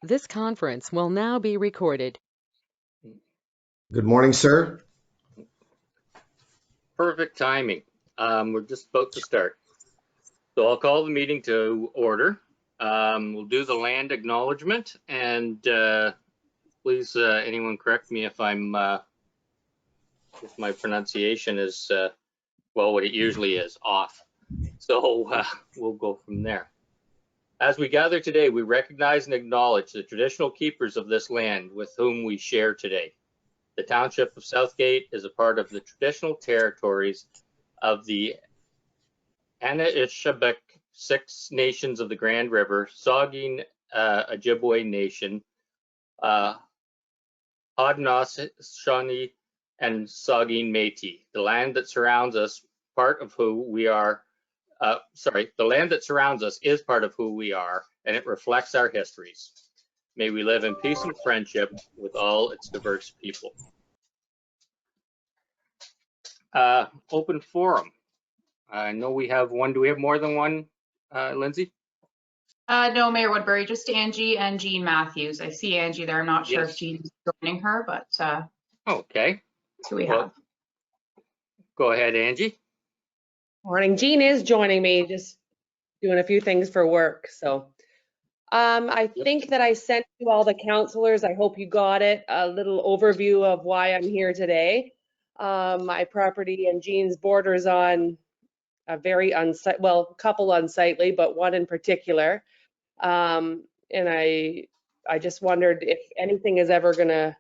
This conference will now be recorded. Good morning, sir. Perfect timing. We're just about to start. So I'll call the meeting to order. We'll do the land acknowledgement, and please, anyone correct me if my pronunciation is well, what it usually is, off. So we'll go from there. As we gather today, we recognize and acknowledge the traditional keepers of this land with whom we share today. The Township of Southgate is a part of the traditional territories of the Anishinaabeg Six Nations of the Grand River, Saugeen Ojibwe Nation, Haudenosaunee, and Saugeen Métis. The land that surrounds us, part of who we are. The land that surrounds us is part of who we are, and it reflects our histories. May we live in peace and friendship with all its diverse people. Open forum. I know we have one. Do we have more than one, Lindsay? No, Mayor Woodbury, just Angie and Jean Matthews. I see Angie there. I'm not sure if Jean's joining her, but okay. Who we have? Go ahead, Angie. Morning. Jean is joining me, just doing a few things for work. So I think that I sent you all the counselors. I hope you got it. A little overview of why I'm here today. My property and Jean's borders on a very a couple unsightly, but one in particular. And I just wondered if anything is ever going to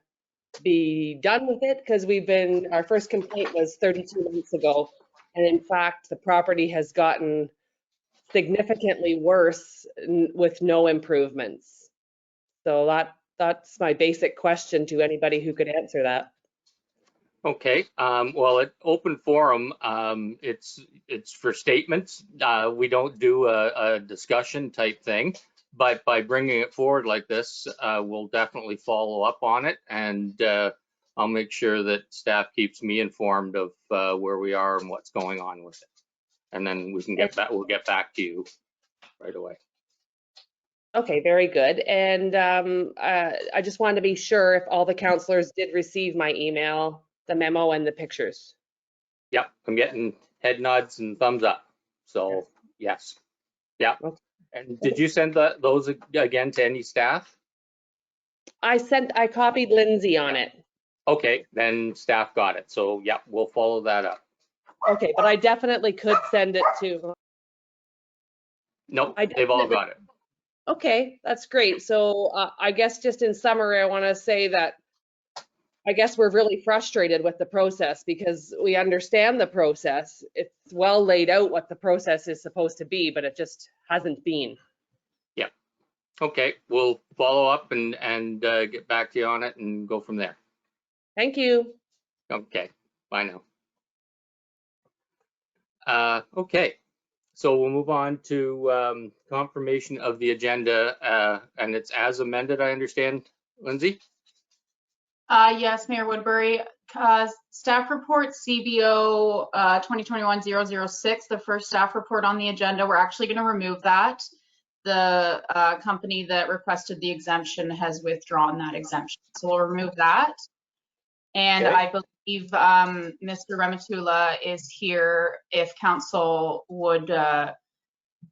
be done with it, because our first complaint was 32 months ago. And in fact, the property has gotten significantly worse with no improvements. So that's my basic question to anybody who could answer that. Okay. Well, at open forum, it's for statements. We don't do a discussion type thing, but by bringing it forward like this, we'll definitely follow up on it, and I'll make sure that staff keeps me informed of where we are and what's going on with it, and then we can get back. We'll get back to you right away. Okay, very good. And I just wanted to be sure if all the counselors did receive my email, the memo, and the pictures. Yep, I'm getting head nods and thumbs up. So yes, yeah. Okay. And did you send those again to any staff? I copied Lindsay on it. Okay, then staff got it. So yeah, we'll follow that up. Okay, but I definitely could send it to. Nope, they've all got it. Okay, that's great. So I guess just in summary, I want to say that I guess we're really frustrated with the process because we understand the process. It's well laid out what the process is supposed to be, but it just hasn't been. Yeah. Okay, we'll follow up and get back to you on it and go from there. Thank you. Okay, bye now. Okay, so we'll move on to confirmation of the agenda, and it's as amended, I understand, Lindsay? Yes, Mayor Woodbury. Staff report CBO 2021-006, the first staff report on the agenda. We're actually going to remove that. The company that requested the exemption has withdrawn that exemption, so we'll remove that. And okay. I believe Mr. Rematula is here if council would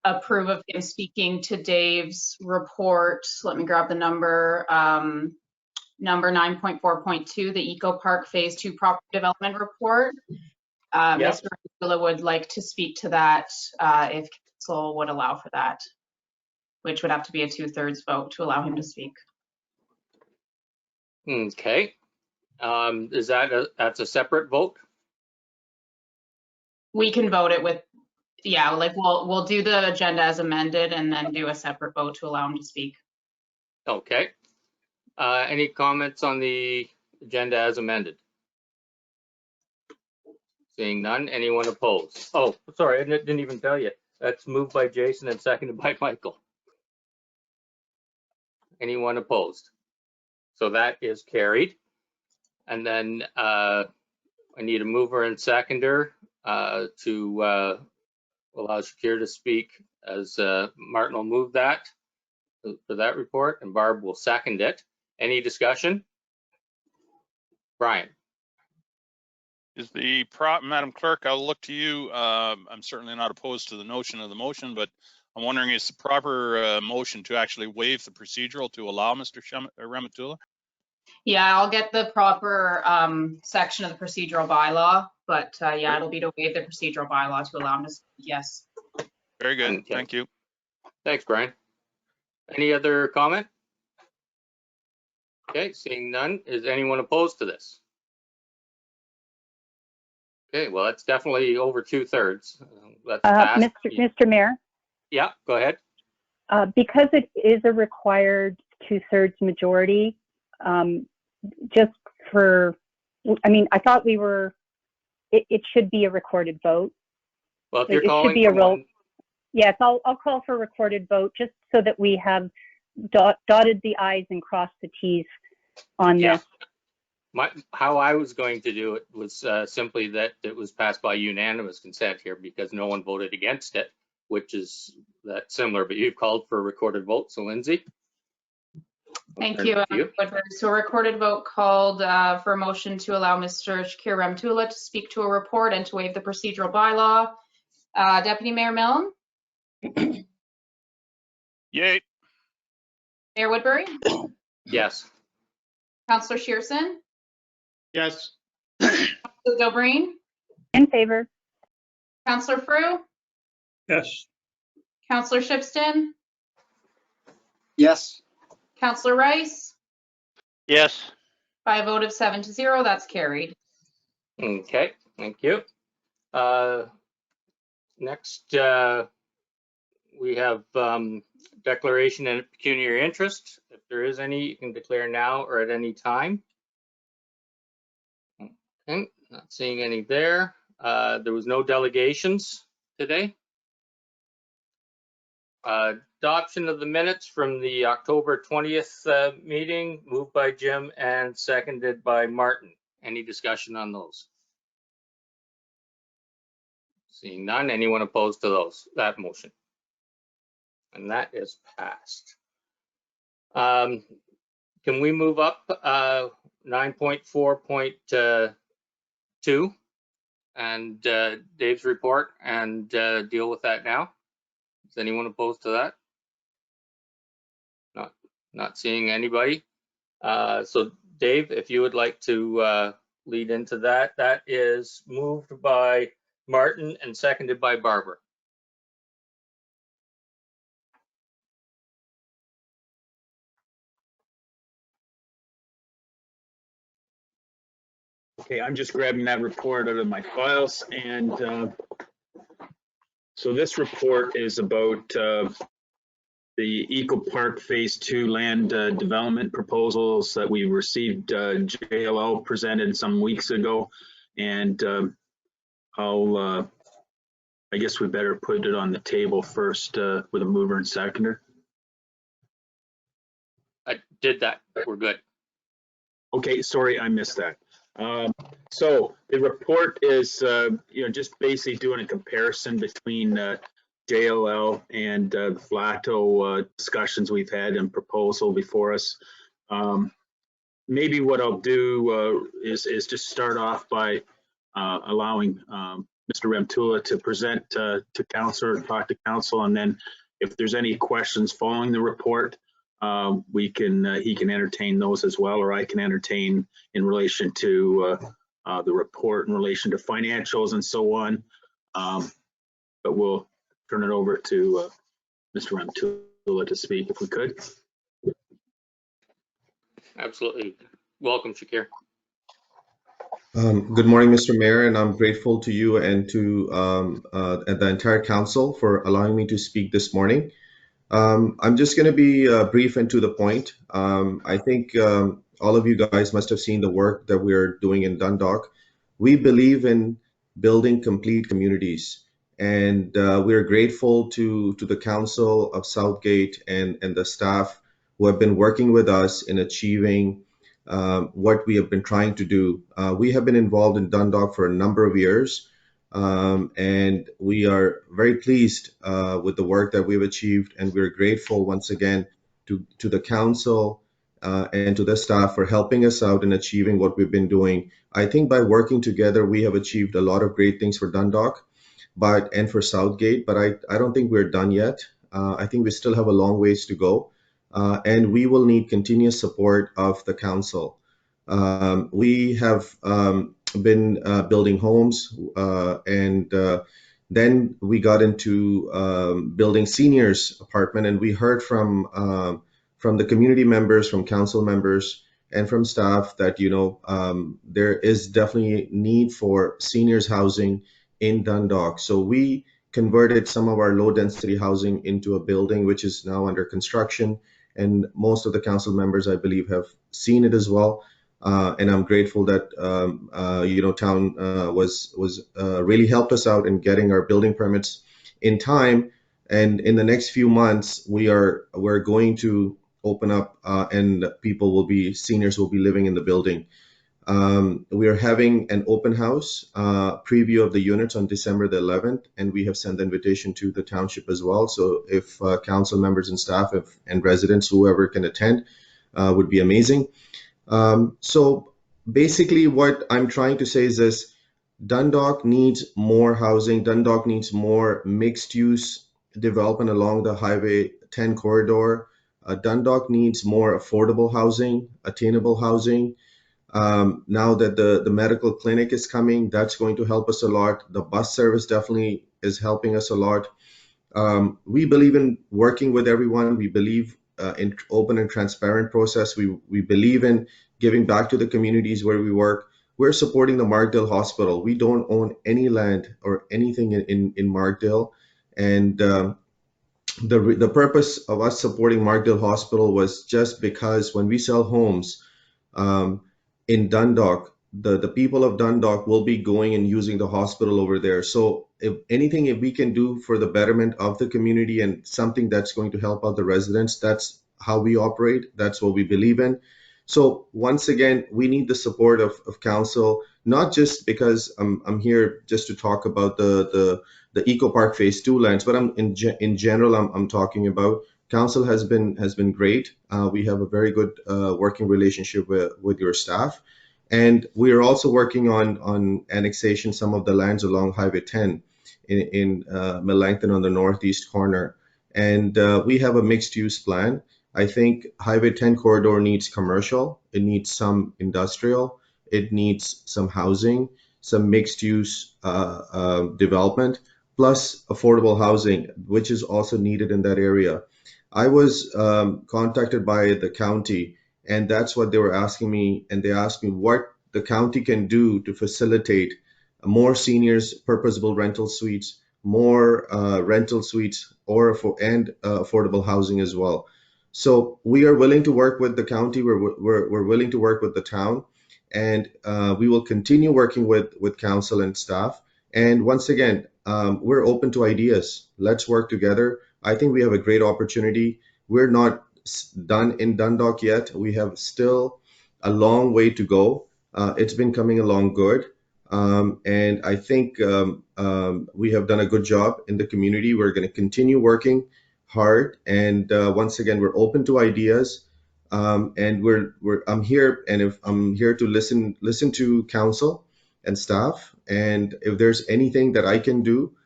approve of him speaking to Dave's report. Let me grab the number. Number 9.4.2, the Eco Park Phase 2 Property Development Report. Mr. Rematula would like to speak to that if council would allow for that, which would have to be a 2/3 vote to allow him to speak. Okay. Is that's a separate vote? We can vote it with, yeah, like we'll do the agenda as amended and then do a separate vote to allow him to speak. Okay. Any comments on the agenda as amended? Seeing none. Anyone opposed? Oh, sorry, I didn't even tell you. That's moved by Jason and seconded by Michael. Anyone opposed? So that is carried. And then I need a mover and seconder to allow Shakir to speak, as Martin will move that. for that report, and Barb will second it. Any discussion? Brian? Is the Madam Clerk, I'll look to you. I'm certainly not opposed to the notion of the motion, but I'm wondering, is the proper motion to actually waive the procedural to allow Mr. Rematula? Yeah, I'll get the proper section of the procedural bylaw, but yeah, it'll be to waive the procedural bylaw to allow him to speak. Yes. Very good. Okay. Thank you. Thanks, Brian. Any other comment? Okay, seeing none. Is anyone opposed to this? Okay, well, that's definitely over 2/3. That's passed. Mr. Mayor, Yeah, go ahead. because it is a required 2/3 majority, just for, I mean, I thought it should be a recorded vote. Well, if you're It should calling be a for roll. one, Yes, I'll call for a recorded vote just so that we have dotted the i's and crossed the t's on Yeah. this. how I was going to do it was simply that it was passed by unanimous consent here because no one voted against it, which is that similar, but you've called for a recorded vote. So Lindsay? Thank you. So a recorded vote called for a motion to allow Mr. Shakir Rematula to speak to a report and to waive the procedural bylaw. Deputy Mayor Milne, Yay. Mayor Woodbury, Yes. Councillor Shearson, Yes. Councillor Dobreen, In favor? Councillor Frew, Yes. Councillor Shipston, Yes. Councillor Rice. Yes. By a vote of 7-0, that's carried. Okay, thank you. Next, we have declaration and pecuniary interest. If there is any, you can declare now or at any time. Okay, not seeing any there. There was no delegations today. Adoption of the minutes from the October 20th meeting, moved by Jim and seconded by Martin. Any discussion on those? Seeing none, anyone opposed to that motion? And that is passed. Can we move up 9.4.2 and Dave's report and deal with that now? Is anyone opposed to that? Not seeing anybody. So Dave, if you would like to lead into that, that is moved by Martin and seconded by Barbara. Okay, I'm just grabbing that report out of my files, and so this report is about the Eco Park Phase 2 land development proposals that we received. JLL presented some weeks ago, and I guess we better put it on the table first with a mover and seconder. I did that. We're good. Okay, sorry, I missed that. So the report is, just basically doing a comparison between JLL and the Flato discussions we've had and proposal before us. Maybe what I'll do is just start off by allowing Mr. Rematula to present to council, or talk to council, and then if there's any questions following the report, he can entertain those as well, or I can entertain in relation to the report in relation to financials and so on. But we'll turn it over to Mr. Rematula to speak if we could. Absolutely. Welcome, Shakir. Good morning, Mr. Mayor, and I'm grateful to you and to the entire council for allowing me to speak this morning. I'm just going to be brief and to the point. I think all of you guys must have seen the work that we're doing in Dundalk. We believe in building complete communities, and we're grateful to the Council of Southgate and the staff who have been working with us in achieving what we have been trying to do. We have been involved in Dundalk for a number of years. And we are very pleased with the work that we've achieved, and we're grateful once again to the council and to the staff for helping us out in achieving what we've been doing. I think by working together, we have achieved a lot of great things for Dundalk, and for Southgate, but I don't think we're done yet. I think we still have a long ways to go, and we will need continuous support of the council. We have been building homes, and then we got into building seniors apartment, and we heard from the community members, from council members, and from staff that there is definitely need for seniors housing in Dundalk. So we converted some of our low density housing into a building which is now under construction, and most of the council members, I believe, have seen it as well. And I'm grateful that town was really helped us out in getting our building permits in time. And in the next few months, we're going to open up, and seniors will be living in the building. We are having an open house preview of the units on December the 11th, and we have sent the invitation to the township as well. So if council members and staff and residents, whoever can attend, would be amazing. So basically what I'm trying to say is this: Dundalk needs more housing. Dundalk needs more mixed use development along the Highway 10 corridor. Dundalk needs more affordable housing, attainable housing. Now that the medical clinic is coming, that's going to help us a lot. The bus service definitely is helping us a lot. We believe in working with everyone. We believe in open and transparent process. We believe in giving back to the communities where we work. We're supporting the Markdale Hospital. We don't own any land or anything in Markdale. And the purpose of us supporting Markdale Hospital was just because when we sell homes, in Dundalk, the people of Dundalk will be going and using the hospital over there. So if we can do for the betterment of the community and something that's going to help out the residents, that's how we operate. That's what we believe in. So once again, we need the support of council, not just because I'm here just to talk about the Eco Park Phase 2 lands, but in general, I'm talking about council has been great. We have a very good working relationship with your staff, and we are also working on annexation some of the lands along Highway 10 in Melancthon on the northeast corner, and we have a mixed use plan. I think Highway 10 corridor needs commercial, it needs some industrial, it needs some housing, some mixed use development, plus affordable housing, which is also needed in that area. I was contacted by the county, and that's what they were asking me. And they asked me what the county can do to facilitate more seniors, purposeful rental suites, more rental suites, and affordable housing as well. So we are willing to work with the county. We're willing to work with the town, and we will continue working with council and staff. And once again, we're open to ideas. Let's work together. I think we have a great opportunity. We're not done in Dundalk yet. We have still a long way to go. It's been coming along good. And I think we have done a good job in the community. We're going to continue working hard. And once again, we're open to ideas. And I'm here, and if I'm here to listen to council and staff. And if there's anything that I can do,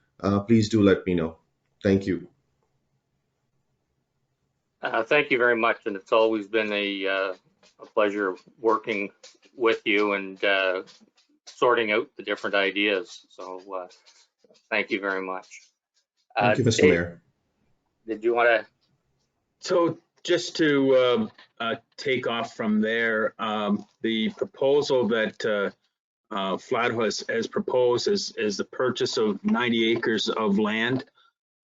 please do let me know. Thank you. Thank you very much, and it's always been a pleasure working with you and sorting out the different ideas. So thank you very much. Thank you, Mr. Dave, Mayor. did you want to? So just to take off from there, the proposal that Flathead has proposed is the purchase of 90 acres of land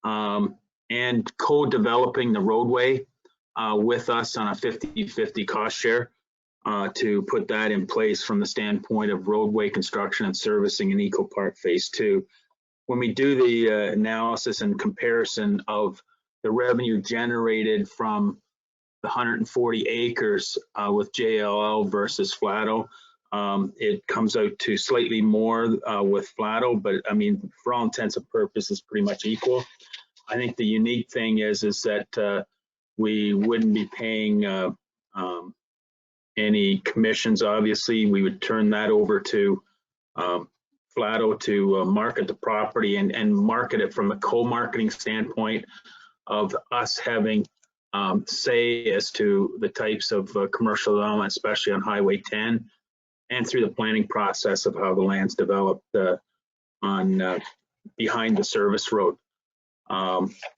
and co-developing the roadway with us on a 50-50 cost share to put that in place from the standpoint of roadway construction and servicing in Eco Park Phase 2. When we do the analysis and comparison of the revenue generated from the 140 acres with JLL versus Flato, it comes out to slightly more with Flato, but I mean, for all intents and purposes, pretty much equal. I think the unique thing is that We wouldn't be paying any commissions. Obviously, we would turn that over to Flato to market the property and market it from a co-marketing standpoint of us having say as to the types of commercial development, especially on Highway 10, and through the planning process of how the land's developed on behind the service road.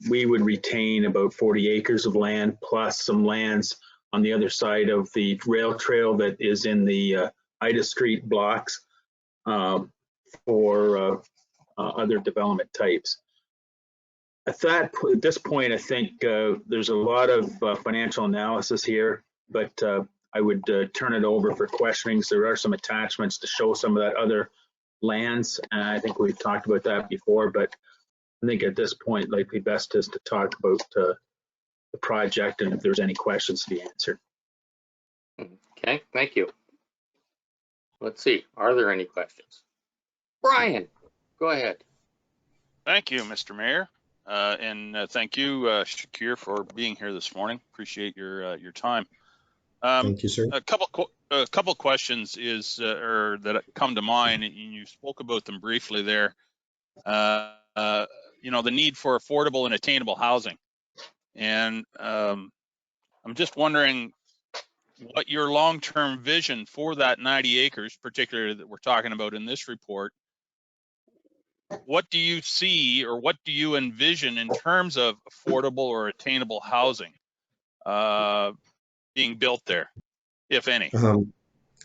We would retain about 40 acres of land plus some lands on the other side of the rail trail that is in the Ida Street blocks for other development types. At this point, I think there's a lot of financial analysis here, but I would turn it over for questionings. There are some attachments to show some of that other lands, and I think we've talked about that before, but I think at this point, likely best is to talk about the project and if there's any questions to be answered. Okay, thank you. Let's see, are there any questions? Brian, go ahead. Thank you, Mr. Mayor. And thank you, Shakir, for being here this morning. Appreciate your time. Thank you, sir. A couple questions or that come to mind, and you spoke about them briefly there. You know, the need for affordable and attainable housing, and I'm just wondering what your long-term vision for that 90 acres, particularly that we're talking about in this report. What do you see, or what do you envision in terms of affordable or attainable housing being built there, if any?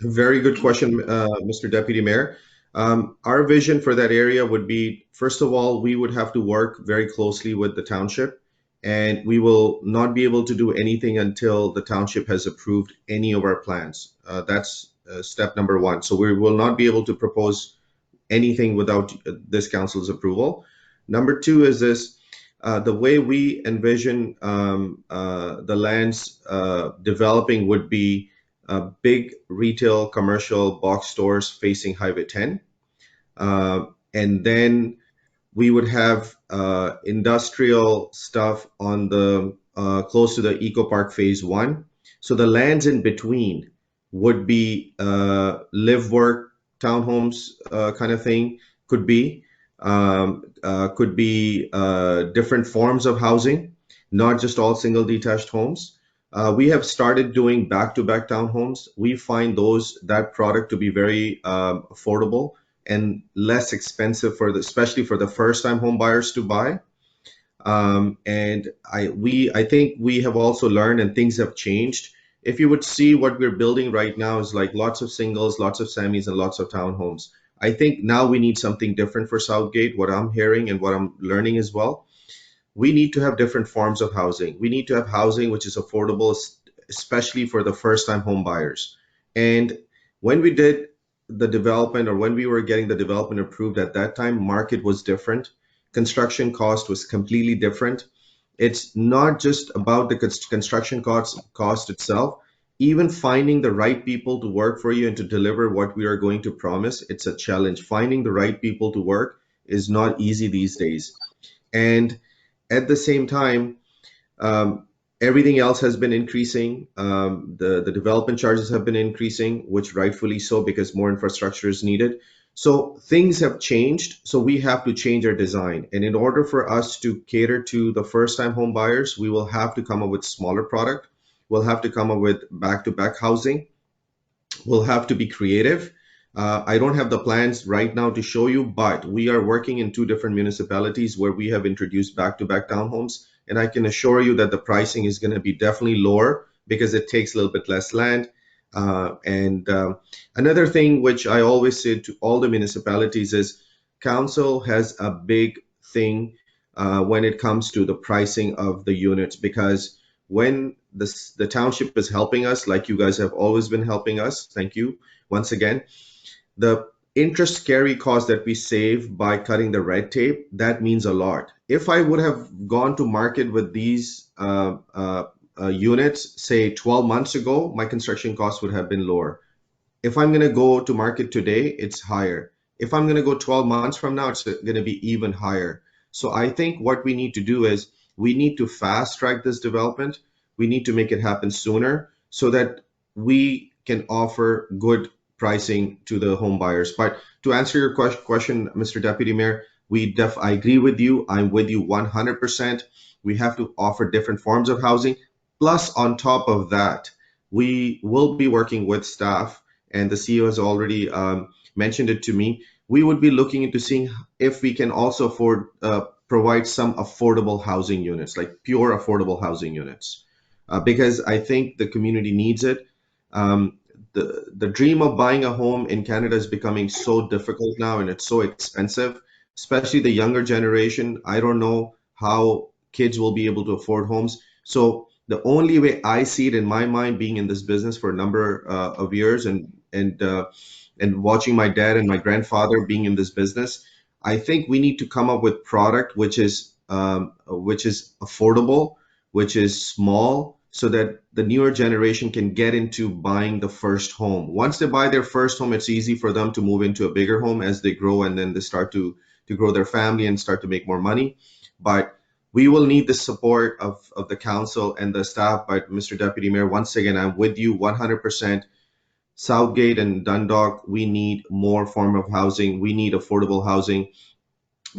Very good question, Mr. Deputy Mayor. Our vision for that area would be, first of all, we would have to work very closely with the township, and we will not be able to do anything until the township has approved any of our plans. That's step number one. So we will not be able to propose anything without this council's approval. Number two is this, the way we envision the lands developing would be big retail commercial box stores facing Highway 10. And then we would have industrial stuff on the close to the Eco Park Phase 1. So the lands in between would be live work townhomes kind of thing, could be different forms of housing, not just all single detached homes. We have started doing back-to-back townhomes. We find that product to be very affordable and less expensive especially for the first-time home buyers to buy. And I think we have also learned, and things have changed. If you would see what we're building right now is like lots of singles, lots of semis, and lots of townhomes. I think now we need something different for Southgate, what I'm hearing and what I'm learning as well. We need to have different forms of housing. We need to have housing which is affordable, especially for the first-time home buyers. And when we did the development, or when we were getting the development approved at that time, market was different. Construction cost was completely different. It's not just about the construction cost itself. Even finding the right people to work for you and to deliver what we are going to promise, it's a challenge. Finding the right people to work is not easy these days. And at the same time, everything else has been increasing. The development charges have been increasing, which rightfully so, because more infrastructure is needed. So things have changed, so we have to change our design. And in order for us to cater to the first-time home buyers, we will have to come up with smaller product. We'll have to come up with back-to-back housing. We'll have to be creative. I don't have the plans right now to show you, but we are working in 2 different municipalities where we have introduced back-to-back townhomes. And I can assure you that the pricing is going to be definitely lower because it takes a little bit less land. Another thing which I always say to all the municipalities is council has a big thing when it comes to the pricing of the units, because when the township is helping us, like you guys have always been helping us, thank you once again, the interest carry cost that we save by cutting the red tape, that means a lot. If I would have gone to market with these units, say 12 months ago, my construction costs would have been lower. If I'm going to go to market today, it's higher. If I'm going to go 12 months from now, it's going to be even higher. So I think what we need to do is we need to fast track this development. we need to make it happen sooner so that we can offer good pricing to the home buyers. But to answer your question, Mr. Deputy Mayor, I agree with you. I'm with you 100%. We have to offer different forms of housing. Plus, on top of that, we will be working with staff, and the CEO has already mentioned it to me. We would be looking into seeing if we can also provide some affordable housing units, like pure affordable housing units, because I think the community needs it. The dream of buying a home in Canada is becoming so difficult now, and it's so expensive, especially the younger generation. I don't know how kids will be able to afford homes. So the only way I see it in my mind, being in this business for a number of years and watching my dad and my grandfather being in this business, I think we need to come up with product which is affordable, which is small, so that the newer generation can get into buying the first home. Once they buy their first home, it's easy for them to move into a bigger home as they grow, and then they start to grow their family and start to make more money. But we will need the support of the council and the staff. But Mr. Deputy Mayor, once again, I'm with you 100%. Southgate and Dundalk, we need more form of housing. We need affordable housing.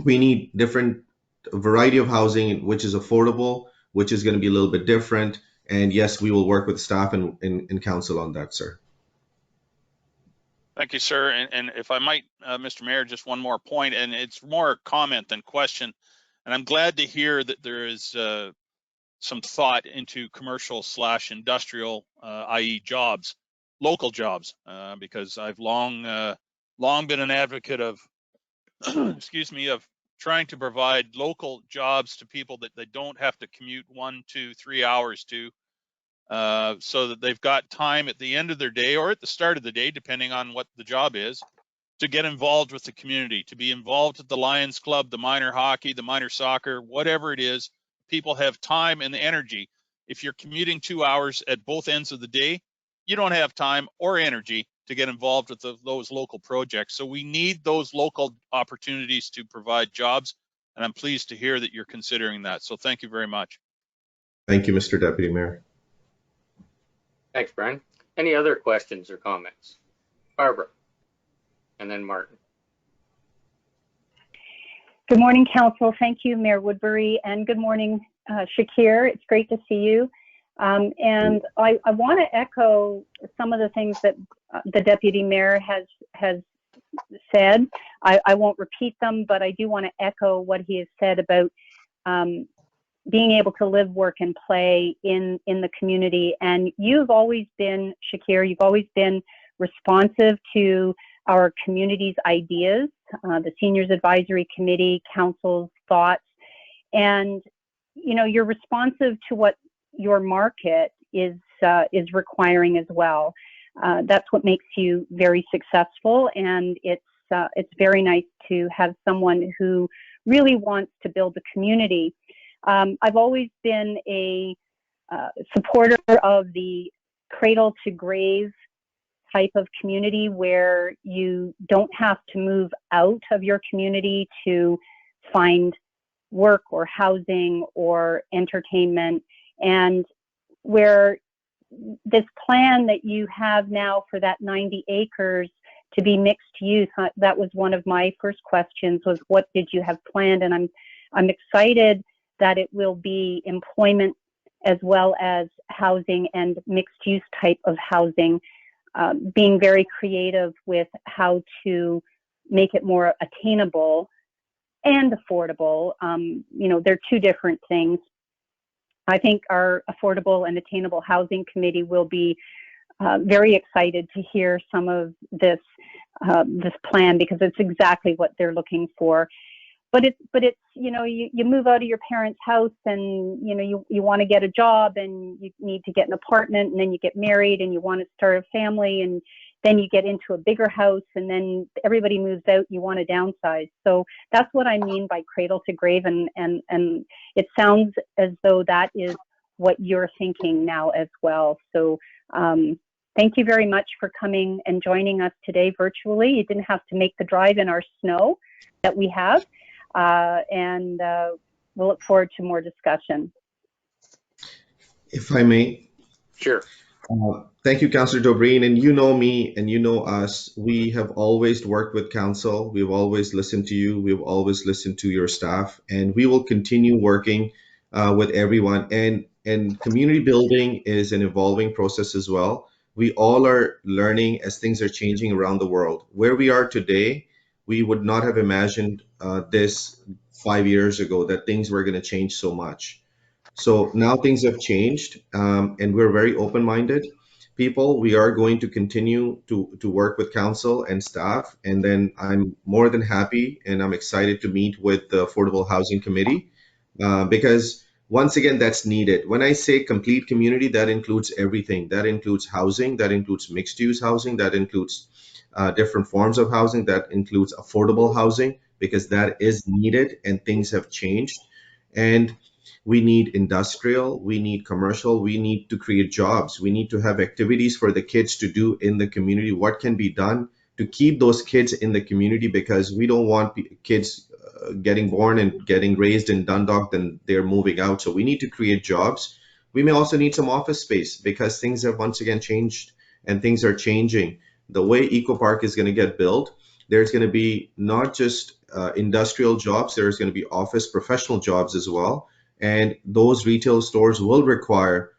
We need different variety of housing, which is affordable, which is going to be a little bit different. And yes, we will work with staff and council on that, sir. Thank you, sir. And if I might, Mr. Mayor, just one more point, and it's more a comment than question. And I'm glad to hear that there is some thought into commercial/industrial, i.e. jobs, local jobs, because I've long been an advocate of, excuse me, of trying to provide local jobs to people that they don't have to commute 1, 2, 3 hours to, so that they've got time at the end of their day or at the start of the day, depending on what the job is, to get involved with the community, to be involved at the Lions Club, the minor hockey, the minor soccer, whatever it is. People have time and the energy. If you're commuting 2 hours at both ends of the day, you don't have time or energy to get involved with those local projects. So we need those local opportunities to provide jobs, and I'm pleased to hear that you're considering that. So thank you very much. Thank you, Mr. Deputy Mayor. Thanks, Brian. Any other questions or comments? Barbara, and then Martin. Good morning, Council. Thank you, Mayor Woodbury, and good morning, Shakir. It's great to see you. And I want to echo some of the things that the Deputy Mayor has said. I won't repeat them, but I do want to echo what he has said about being able to live, work, and play in the community. And you've always been, Shakir, you've always been responsive to our community's ideas, the Seniors Advisory Committee, Council's thoughts, and you're responsive to what your market is requiring as well. That's what makes you very successful, and it's very nice to have someone who really wants to build the community. I've always been a supporter of the cradle to grave type of community where you don't have to move out of your community to find work or housing or entertainment, and where this plan that you have now for that 90 acres to be mixed use, that was one of my first questions, was what did you have planned? And I'm excited that it will be employment as well as housing and mixed use type of housing, being very creative with how to make it more attainable and affordable. They're two different things. I think our Affordable and Attainable Housing Committee will be very excited to hear some of this plan, because it's exactly what they're looking for. But it's you move out of your parents' house, and you want to get a job, and you need to get an apartment, and then you get married, and you want to start a family, and then you get into a bigger house, and then everybody moves out, you want to downsize. So that's what I mean by cradle to grave, and it sounds as though that is what you're thinking now as well. So thank you very much for coming and joining us today virtually. You didn't have to make the drive in our snow that we have, and we'll look forward to more discussion. If I may. Sure. Thank you, Councillor Dobreen. And you know me and you know us. We have always worked with council. We've always listened to you. We've always listened to your staff, and we will continue working with everyone. And community building is an evolving process as well. We all are learning as things are changing around the world. Where we are today, we would not have imagined this 5 years ago that things were going to change so much. So now things have changed, and we're very open-minded people. We are going to continue to work with council and staff, and then I'm more than happy and I'm excited to meet with the Affordable Housing Committee because once again, that's needed. When I say complete community, that includes everything. That includes housing, that includes mixed-use housing, that includes different forms of housing, that includes affordable housing, because that is needed and things have changed. And we need industrial, we need commercial, we need to create jobs, we need to have activities for the kids to do in the community. What can be done to keep those kids in the community, because we don't want kids getting born and getting raised in Dundalk, then they're moving out. So we need to create jobs. We may also need some office space because things have once again changed and things are changing. The way Eco Park is going to get built, there's going to be not just industrial jobs, there's going to be office professional jobs as well. And those retail stores will require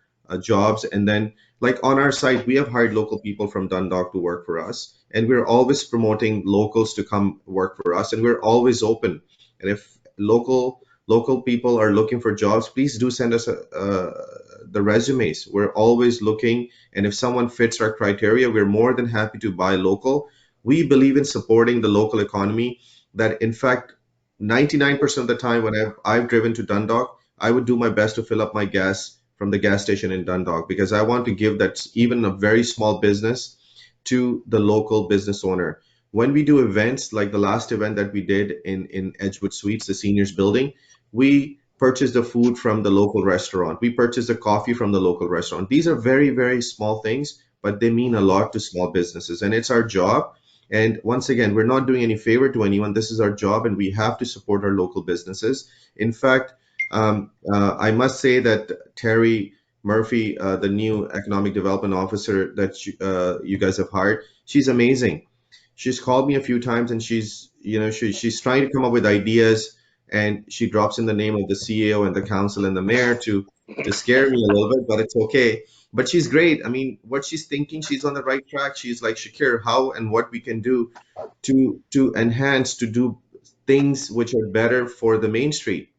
jobs. And then, like on our site, we have hired local people from Dundalk to work for us, and we're always promoting locals to come work for us, and we're always open. And if local people are looking for jobs, please do send us the resumes. We're always looking, and if someone fits our criteria, we're more than happy to buy local. We believe in supporting the local economy. That in fact, 99% of the time when I've driven to Dundalk, I would do my best to fill up my gas from the gas station in Dundalk, because I want to give that, even a very small business, to the local business owner. When we do events like the last event that we did in Edgewood Suites, the seniors building, we purchase the food from the local restaurant. We purchase the coffee from the local restaurant. These are very, very small things, but they mean a lot to small businesses, and it's our job. And once again, we're not doing any favor to anyone. This is our job, and we have to support our local businesses. In fact, I must say that Terry Murphy, the new economic development officer that you guys have hired, she's amazing. She's called me a few times, and she's trying to come up with ideas, and she drops in the name of the CEO and the council and the mayor to scare me a little bit, but it's okay. But she's great. I mean, what she's thinking, she's on the right track. She's like, Shakir, how and what we can do to enhance, to do things which are better for the Main Street,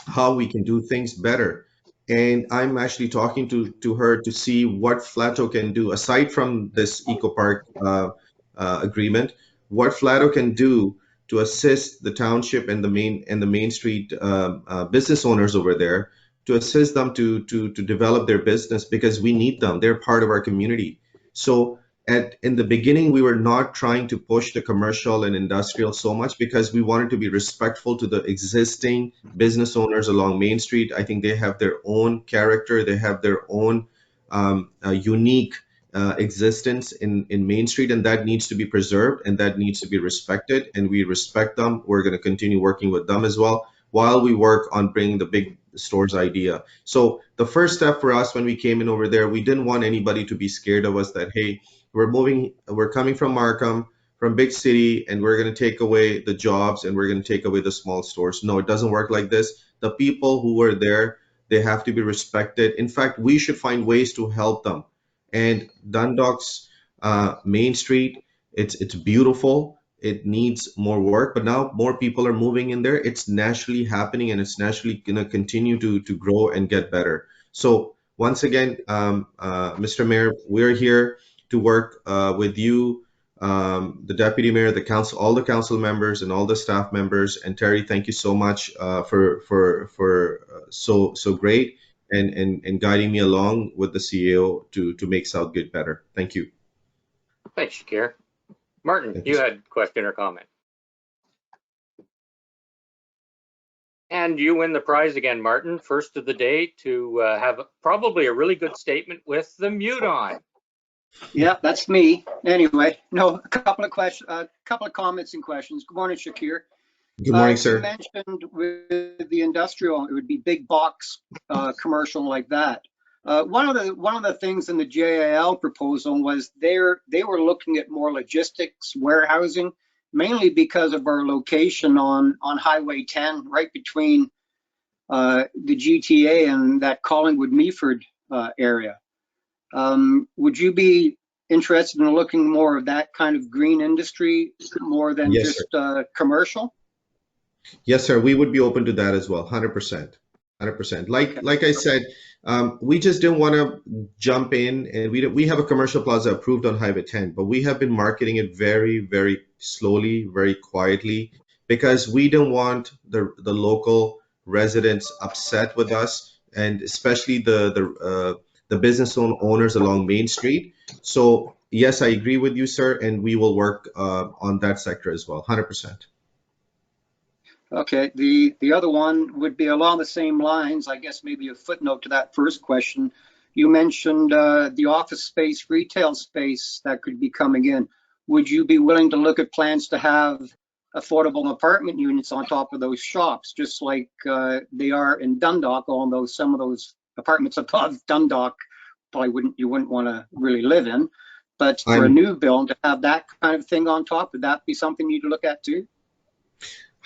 how we can do things better. And I'm actually talking to her to see what Flato can do aside from this Eco Park agreement, what Flato can do to assist the township and the Main Street business owners over there, to assist them to develop their business, because we need them. They're part of our community. So in the beginning, we were not trying to push the commercial and industrial so much, because we wanted to be respectful to the existing business owners along Main Street. I think they have their own character. They have their own unique existence in Main Street, and that needs to be preserved and that needs to be respected. And we respect them. We're going to continue working with them as well, while we work on bringing the big stores idea. So the first step for us when we came in over there, we didn't want anybody to be scared of us that, hey, we're coming from Markham, from big city, and we're going to take away the jobs and we're going to take away the small stores. No, it doesn't work like this. The people who were there, they have to be respected. In fact, we should find ways to help them. And Dundalk's Main Street, it's beautiful. It needs more work, but now more people are moving in there. It's naturally happening, and it's naturally going to continue to grow and get better. So once again, Mr. Mayor, we're here to work with you, the deputy mayor, the council, all the council members, and all the staff members. And Terry, thank you so much for so great and guiding me along with the CEO to make Southgate better. Thank you. Thanks, Shakir. Martin, you had a question or comment? And you win the prize again, Martin. First of the day to have probably a really good statement with the mute on. Yeah, that's me. Anyway, no, a couple of comments and questions. Good morning, Shakir. Good morning, sir. You mentioned with the industrial, it would be big box commercial like that. One of the things in the JIL proposal was they were looking at more logistics warehousing, mainly because of our location on Highway 10, right between the GTA and that Collingwood Meaford area. Would you be interested in looking more of that kind of green industry more than Yes, just commercial? Yes, sir. We would be open to that as well. 100%. 100%. Like I said, we just didn't want to jump in, and we have a commercial plaza approved on Highway 10, but we have been marketing it very, very slowly, very quietly, because we don't want the local residents upset with us, and especially the business owners along Main Street. So yes, I agree with you, sir, and we will work on that sector as well. 100%. Okay, the other one would be along the same lines, I guess maybe a footnote to that first question. You mentioned the office space, retail space that could be coming in. Would you be willing to look at plans to have affordable apartment units on top of those shops, just like they are in Dundalk, although some of those apartments above Dundalk probably you wouldn't want to really live in. But for a new build, to have that kind of thing on top, would that be something you'd look at too?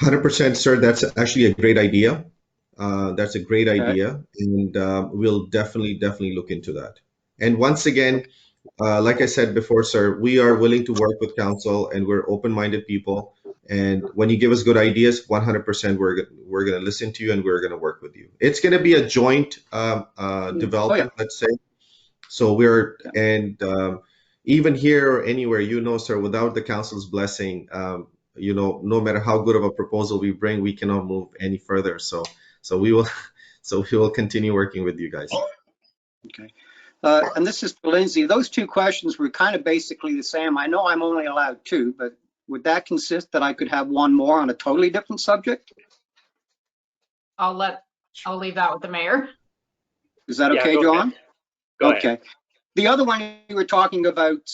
100%, sir. That's actually a great idea. That's a great idea, and we'll definitely look into that. And once again, like I said before, sir, we are willing to work with council, and we're open-minded people. And when you give us good ideas, 100%, we're going to listen to you, and we're going to work with you. It's going to be a joint development, let's say. So even here or anywhere, sir, without the council's blessing, no matter how good of a proposal we bring, we cannot move any further. So we will continue working with you guys. Okay. And this is for Lindsay. Those two questions were kind of basically the same. I know I'm only allowed two, but would that consist that I could have one more on a totally different subject? I'll leave that with the mayor. Is that okay, John? Go okay. ahead. The other one you were talking about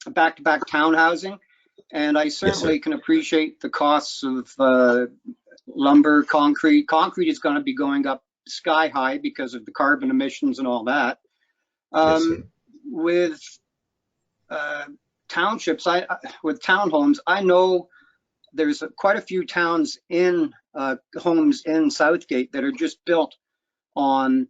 back-to-back townhousing. And I certainly can appreciate the costs of lumber, concrete. Concrete is going to be going up sky high because of the carbon emissions and all that. With townships, with townhomes, I know there's quite a few towns in homes in Southgate that are just built on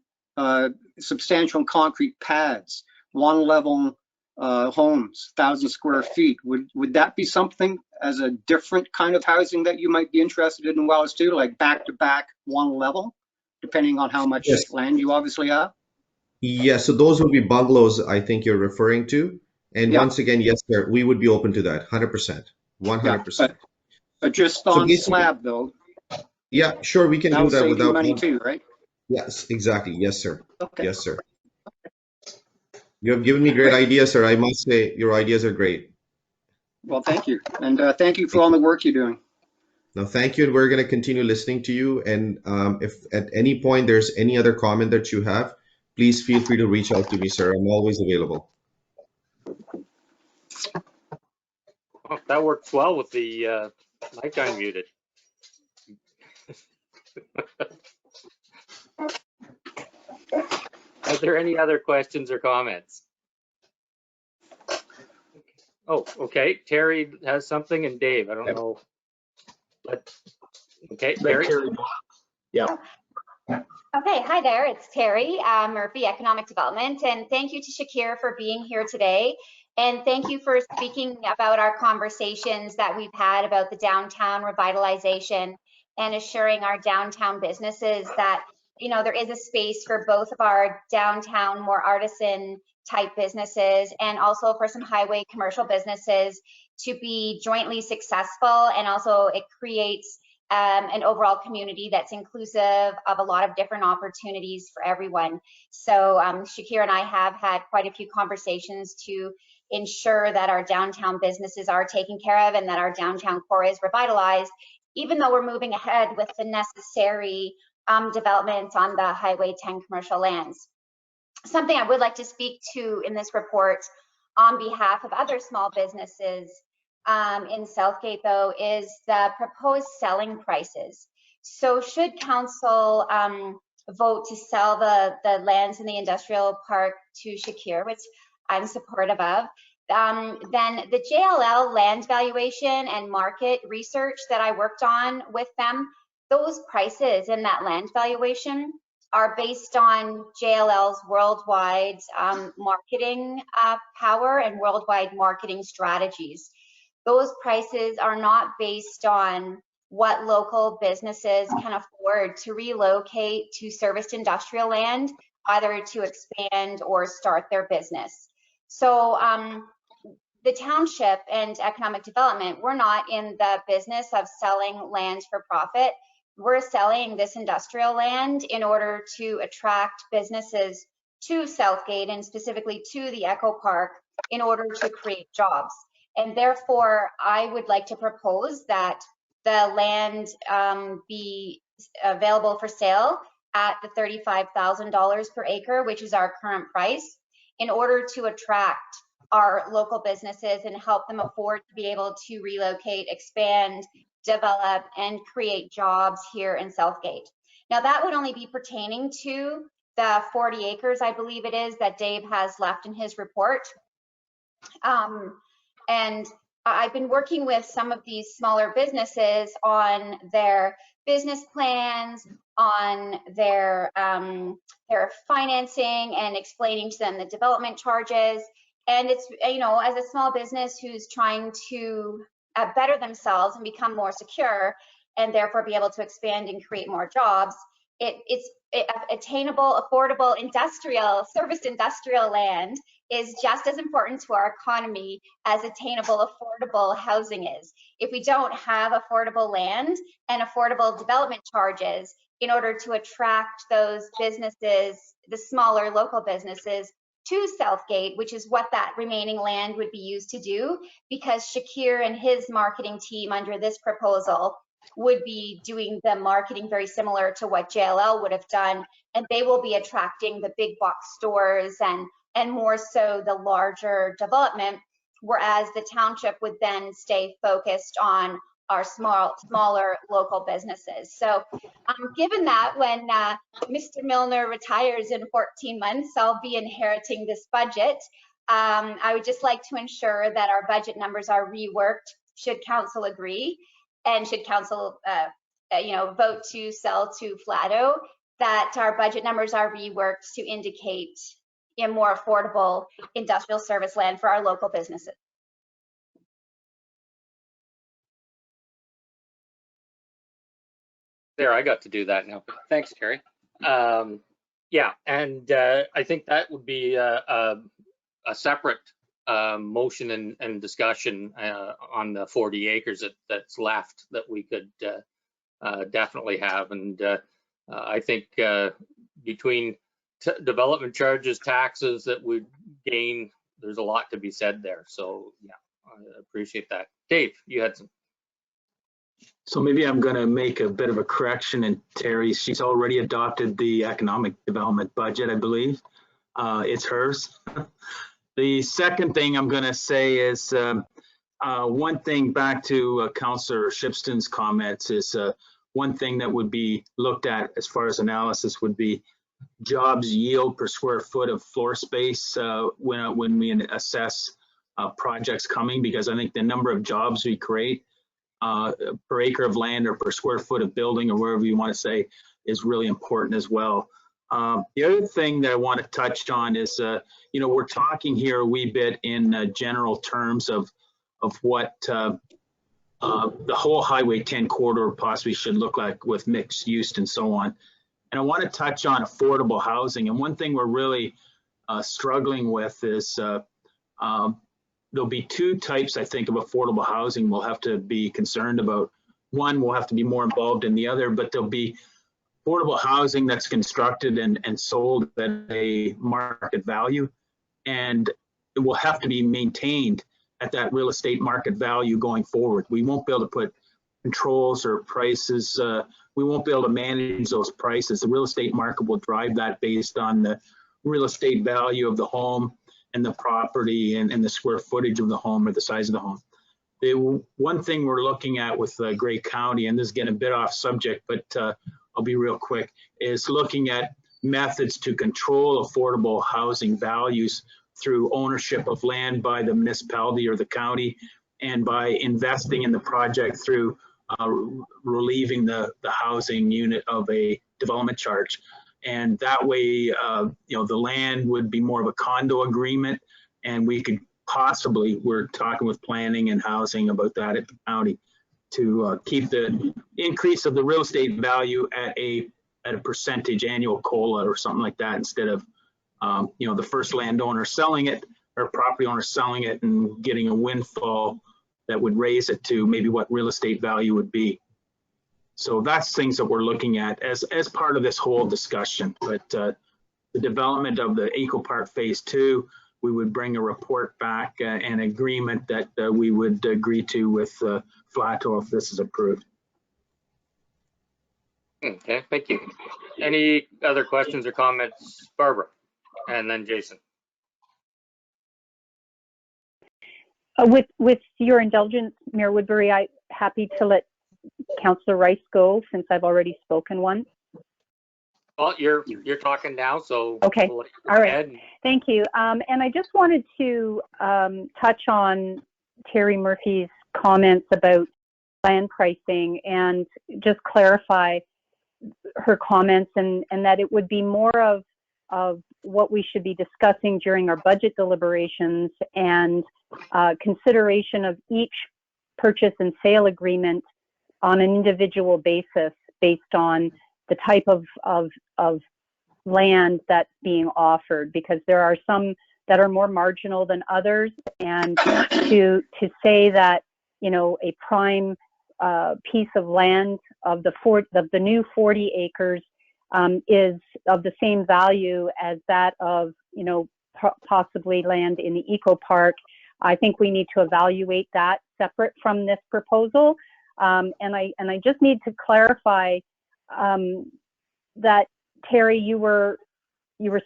substantial concrete pads, one level homes, 1,000 square feet. Would that be something as a different kind of housing that you might be interested in Wells too, like back-to-back one level, depending on how much land you obviously have? Yes, so those would be bungalows I think you're referring to. And once again, yes, sir, we would be open to that, 100%, 100%. But just on slab though. Yeah, sure, we can do that without money too, right? Yes, exactly. Yes, sir. Okay. Yes, sir. You have given me great ideas, sir. I must say your ideas are great. Well, thank you. And thank you for all the work you're doing. No, thank you. And we're going to continue listening to you. And if at any point there's any other comment that you have, please feel free to reach out to me, sir. I'm always available. Oh, that works well with the mic unmuted. Are there any other questions or comments? Oh, okay. Terry has something, and Dave, I don't know. Okay, Terry. Yeah. Okay, hi there. It's Terry Murphy, Economic Development, and thank you to Shakir for being here today. And thank you for speaking about our conversations that we've had about the downtown revitalization and assuring our downtown businesses that, there is a space for both of our downtown, more artisan type businesses and also for some highway commercial businesses to be jointly successful. And also it creates an overall community that's inclusive of a lot of different opportunities for everyone. So Shakir and I have had quite a few conversations to ensure that our downtown businesses are taken care of and that our downtown core is revitalized, even though we're moving ahead with the necessary developments on the Highway 10 commercial lands. Something I would like to speak to in this report on behalf of other small businesses in Southgate, though, is the proposed selling prices. So should council vote to sell the lands in the industrial park to Shakir, which I'm supportive of. Then the JLL land valuation and market research that I worked on with them, those prices in that land valuation are based on JLL's worldwide marketing power and worldwide marketing strategies. Those prices are not based on what local businesses can afford to relocate to serviced industrial land, either to expand or start their business. So the township and economic development, we're not in the business of selling land for profit. We're selling this industrial land in order to attract businesses to Southgate and specifically to the Echo Park in order to create jobs. And therefore, I would like to propose that the land be available for sale at the $35,000 per acre, which is our current price, in order to attract our local businesses and help them afford to be able to relocate, expand, develop, and create jobs here in Southgate. Now, that would only be pertaining to the 40 acres, I believe it is, that Dave has left in his report. And I've been working with some of these smaller businesses on their business plans, on their financing, and explaining to them the development charges. And it's, you know, as a small business who's trying to better themselves and become more secure, and therefore be able to expand and create more jobs, it's attainable, affordable, industrial, serviced industrial land is just as important to our economy as attainable, affordable housing is. If we don't have affordable land and affordable development charges in order to attract those businesses, the smaller local businesses, to Southgate, which is what that remaining land would be used to do, because Shakir and his marketing team under this proposal would be doing the marketing very similar to what JLL would have done, and they will be attracting the big box stores and more so the larger development, whereas the township would then stay focused on our smaller local businesses. So given that when Mr. Milner retires in 14 months, I'll be inheriting this budget. I would just like to ensure that our budget numbers are reworked should council agree, and should council vote to sell to Flato, that our budget numbers are reworked to indicate a more affordable industrial service land for our local businesses. There, I got to do that now. Thanks, Terry. Yeah, and I think that would be a separate motion and discussion on the 40 acres that's left that we could definitely have. And I think between development charges, taxes that would gain, there's a lot to be said there. So yeah, I appreciate that. Dave, you had some. So maybe I'm going to make a bit of a correction. And Terry, she's already adopted the economic development budget, I believe. It's hers. The second thing I'm going to say is one thing back to Councillor Shipston's comments is one thing that would be looked at as far as analysis would be jobs yield per square foot of floor space when we assess projects coming, because I think the number of jobs we create per acre of land or per square foot of building or wherever you want to say is really important as well. The other thing that I want to touch on is, we're talking here a wee bit in general terms of what the whole Highway 10 corridor possibly should look like with mixed use and so on. And I want to touch on affordable housing. And one thing we're really struggling with is there'll be two types, I think, of affordable housing we'll have to be concerned about. One, we'll have to be more involved in the other, but there'll be affordable housing that's constructed and sold at a market value, and it will have to be maintained at that real estate market value going forward. We won't be able to put controls or prices, we won't be able to manage those prices. The real estate market will drive that based on the real estate value of the home and the property and the square footage of the home or the size of the home. The one thing we're looking at with Grey County, and this is getting a bit off subject, but I'll be real quick, is looking at methods to control affordable housing values through ownership of land by the municipality or the county, and by investing in the project through relieving the housing unit of a development charge. And that way, you know, the land would be more of a condo agreement, and we could possibly, we're talking with planning and housing about that at the county, to keep the increase of the real estate value at a percentage annual COLA or something like that, instead of you know, the first landowner selling it or property owner selling it and getting a windfall that would raise it to maybe what real estate value would be. So that's things that we're looking at as part of this whole discussion. But the development of the Eco Park Phase 2, we would bring a report back, an agreement that we would agree to with Flato if this is approved. Okay, thank you. Any other questions or comments, Barbara? And then Jason. With your indulgence, Mayor Woodbury, I'm happy to let Councillor Rice go since I've already spoken once. Well, you're talking now, so okay. We'll all right. Thank you. And I just wanted to touch on Terry Murphy's comments about land pricing and just clarify her comments, and that it would be more of what we should be discussing during our budget deliberations, and consideration of each purchase and sale agreement on an individual basis based on the type of land that's being offered, because there are some that are more marginal than others. And to say that, you know, a prime piece of land of the new 40 acres is of the same value as that of, you know, possibly land in the Eco Park, I think we need to evaluate that separate from this proposal. And I just need to clarify that, Terry, you were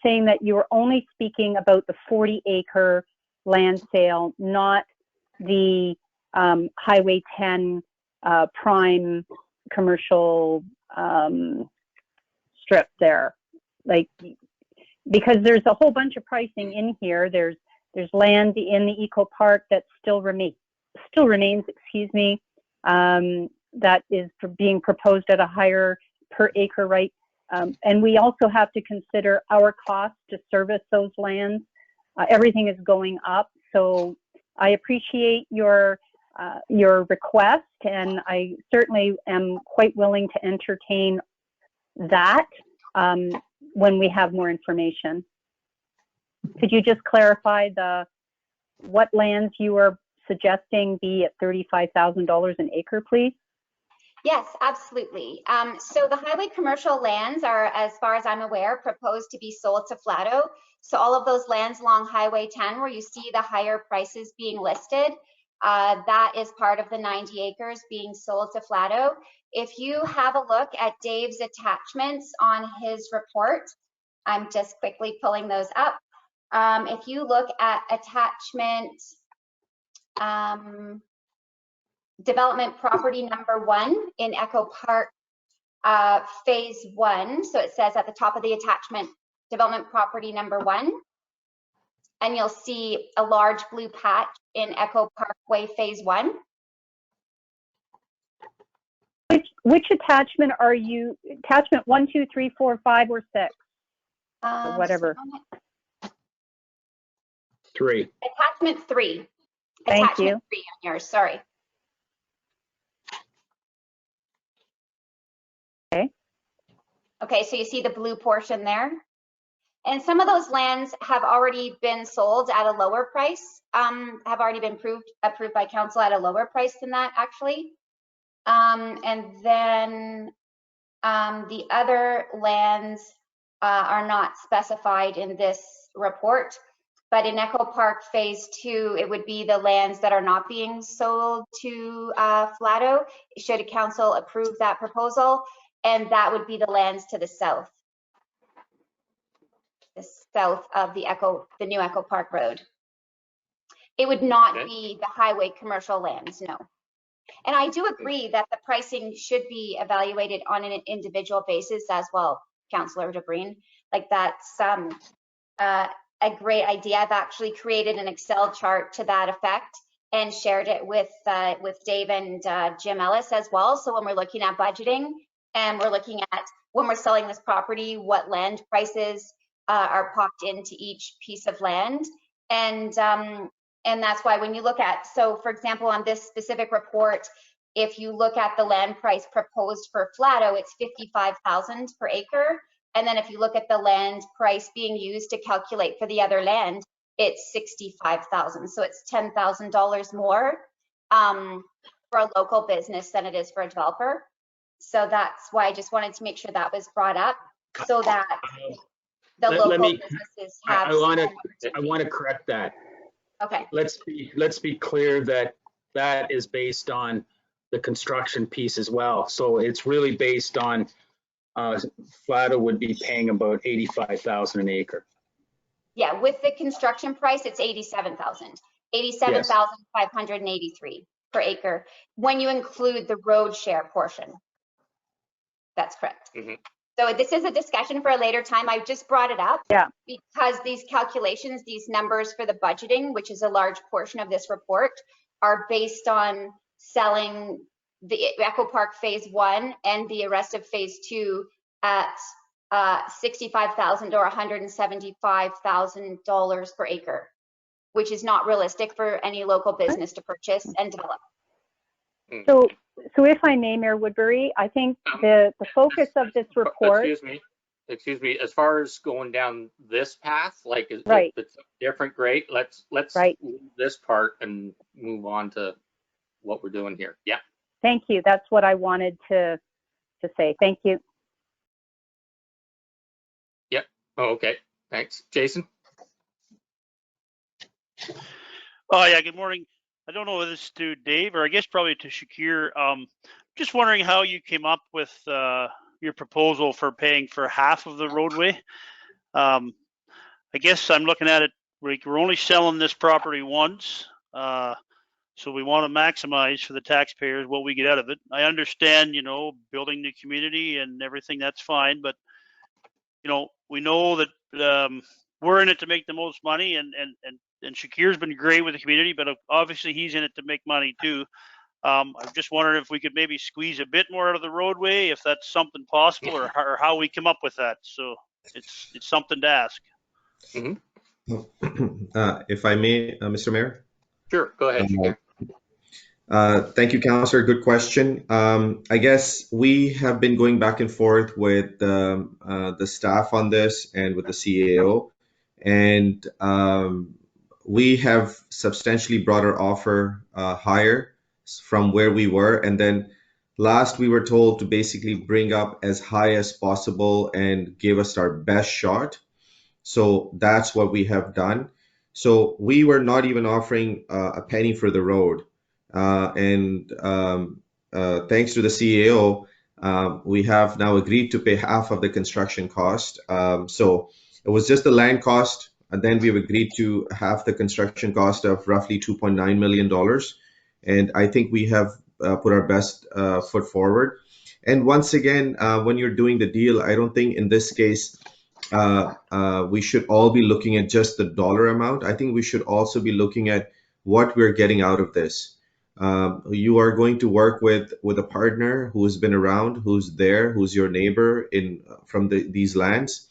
saying that you were only speaking about the 40-acre land sale, not the Highway 10 prime commercial strip there, like, because there's a whole bunch of pricing in here. There's land in the Eco Park that still remains, excuse me, that is being proposed at a higher per acre rate. And we also have to consider our cost to service those lands. Everything is going up. So I appreciate your request, and I certainly am quite willing to entertain that when we have more information. Could you just clarify what lands you are suggesting be at $35,000 an acre, please? Yes, absolutely. So the highway commercial lands are, as far as I'm aware, proposed to be sold to Flato. So all of those lands along Highway 10 where you see the higher prices being listed, that is part of the 90 acres being sold to Flato. If you have a look at Dave's attachments on his report, I'm just quickly pulling those up. If you look at attachment development property number 1 in Eco Park Phase 1, so it says at the top of the attachment, development property number 1, and you'll see a large blue patch in Eco Parkway Phase 1. Which attachment are you? Attachment 1, 2, 3, 4, 5, or 6? Or whatever. 3. Attachment 3. Thank Attachment you. 3 on yours, sorry. Okay. Okay, so you see the blue portion there. And some of those lands have already been sold at a lower price, have already been approved by council at a lower price than that, actually. And then the other lands are not specified in this report, but in Eco Park Phase 2, it would be the lands that are not being sold to Flato, should a council approve that proposal, and that would be the lands to the south. The south of the new Eco Park Road. It would not be the highway commercial lands, no. And I do agree that the pricing should be evaluated on an individual basis as well, Councillor DeBreen. Like that's a great idea. I've actually created an Excel chart to that effect and shared it with Dave and Jim Ellis as well. So when we're looking at budgeting and we're looking at when we're selling this property, what land prices are popped into each piece of land. And that's why when you look at, so for example, on this specific report, if you look at the land price proposed for Flato, it's $55,000 per acre. And then if you look at the land price being used to calculate for the other land, it's $65,000. So it's $10,000 more for a local business than it is for a developer. So that's why I just wanted to make sure that was brought up so that the local businesses have. I want to correct that. Okay. Let's be clear that that is based on the construction piece as well. So it's really based on Flato would be paying about $85,000 an acre. Yeah, with the construction price, it's $87,000, $87,583 per acre when you include the road share portion. That's correct. Mm-hmm. So this is a discussion for a later time. I just brought it up because these calculations, these numbers for the budgeting, which is a large portion of this report, are based on selling the Echo Park Phase 1 and the rest of Phase 2 at $65,000 or $175,000 per acre, which is not realistic for any local business to purchase and develop. So if I may, Mayor Woodbury, I think the focus of this report. Excuse me. As far as going down this path, like if it's different, great. Let's leave this part and move on to what we're doing here. Yeah. Thank you. That's what I wanted to say. Thank you. Yep. Oh, okay. Thanks, Jason. Oh yeah. Good morning. I don't know whether this is to Dave or I guess probably to Shakir. Just wondering how you came up with your proposal for paying for half of the roadway. I guess I'm looking at it, we're only selling this property once. So we want to maximize for the taxpayers what we get out of it. I understand, building the community and everything, that's fine. But, we know that we're in it to make the most money and Shakir's been great with the community, but obviously he's in it to make money too. I'm just wondering if we could maybe squeeze a bit more out of the roadway, if that's something possible, or how we come up with that. So it's something to ask. Mm-hmm. If I may, Mr. Mayor. Sure, go ahead. Thank you, Councillor. Good question. I guess we have been going back and forth with the staff on this and with the CAO, and we have substantially brought our offer higher from where we were. And then last we were told to basically bring up as high as possible and give us our best shot. So that's what we have done. So we were not even offering a penny for the road. Thanks to the CAO, we have now agreed to pay half of the construction cost. So it was just the land cost. And then we've agreed to half the construction cost of roughly $2.9 million. And I think we have put our best foot forward. And once again, when you're doing the deal, I don't think in this case, we should all be looking at just the dollar amount. I think we should also be looking at what we're getting out of this. You are going to work with a partner who's been around, who's there, who's your neighbor from these lands.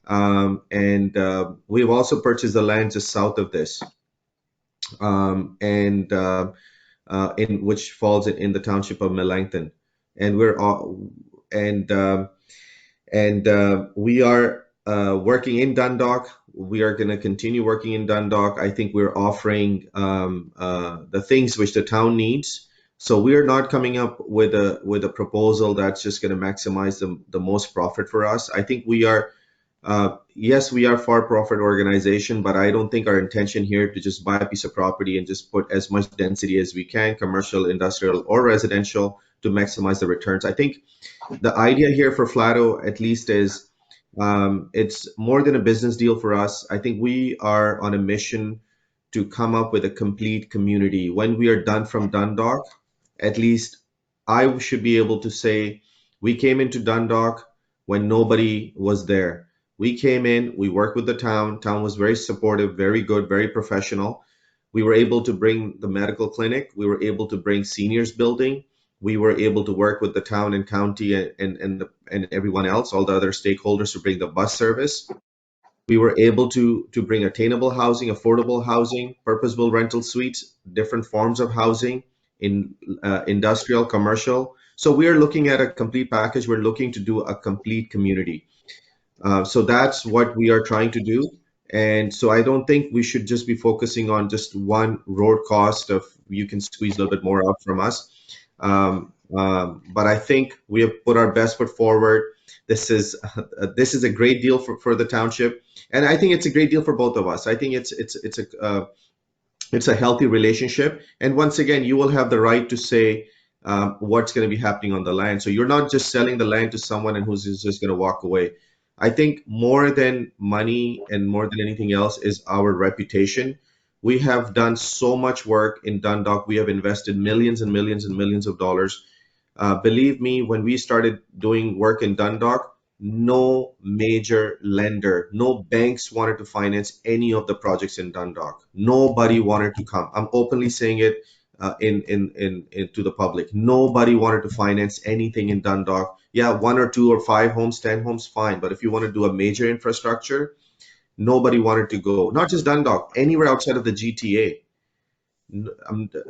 We've also purchased the land just south of this, in which falls in the township of Melancthon, and we are working in Dundalk. We are going to continue working in Dundalk. I think we're offering the things which the town needs. So we are not coming up with a proposal that's just going to maximize the most profit for us. I think we are. Yes, we are for-profit organization, but I don't think our intention here to just buy a piece of property and just put as much density as we can, commercial, industrial, or residential, to maximize the returns. I think the idea here for Flato, at least, is it's more than a business deal for us. I think we are on a mission to come up with a complete community. When we are done from Dundalk at least I should be able to say we came into Dundalk when nobody was there. We came in, we worked with the town. Town was very supportive, very good, very professional. We were able to bring the medical clinic. We were able to bring seniors building. We were able to work with the town and county and everyone else, all the other stakeholders, to bring the bus service. We were able to bring attainable housing, affordable housing, purpose-built rental suites, different forms of housing in industrial, commercial. So we are looking at a complete package. We're looking to do a complete community. So that's what we are trying to do. And so I don't think we should just be focusing on just one road cost of you can squeeze a little bit more out from us. But I think we have put our best foot forward. This is a great deal for the township, and I think it's a great deal for both of us. I think it's a healthy relationship. And once again, you will have the right to say what's going to be happening on the land. So you're not just selling the land to someone and who's just going to walk away. I think more than money and more than anything else is our reputation. We have done so much work in Dundalk. We have invested millions and millions and millions of dollars. Believe me, when we started doing work in Dundalk, no major lender, no banks wanted to finance any of the projects in Dundalk. Nobody wanted to come. I'm openly saying it to the public. Nobody wanted to finance anything in Dundalk. Yeah, 1 or 2 or 5 homes, 10 homes, fine. But if you want to do a major infrastructure, nobody wanted to go. Not just Dundalk, anywhere outside of the GTA.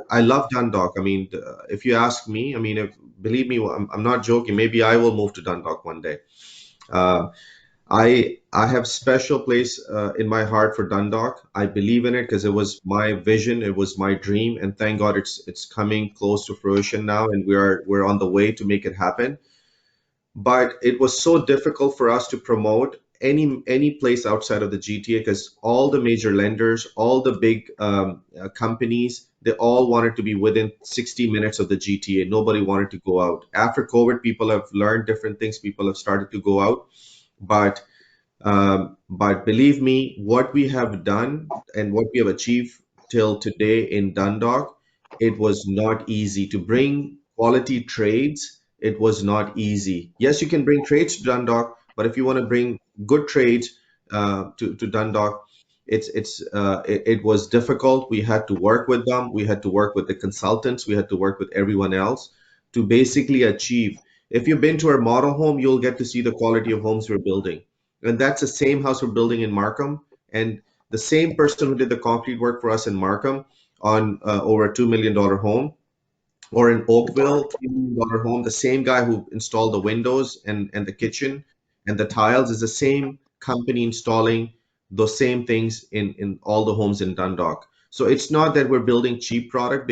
I love Dundalk. I mean, if you ask me, I mean, believe me, I'm not joking. Maybe I will move to Dundalk one day. I have special place in my heart for Dundalk. I believe in it because it was my vision, it was my dream, and thank God it's coming close to fruition now, and we're on the way to make it happen. But it was so difficult for us to promote any place outside of the GTA because all the major lenders, all the big companies, they all wanted to be within 60 minutes of the GTA. Nobody wanted to go out. After COVID, people have learned different things. People have started to go out. But believe me, what we have done and what we have achieved till today in Dundalk, it was not easy to bring quality trades. It was not easy. Yes, you can bring trades to Dundalk, but if you want to bring good trades to Dundalk, it was difficult. We had to work with them. We had to work with the consultants. We had to work with everyone else to basically achieve. If you've been to our model home, you'll get to see the quality of homes we're building. And that's the same house we're building in Markham. And the same person who did the concrete work for us in Markham on over a $2 million home, or in Oakville, $3 million home, the same guy who installed the windows and the kitchen and the tiles is the same company installing those same things in all the homes in Dundalk. So it's not that we're building cheap product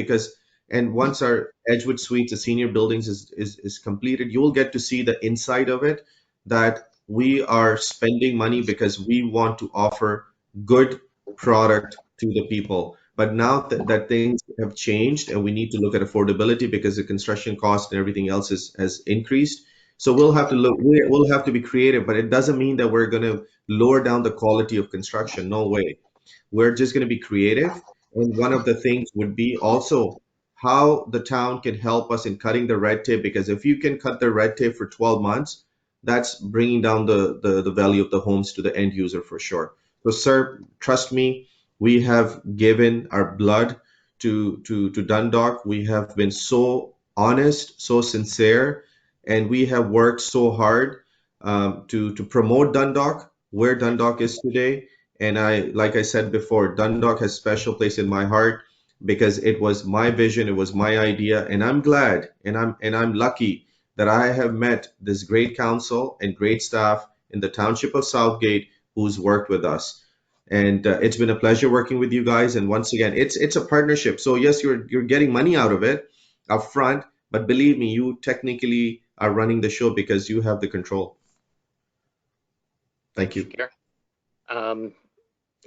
and once our Edgewood Suites, the senior buildings is completed, you will get to see the inside of it, that we are spending money because we want to offer good product to the people. But now that things have changed and we need to look at affordability because the construction cost and everything else has increased. So we'll have to be creative, but it doesn't mean that we're going to lower down the quality of construction. No way. We're just going to be creative. And one of the things would be also how the town can help us in cutting the red tape, because if you can cut the red tape for 12 months, that's bringing down the value of the homes to the end user for sure. So, sir, trust me, we have given our blood to Dundalk. We have been so honest, so sincere, and we have worked so hard to promote Dundalk, where Dundalk is today. And like I said before, Dundalk has a special place in my heart because it was my vision, it was my idea, and I'm glad and I'm lucky that I have met this great council and great staff in the Township of Southgate who's worked with us. And it's been a pleasure working with you guys. And once again, it's a partnership. So yes, you're getting money out of it up front, but believe me, you technically are running the show because you have the control. Thank you.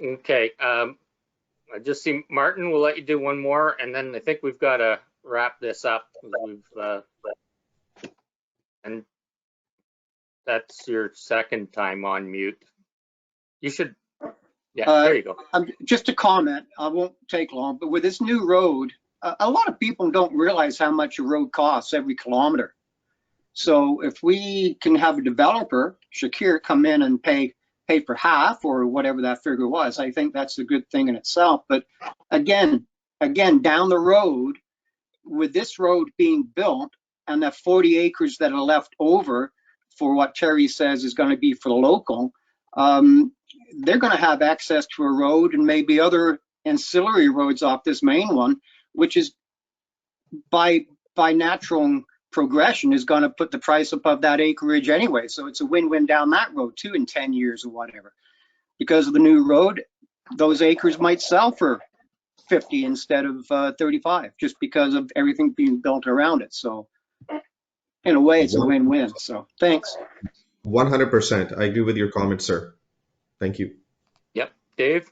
Okay. I just see Martin, we'll let you do one more, and then I think we've got to wrap this up. And that's your second time on mute. You should, yeah, there you go. Just a comment, I won't take long, but with this new road, a lot of people don't realize how much a road costs every kilometer. So if we can have a developer, Shakir, come in and pay for half or whatever that figure was, I think that's a good thing in itself. But again, down the road, with this road being built and that 40 acres that are left over for what Terry says is going to be for the local, they're going to have access to a road and maybe other ancillary roads off this main one, which is by natural progression is going to put the price above that acreage anyway. So it's a win-win down that road too in 10 years or whatever. Because of the new road, those acres might sell for 50 instead of 35, just because of everything being built around it. So in a way, it's a win-win. So thanks. 100%. I agree with your comment, sir. Thank you. Yep. Dave?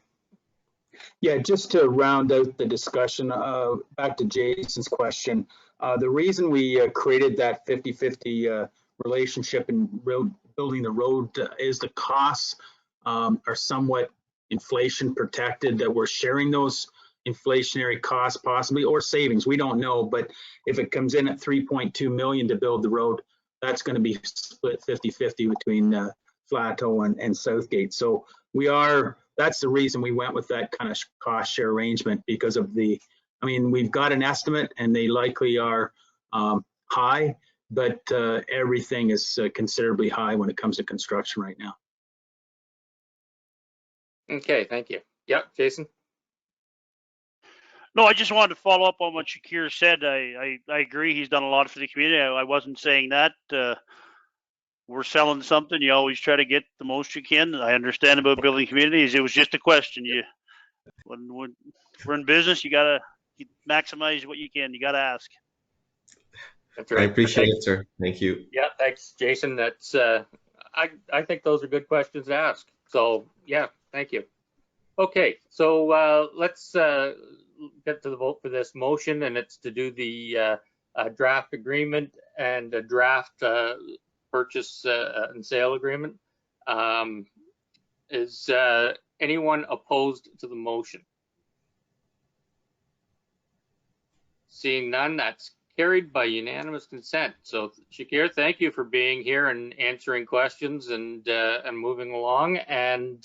Yeah, just to round out the discussion, back to Jason's question, the reason we created that 50-50 relationship in building the road is the costs are somewhat inflation protected, that we're sharing those inflationary costs possibly, or savings, we don't know. But if it comes in at 3.2 million to build the road, that's going to be split 50-50 between Flato and Southgate. So that's the reason we went with that kind of cost share arrangement, because of we've got an estimate and they likely are high, but everything is considerably high when it comes to construction right now. Okay, thank you. Yep, Jason? No, I just wanted to follow up on what Shakir said. I agree. He's done a lot for the community. I wasn't saying that. We're selling something. You always try to get the most you can. I understand about building communities. It was just a question. When we're in business, you gotta maximize what you can. You gotta ask. That's right. I appreciate it, sir. Thank you. Yeah, thanks, Jason. That's I think those are good questions to ask. So yeah, thank you. Okay, so let's get to the vote for this motion, and it's to do the draft agreement and a draft purchase and sale agreement. Is anyone opposed to the motion? Seeing none, that's carried by unanimous consent. So Shakir, thank you for being here and answering questions and moving along. And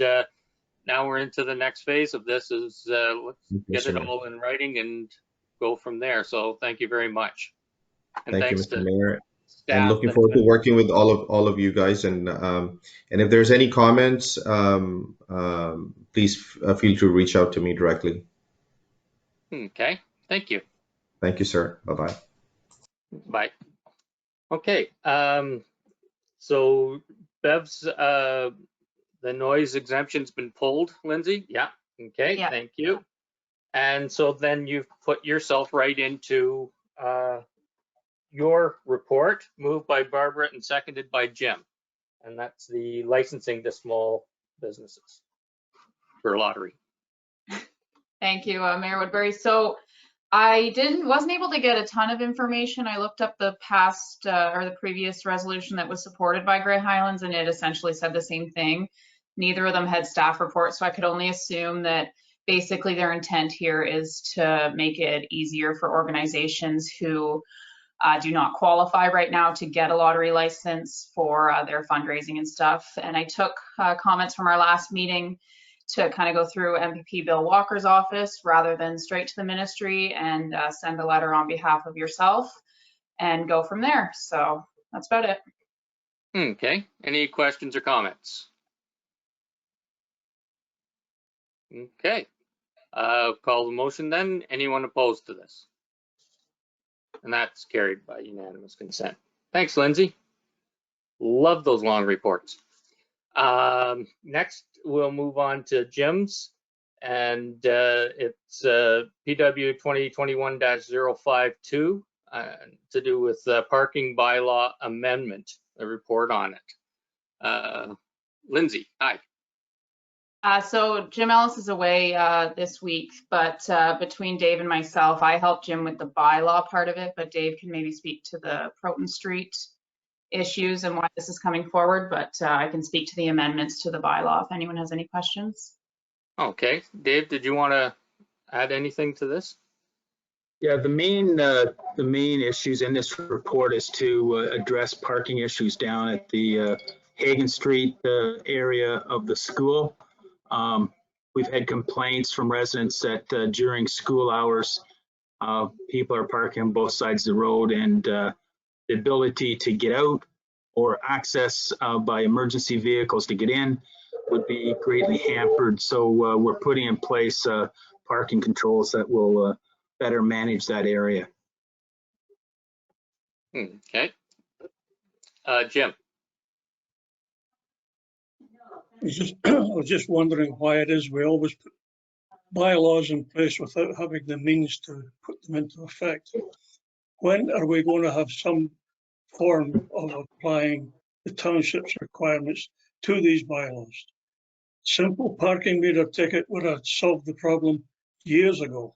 now we're into the next phase of this is let's get it all in writing and go from there. So thank you very much. And thank thanks you, Mr. to Mayor. staff. And looking forward to working with all of you guys. And if there's any comments, please feel to reach out to me directly. Okay, thank you. Thank you, sir. Bye-bye. Bye. Okay, so Bev's, the noise exemption's been pulled, Lindsay? Yeah, okay, Yeah. Thank you. And so then you've put yourself right into your report, moved by Barbara and seconded by Jim. And that's the licensing to small businesses for lottery. Thank you, Mayor Woodbury. So I wasn't able to get a ton of information. I looked up the past or the previous resolution that was supported by Grey Highlands, and it essentially said the same thing. Neither of them had staff reports, so I could only assume that basically their intent here is to make it easier for organizations who do not qualify right now to get a lottery license for their fundraising and stuff. And I took comments from our last meeting to kind of go through MPP Bill Walker's office rather than straight to the ministry and send a letter on behalf of yourself and go from there. So that's about it. Okay, any questions or comments? Okay, call the motion then. Anyone opposed to this? And that's carried by unanimous consent. Thanks, Lindsay. Love those long reports. Next, we'll move on to Jim's, and it's PW 2021-052 to do with parking bylaw amendment, a report on it. Lindsay, hi. So Jim Ellis is away this week, but between Dave and myself, I helped Jim with the bylaw part of it, but Dave can maybe speak to the Proton Street issues and why this is coming forward, but I can speak to the amendments to the bylaw if anyone has any questions. Okay, Dave, did you want to add anything to this? Yeah, the main issues in this report is to address parking issues down at the Hagen Street area of the school. We've had complaints from residents that during school hours, people are parking on both sides of the road, and the ability to get out or access by emergency vehicles to get in would be greatly hampered. So we're putting in place parking controls that will better manage that area. Okay. Jim? I was just wondering why it is we always put bylaws in place without having the means to put them into effect. When are we going to have some form of applying the township's requirements to these bylaws? Simple parking meter ticket would have solved the problem years ago.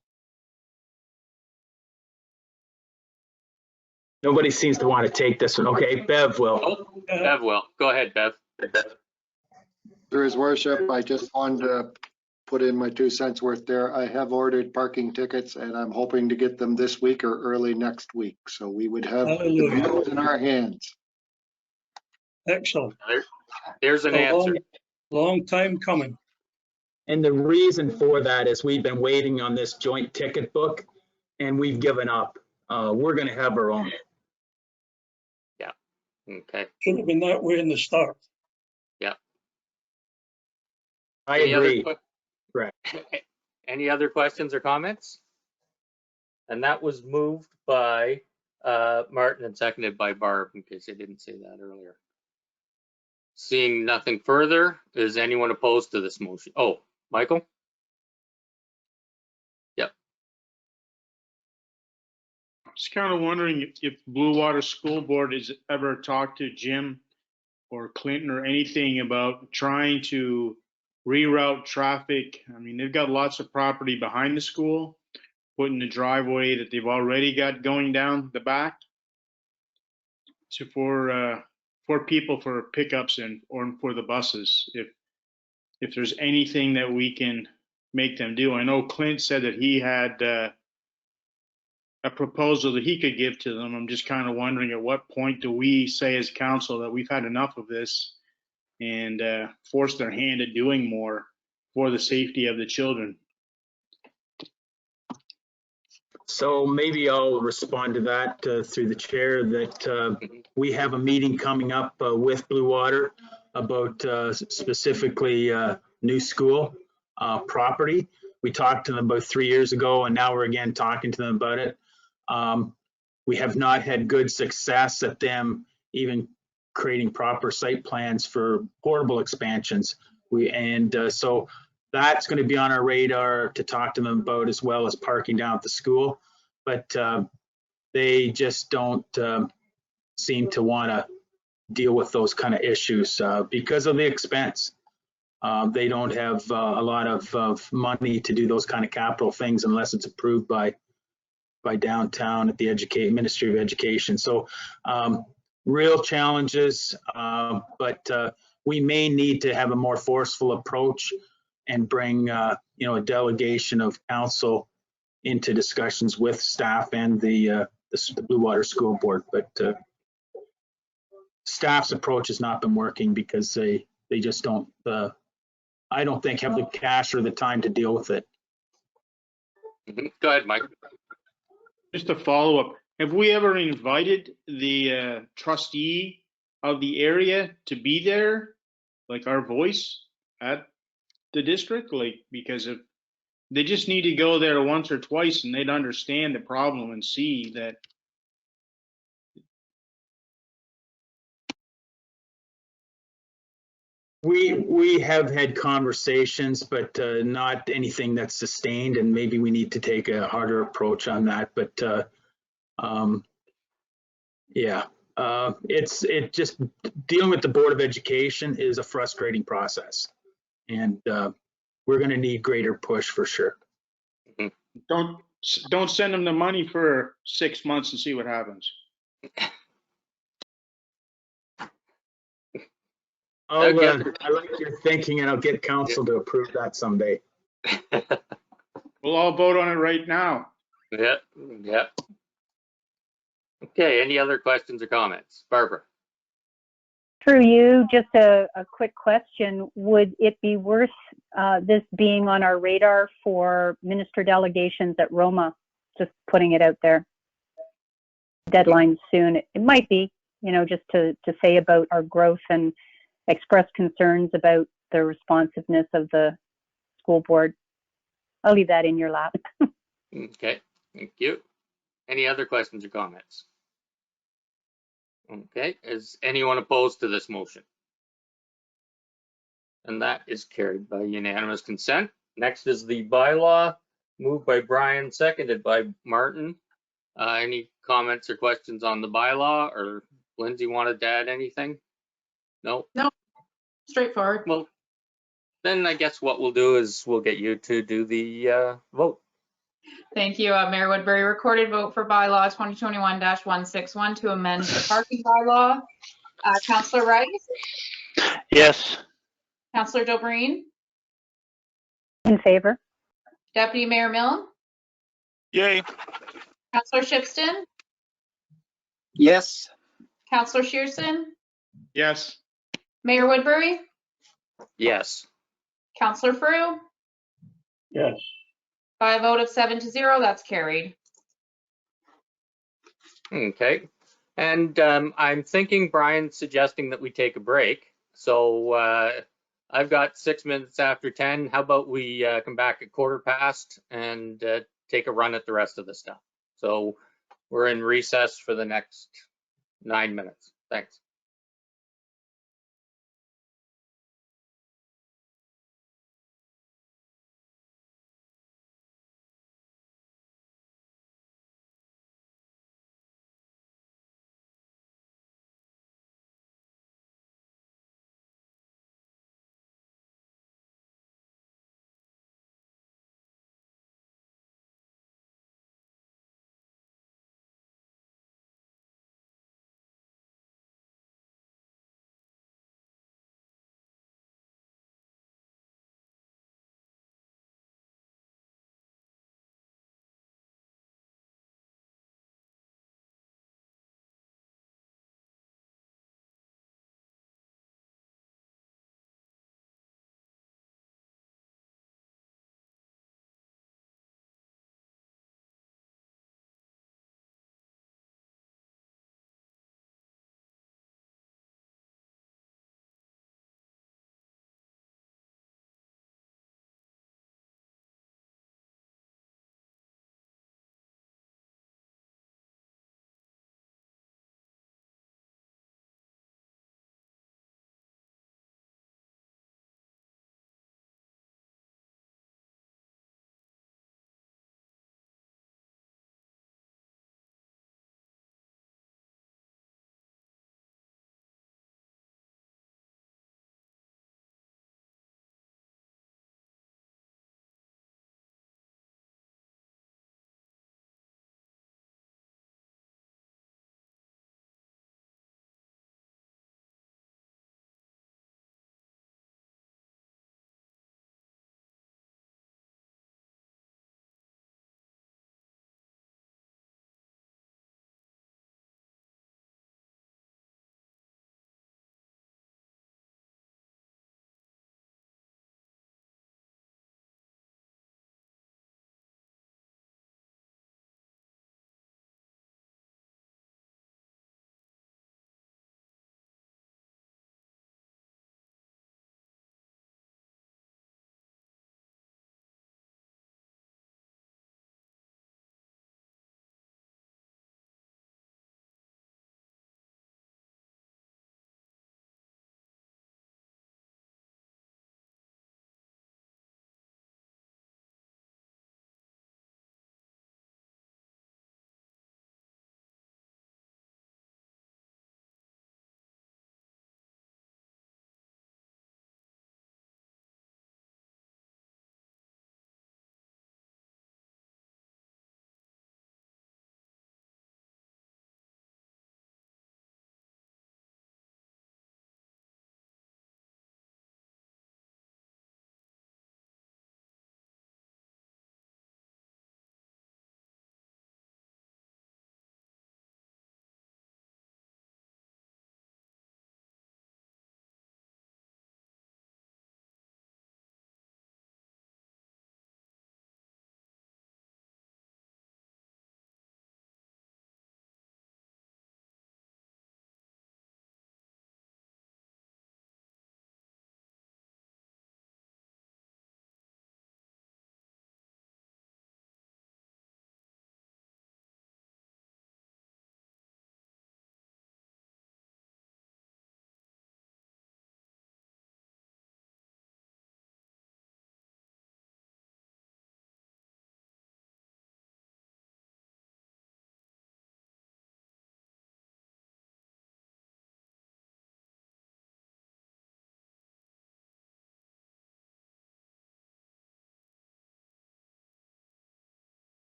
Nobody seems to want to take this one. Okay, Bev will. Oh, Bev will. Go ahead, Bev. There is worship. I just wanted to put in my 2 cents worth there. I have ordered parking tickets and I'm hoping to get them this week or early next week. So we would have the bills in our hands. Excellent. There's an answer. Long time coming. And the reason for that is we've been waiting on this joint ticket book and we've given up. We're going to have our own. Yeah. Okay. Should have been that way in the start. Yeah. I agree. Correct. Any other questions or comments? And that was moved by Martin and seconded by Barb, in case I didn't say that earlier. Seeing nothing further, is anyone opposed to this motion? Oh, Michael? Yep. Just kind of wondering if Blue Water School Board has ever talked to Jim or Clinton or anything about trying to reroute traffic. I mean, they've got lots of property behind the school, putting the driveway that they've already got going down the back to for people for pickups or for the buses. If there's anything that we can make them do. I know Clint said that he had a proposal that he could give to them. I'm just kind of wondering at what point do we say as council that we've had enough of this and force their hand at doing more for the safety of the children. So maybe I'll respond to that through the chair that we have a meeting coming up with Blue Water about specifically new school property. We talked to them about 3 years ago and now we're again talking to them about it. We have not had good success at them even creating proper site plans for portable expansions. So that's going to be on our radar to talk to them about, as well as parking down at the school. But they just don't seem to want to deal with those kind of issues because of the expense. They don't have a lot of money to do those kind of capital things unless it's approved by downtown at the Ministry of Education. So real challenges, but we may need to have a more forceful approach and bring a delegation of council into discussions with staff and the Blue Water School Board. But staff's approach has not been working because they just don't, I don't think, have the cash or the time to deal with it. Go ahead, Mike. Just a follow up. Have we ever invited the trustee of the area to be there, like our voice at the district? Like, because if they just need to go there once or twice and they'd understand the problem and see that. We have had conversations, but not anything that's sustained, and maybe we need to take a harder approach on that. But yeah, it just dealing with the Board of Education is a frustrating process, and we're going to need greater push for sure. Don't send them the money for 6 months and see what happens. I like your thinking, and I'll get council to approve that someday. We'll all vote on it right now. Yeah, yeah. Okay, any other questions or comments? Barbara? Through you, just a quick question. Would it be worth this being on our radar for minister delegations at Roma? Just putting it out there. Deadline soon. It might be, just to say about our growth and express concerns about the responsiveness of the school board. I'll leave that in your lap. Okay, thank you. Any other questions or comments? Okay, is anyone opposed to this motion? And that is carried by unanimous consent. Next is the bylaw, moved by Brian, seconded by Martin. Any comments or questions on the bylaw, or Lindsay wanted to add anything? No? No, straightforward. Well, then I guess what we'll do is we'll get you to do the vote. Thank you, Mayor Woodbury. Recorded vote for bylaw 2021-161 to amend the parking bylaw. Councillor Rice, Yes. Councillor Dobreen, In favor? Deputy Mayor Milne, Yay. Councillor Shipston, Yes. Councillor Shearson, Yes. Mayor Woodbury, Yes. Councillor Frew. Yes. By a vote of 7-0, that's carried. Okay. And I'm thinking Brian's suggesting that we take a break. So I've got 6 minutes after 10. How about we come back at 15:15 and take a run at the rest of the stuff? So we're in recess for the next 9 minutes. Thanks.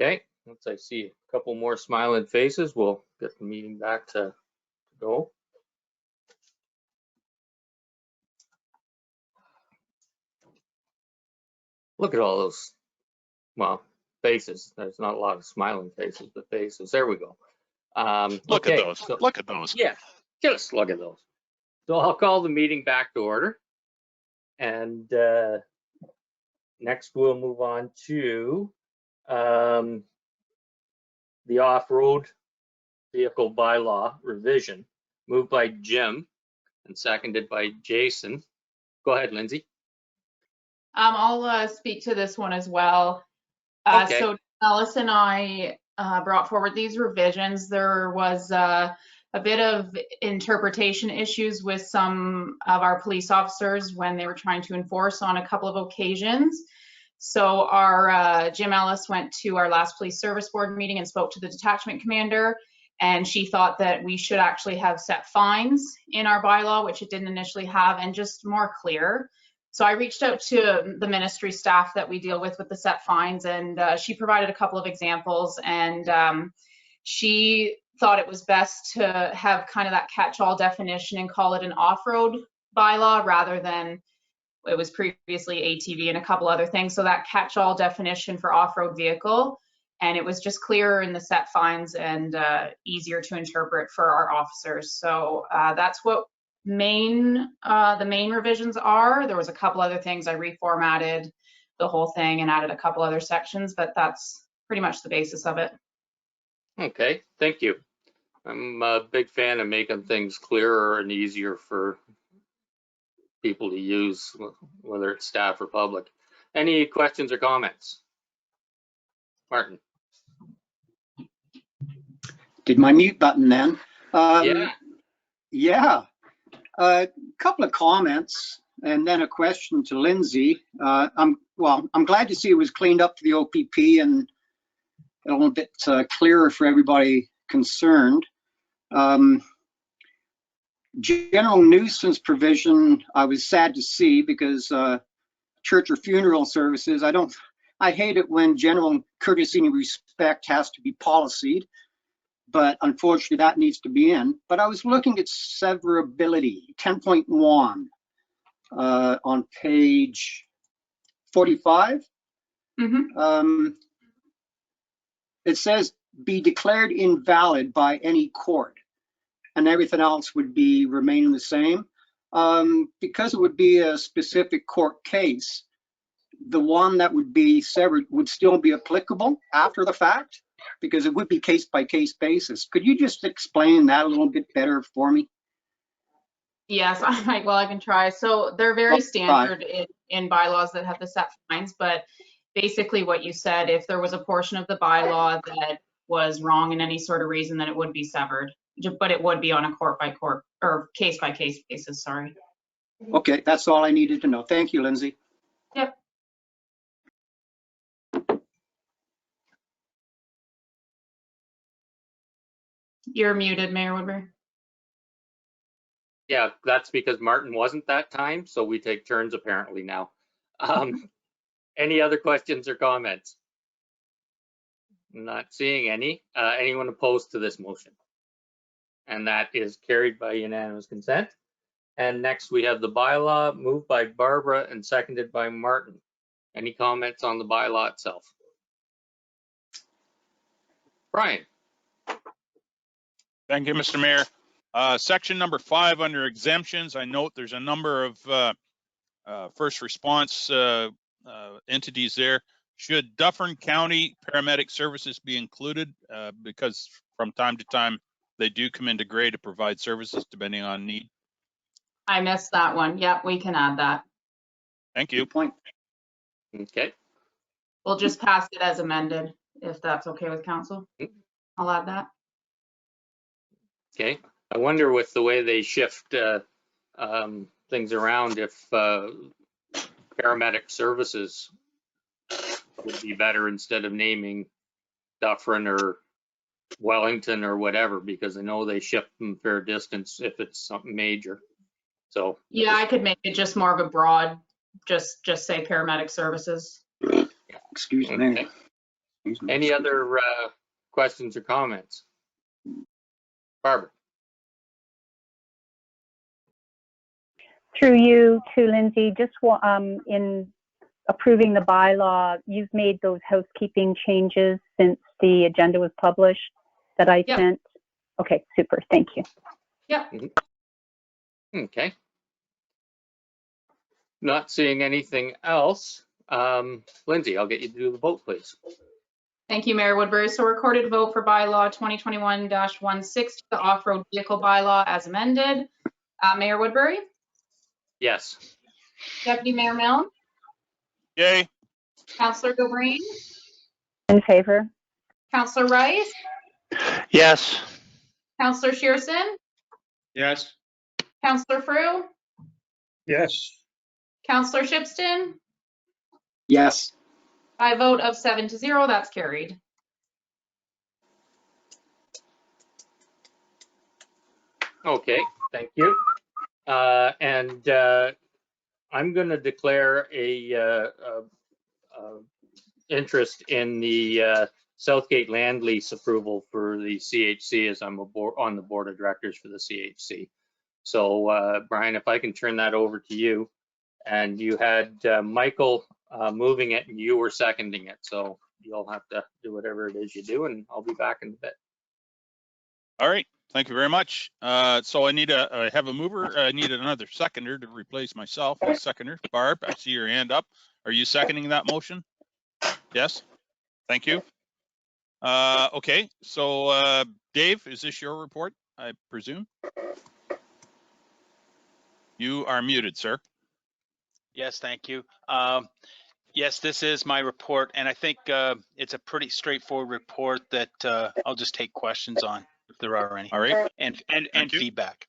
Okay, once I see a couple more smiling faces, we'll get the meeting back to go. Look at all those, well, faces. There's not a lot of smiling faces, but faces. There we go. Look Okay, at those. so Look at those. yeah, just look at those. So I'll call the meeting back to order. And next we'll move on to the off-road vehicle bylaw revision, moved by Jim and seconded by Jason. Go ahead, Lindsay. I'll speak to this one as well. Okay. So Alice and I brought forward these revisions. There was a bit of interpretation issues with some of our police officers when they were trying to enforce on a couple of occasions. So our Jim Ellis went to our last police service board meeting and spoke to the detachment commander, and she thought that we should actually have set fines in our bylaw, which it didn't initially have, and just more clear. So I reached out to the ministry staff that we deal with the set fines, and she provided a couple of examples, and she thought it was best to have kind of that catch-all definition and call it an off-road bylaw rather than it was previously ATV and a couple other things. So that catch-all definition for off-road vehicle, and it was just clearer in the set fines and easier to interpret for our officers. So that's what the main revisions are. There was a couple other things. I reformatted the whole thing and added a couple other sections, but that's pretty much the basis of it. Okay, thank you. I'm a big fan of making things clearer and easier for people to use, whether it's staff or public. Any questions or comments? Martin. Did my mute button then. Yeah. Yeah. A couple of comments and then a question to Lindsay. I'm glad to see it was cleaned up for the OPP and a little bit clearer for everybody concerned. General nuisance provision, I was sad to see because church or funeral services, I hate it when general courtesy and respect has to be policied, but unfortunately that needs to be in. But I was looking at severability, 10.1 on page 45. It says be declared invalid by any court, and everything else would be remaining the same. Because it would be a specific court case, the one that would be severed would still be applicable after the fact, because it would be case by case basis. Could you just explain that a little bit better for me? Yes, well, I can try. So they're very standard in bylaws that have the set fines, but basically what you said, if there was a portion of the bylaw that was wrong in any sort of reason, then it would be severed, but it would be on a court by court or case by case basis, sorry. Okay, that's all I needed to know. Thank you, Lindsay. Yep. You're muted, Mayor Woodbury. Yeah, that's because Martin wasn't that time, so we take turns apparently now. Any other questions or comments? Not seeing any. Anyone opposed to this motion? And that is carried by unanimous consent. And next we have the bylaw, moved by Barbara and seconded by Martin. Any comments on the bylaw itself? Brian. Thank you, Mr. Mayor. Section number 5 under exemptions, I note there's a number of first response entities there. Should Dufferin County Paramedic Services be included? Because from time to time, they do come into Gray to provide services depending on need. I missed that one. Yep, we can add that. Thank you. Good point. Okay. We'll just pass it as amended, if that's okay with council. I'll add that. Okay. I wonder with the way they shift things around if paramedic services would be better instead of naming Dufferin or Wellington or whatever, because I know they ship them fair distance if it's something major. So yeah, I could make it just more of a broad, just say paramedic services. Excuse me. Okay. Any other questions or comments? Barbara? Through you to Lindsay, just in approving the bylaw, you've made those housekeeping changes since the agenda was published that I sent. Okay, super. Thank you. Yep. Okay. Not seeing anything else. Lindsay, I'll get you to do the vote, please. Thank you, Mayor Woodbury. So recorded vote for bylaw 2021-160, the off-road vehicle bylaw as amended. Mayor Woodbury? Yes. Deputy Mayor Milne? Yay. Councillor Gobreen? In favor. Councillor Rice? Yes. Councillor Shearson? Yes. Councillor Frew? Yes. Councillor Shipston? Yes. By a vote of 7-0, that's carried. Okay, thank you. And I'm going to declare a interest in the Southgate land lease approval for the CHC, as I'm on the board of directors for the CHC. So Brian, if I can turn that over to you. And you had Michael moving it and you were seconding it. So you'll have to do whatever it is you do, and I'll be back in a bit. All right. Thank you very much. So I have a mover. I need another seconder to replace myself. A seconder. Barb, I see your hand up. Are you seconding that motion? Yes. Thank you. Okay. So Dave, is this your report, I presume? You are muted, sir. Yes, thank you. Yes, this is my report, and I think it's a pretty straightforward report that I'll just take questions on if there are any. All right. And feedback.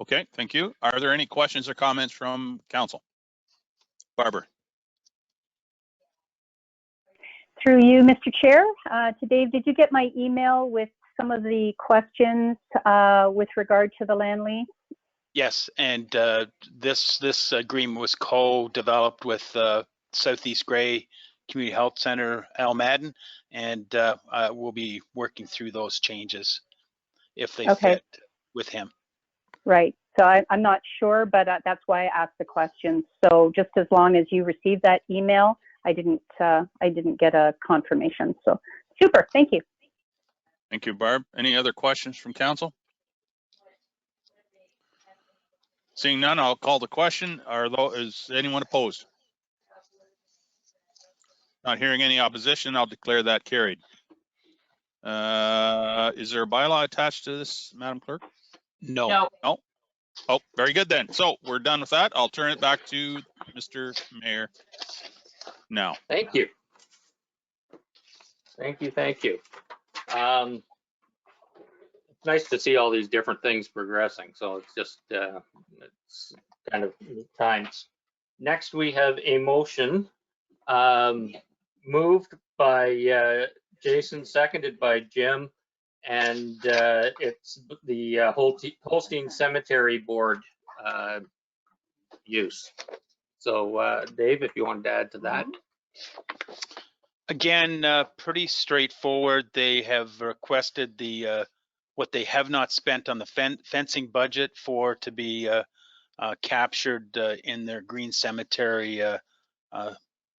Okay, thank you. Are there any questions or comments from council? Barbara. Through you, Mr. Chair, to Dave, did you get my email with some of the questions with regard to the land lease? Yes, and this agreement was co-developed with Southeast Gray Community Health Center, Al Madden, and we'll be working through those changes if they fit with him. Right. So I'm not sure, but that's why I asked the question. So just as long as you received that email, I didn't get a confirmation. So super. Thank you. Thank you, Barb. Any other questions from council? Seeing none, I'll call the question. Is anyone opposed? Not hearing any opposition, I'll declare that carried. Is there a bylaw attached to this, Madam Clerk? No. No. Oh, very good then. So we're done with that. I'll turn it back to Mr. Mayor now. Thank you. Thank you. Thank you. It's nice to see all these different things progressing. So it's just it's kind of neat times. Next, we have a motion moved by Jason, seconded by Jim, and it's the Holstein Cemetery Board use. So Dave, if you wanted to add to that. Again, pretty straightforward. They have requested the what they have not spent on the fencing budget for to be captured in their Green Cemetery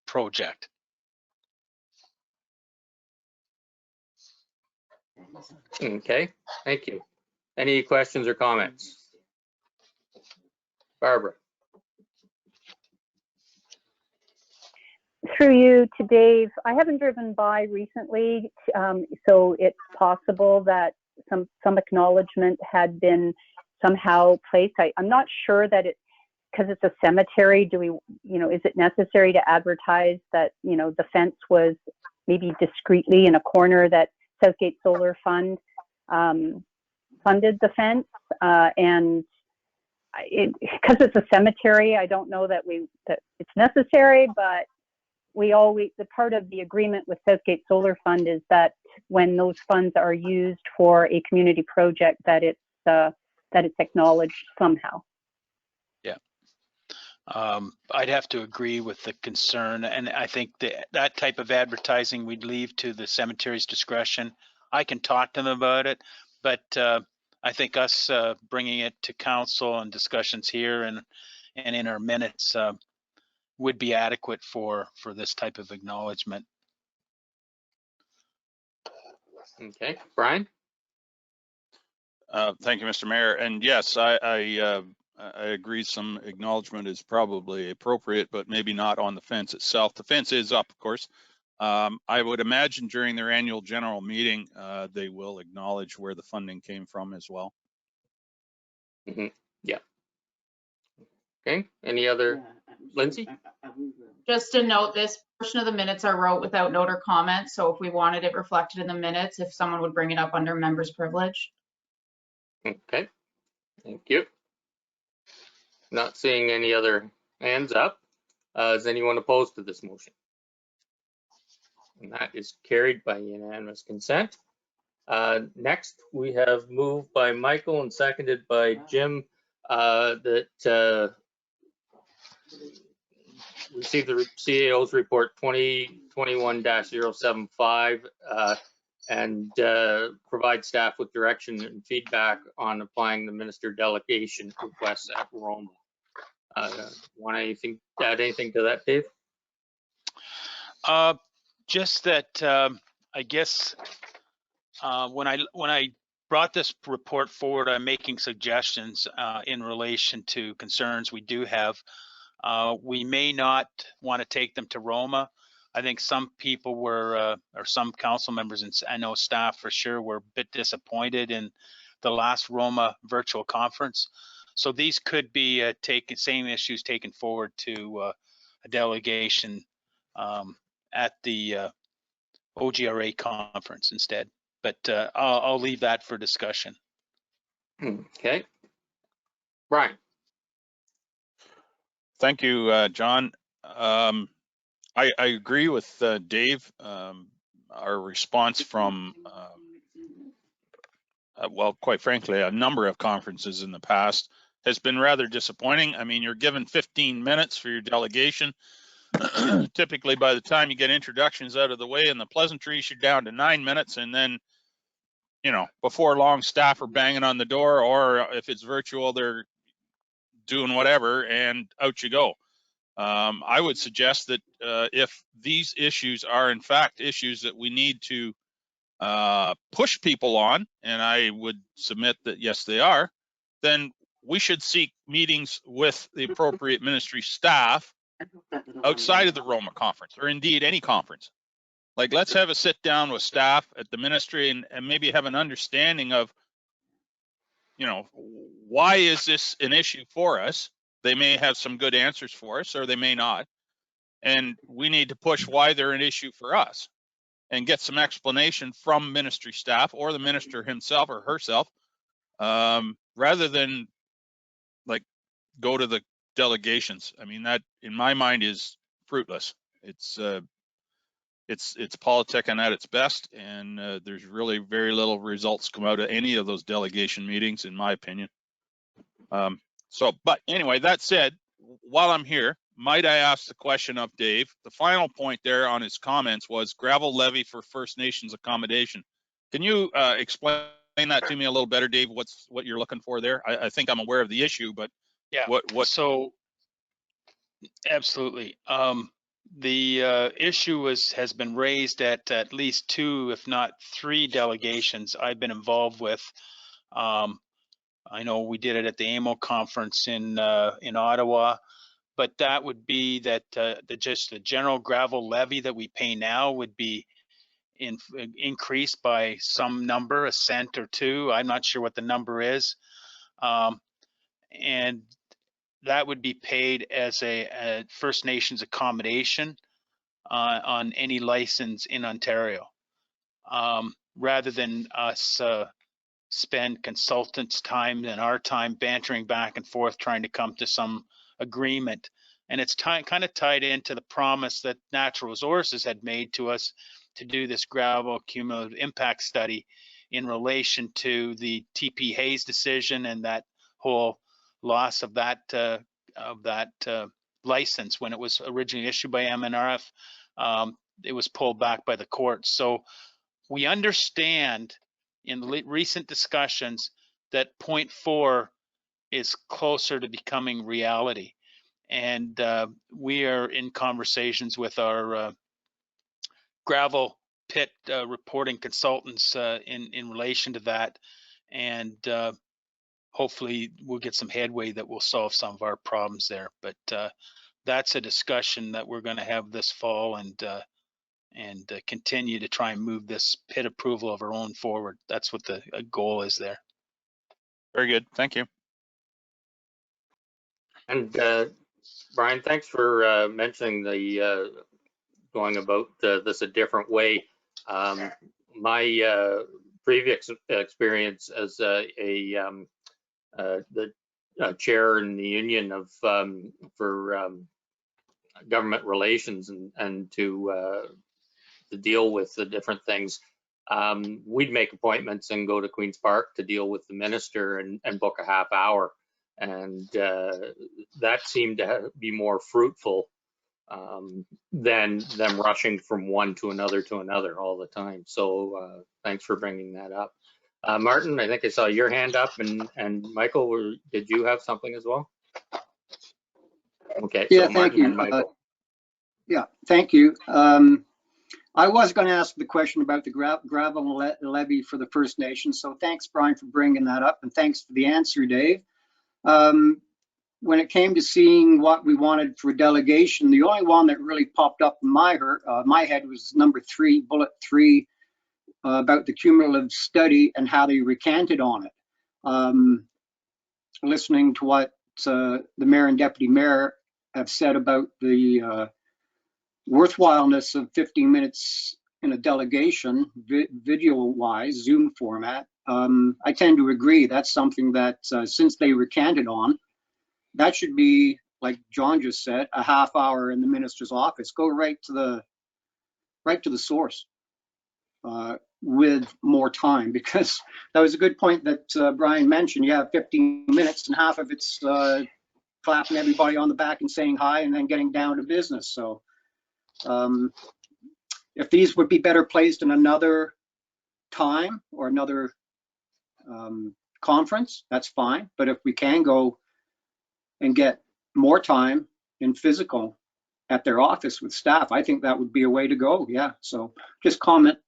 project. Okay, thank you. Any questions or comments? Barbara. Through you to Dave, I haven't driven by recently, so it's possible that some acknowledgement had been somehow placed. I'm not sure that because it's a cemetery, do we, is it necessary to advertise that, the fence was maybe discreetly in a corner, that Southgate Solar Fund funded the fence, and because it's a cemetery, I don't know that it's necessary, but the part of the agreement with Southgate Solar Fund is that when those funds are used for a community project, that it's acknowledged somehow. Yeah. I'd have to agree with the concern, and I think that type of advertising we'd leave to the cemetery's discretion. I can talk to them about it, but I think us bringing it to council and discussions here and in our minutes would be adequate for this type of acknowledgement. Okay, Brian? Thank you, Mr. Mayor. And yes, I agree some acknowledgement is probably appropriate, but maybe not on the fence itself. The fence is up, of course. I would imagine during their annual general meeting, they will acknowledge where the funding came from as well. Mm-hmm. Yeah. Okay, any other, Lindsay? Just to note, this portion of the minutes are wrote without note or comment, so if we wanted it reflected in the minutes, if someone would bring it up under members' privilege. Okay, thank you. Not seeing any other hands up. Is anyone opposed to this motion? And that is carried by unanimous consent. Next, we have moved by Michael and seconded by Jim that receive the CAO's report 2021-075 and provide staff with direction and feedback on applying the minister delegation requests at Roma. Want anything to add anything to that, Dave? Just that I guess when I brought this report forward, I'm making suggestions in relation to concerns we do have. We may not want to take them to Roma. I think some people were, or some council members, and I know staff for sure, were a bit disappointed in the last Roma virtual conference. So these could be same issues taken forward to a delegation at the OGRA conference instead. But I'll leave that for discussion. Okay. Brian. Thank you, John. I agree with Dave. Our response from, well, quite frankly, a number of conferences in the past has been rather disappointing. I mean, you're given 15 minutes for your delegation. Typically, by the time you get introductions out of the way and the pleasantries, you're down to 9 minutes. And then, you know, before long, staff are banging on the door, or if it's virtual, they're doing whatever, and out you go. I would suggest that if these issues are in fact issues that we need to push people on, and I would submit that yes, they are, then we should seek meetings with the appropriate ministry staff outside of the Roma conference, or indeed any conference. Like, let's have a sit down with staff at the ministry and maybe have an understanding of, you know, why is this an issue for us? They may have some good answers for us, or they may not. And we need to push why they're an issue for us and get some explanation from ministry staff or the minister himself or herself, rather than like go to the delegations. I mean, that in my mind is fruitless. It's politicking at its best, and there's really very little results come out of any of those delegation meetings, in my opinion. But anyway, that said, while I'm here, might I ask the question of Dave? The final point there on his comments was gravel levy for First Nations accommodation. Can you explain that to me a little better, Dave? What you're looking for there? I think I'm aware of the issue, but yeah. What? So absolutely. The issue has been raised at least 2, if not 3 delegations I've been involved with. I know we did it at the AMO conference in Ottawa, but that would be that just the general gravel levy that we pay now would be increased by some number, a cent or 2. I'm not sure what the number is, and that would be paid as a First Nations accommodation on any license in Ontario, rather than us spend consultants' time and our time bantering back and forth trying to come to some agreement. And it's kind of tied into the promise that Natural Resources had made to us to do this gravel cumulative impact study in relation to the TP Hayes decision and that whole loss of that license when it was originally issued by MNRF. It was pulled back by the courts. So we understand in recent discussions that 0.4 is closer to becoming reality. And we are in conversations with our gravel pit reporting consultants in relation to that. And hopefully we'll get some headway that will solve some of our problems there. But that's a discussion that we're going to have this fall, and continue to try and move this pit approval of our own forward. That's what the goal is there. Very good. Thank you. And Brian, thanks for mentioning the going about this a different way. My previous experience as the chair in the union of for government relations and to deal with the different things, we'd make appointments and go to Queen's Park to deal with the minister and book a half hour. And that seemed to be more fruitful than them rushing from one to another all the time. So thanks for bringing that up. Martin, I think I saw your hand up, and Michael, did you have something as well? Okay. Yeah, so thank Martin and you. Michael. Yeah, thank you. I was going to ask the question about the gravel levy for the First Nations. So thanks, Brian, for bringing that up, and thanks for the answer, Dave. When it came to seeing what we wanted for delegation, the only one that really popped up in my head was number 3, bullet 3, about the cumulative study and how they recanted on it. Listening to what the mayor and deputy mayor have said about the worthwhileness of 15 minutes in a delegation, video-wise, Zoom format, I tend to agree. That's something that since they recanted on, that should be, like John just said, a half hour in the minister's office. Go right to the source with more time, because that was a good point that Brian mentioned. You have 15 minutes and half of it's clapping everybody on the back and saying hi and then getting down to business. So if these would be better placed in another time or another conference, that's fine. But if we can go and get more time in physical at their office with staff, I think that would be a way to go. Yeah, so just comment.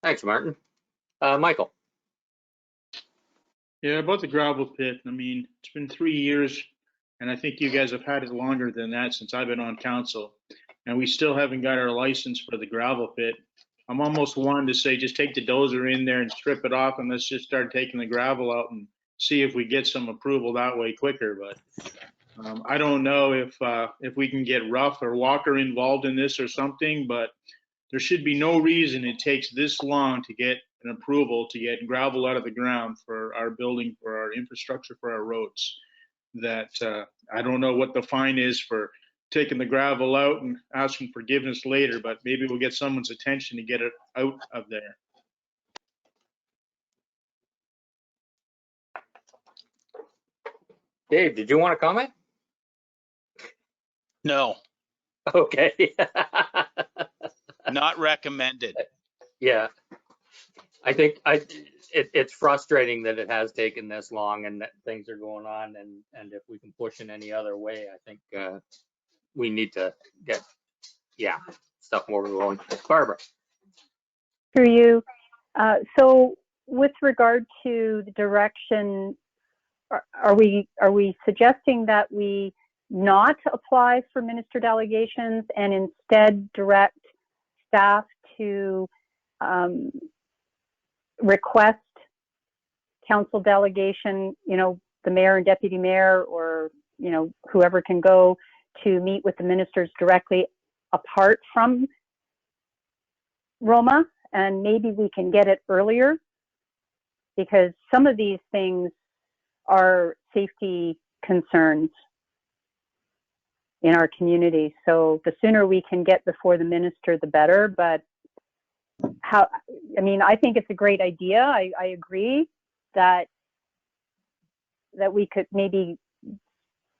Thanks, Martin. Michael. Yeah, about the gravel pit. I mean, it's been 3 years, and I think you guys have had it longer than that since I've been on council, and we still haven't got our license for the gravel pit. I'm almost wanting to say, just take the dozer in there and strip it off, and let's just start taking the gravel out and see if we get some approval that way quicker. But I don't know if we can get Rough or Walker involved in this or something, but there should be no reason it takes this long to get an approval to get gravel out of the ground for our building, for our infrastructure, for our roads. That I don't know what the fine is for taking the gravel out and asking forgiveness later, but maybe we'll get someone's attention to get it out of there. Dave, did you want to comment? No. Okay. Not recommended. Yeah. I think it's frustrating that it has taken this long and that things are going on, and if we can push in any other way, I think we need to get stuff more going. Barbara. Through you. So with regard to the direction, are we suggesting that we not apply for minister delegations and instead direct staff to request council delegation, the mayor and deputy mayor, or, whoever can go to meet with the ministers directly apart from Roma, and maybe we can get it earlier, because some of these things are safety concerns in our community. So the sooner we can get before the minister, the better. But I think it's a great idea. I agree that that we could maybe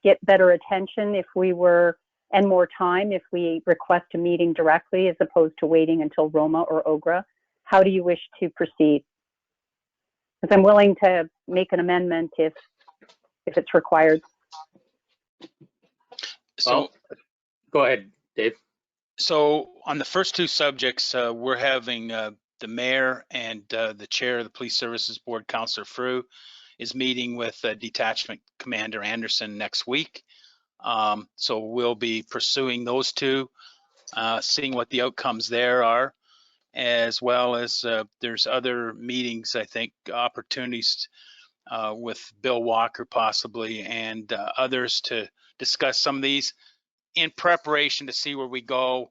get better attention if we were, and more time if we request a meeting directly as opposed to waiting until Roma or OGRA? How do you wish to proceed? Because I'm willing to make an amendment if it's required. So, Well, go ahead, Dave. so on the first two subjects, we're having the mayor and the chair of the Police Services Board, Councillor Frew, is meeting with Detachment Commander Anderson next week. So we'll be pursuing those two, seeing what the outcomes there are, as well as there's other meetings, I think, opportunities with Bill Walker possibly and others to discuss some of these in preparation to see where we go,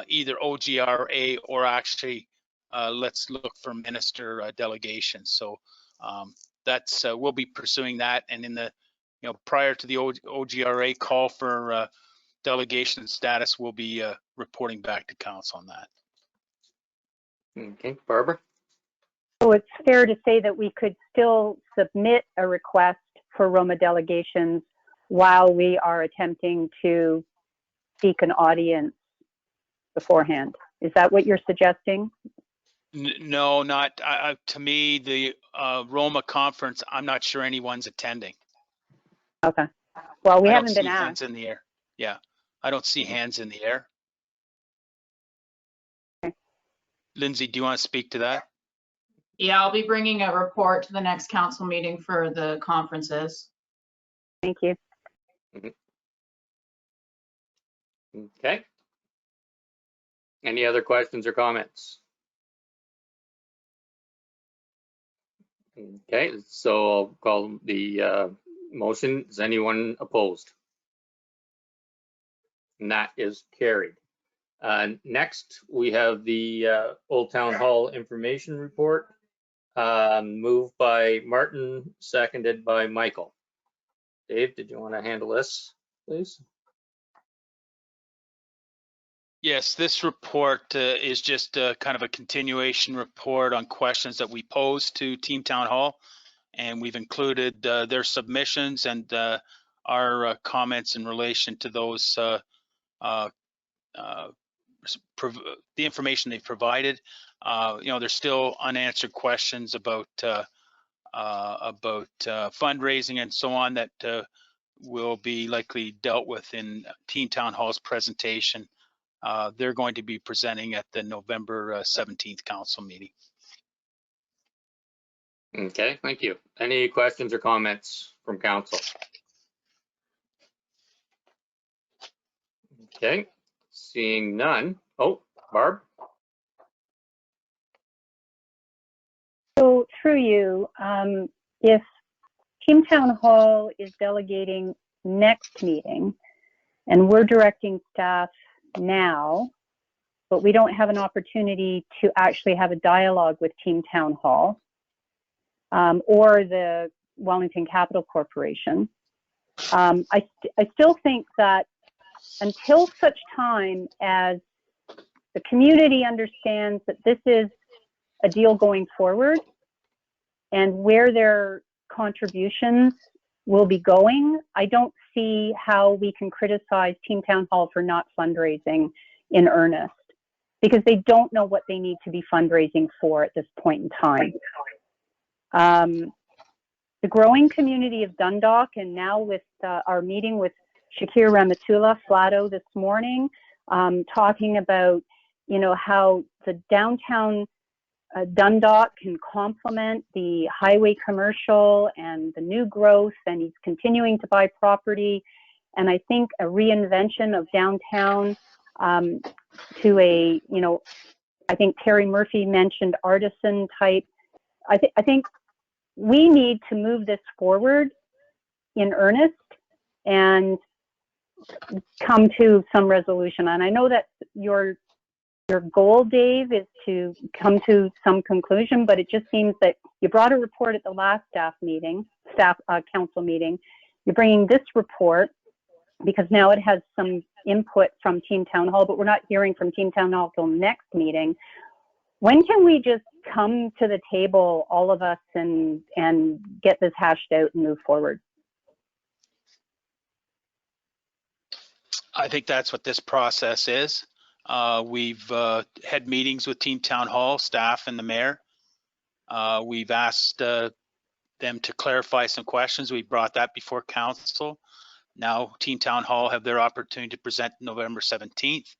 either OGRA or actually let's look for minister delegations. So that's we'll be pursuing that, and in the prior to the OGRA call for delegation status, we'll be reporting back to council on that. Okay, Barbara. So it's fair to say that we could still submit a request for Roma delegations while we are attempting to seek an audience beforehand. Is that what you're suggesting? No, not to me. The Roma conference, I'm not sure anyone's attending. Okay. Well, we I haven't don't been see asked. hands in the air. Yeah, I don't see hands in the air. Okay. Lindsay, do you want to speak to that? Yeah, I'll be bringing a report to the next council meeting for the conferences. Thank you. Okay. Any other questions or comments? Okay, so I'll call the motion. Is anyone opposed? And that is carried. Next, we have the Old Town Hall information report, moved by Martin, seconded by Michael. Dave, did you want to handle this, please? Yes, this report is just kind of a continuation report on questions that we posed to Team Town Hall, and we've included their submissions and our comments in relation to those, the information they've provided. There's still unanswered questions about fundraising and so on that will be likely dealt with in Team Town Hall's presentation. They're going to be presenting at the November 17th council meeting. Okay, thank you. Any questions or comments from council? Okay, seeing none. Oh, Barb? So through you, if Team Town Hall is delegating next meeting and we're directing staff now, but we don't have an opportunity to actually have a dialogue with Team Town Hall or the Wellington Capital Corporation, I still think that until such time as the community understands that this is a deal going forward and where their contributions will be going, I don't see how we can criticize Team Town Hall for not fundraising in earnest, because they don't know what they need to be fundraising for at this point in time. The growing community of Dundalk, and now with our meeting with Shakir Rahmatullah Flato this morning, talking about, how the downtown Dundalk can complement the highway commercial and the new growth, and he's continuing to buy property. And I think a reinvention of downtown to a, I think Terry Murphy mentioned artisan type. I think we need to move this forward in earnest and come to some resolution. And I know that your goal, Dave, is to come to some conclusion, but it just seems that you brought a report at the last council meeting. You're bringing this report because now it has some input from Team Town Hall, but we're not hearing from Team Town Hall till next meeting. When can we just come to the table, all of us, and get this hashed out and move forward. I think that's what this process is. We've had meetings with Team Town Hall staff and the mayor. We've asked them to clarify some questions. We brought that before council. Now Team Town Hall have their opportunity to present November 17th,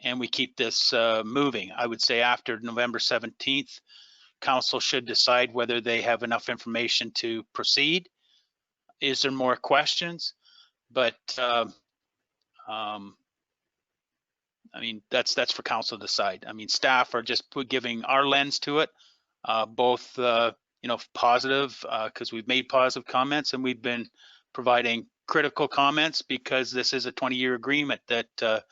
and we keep this moving. I would say after November 17th, council should decide whether they have enough information to proceed. Is there more questions? But I mean, that's for council to decide. I mean, staff are just giving our lens to it, both you know, positive, because we've made positive comments, and we've been providing critical comments because this is a 20-year agreement that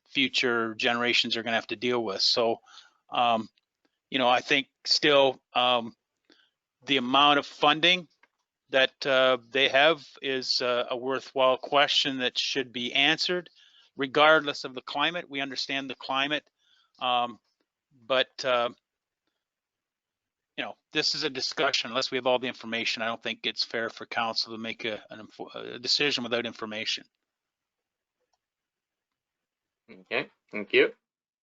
future generations are going to have to deal with. So, you know, I think still the amount of funding that they have is a worthwhile question that should be answered, regardless of the climate. We understand the climate, but you know, this is a discussion. Unless we have all the information, I don't think it's fair for council to make a decision without information. Okay, thank you.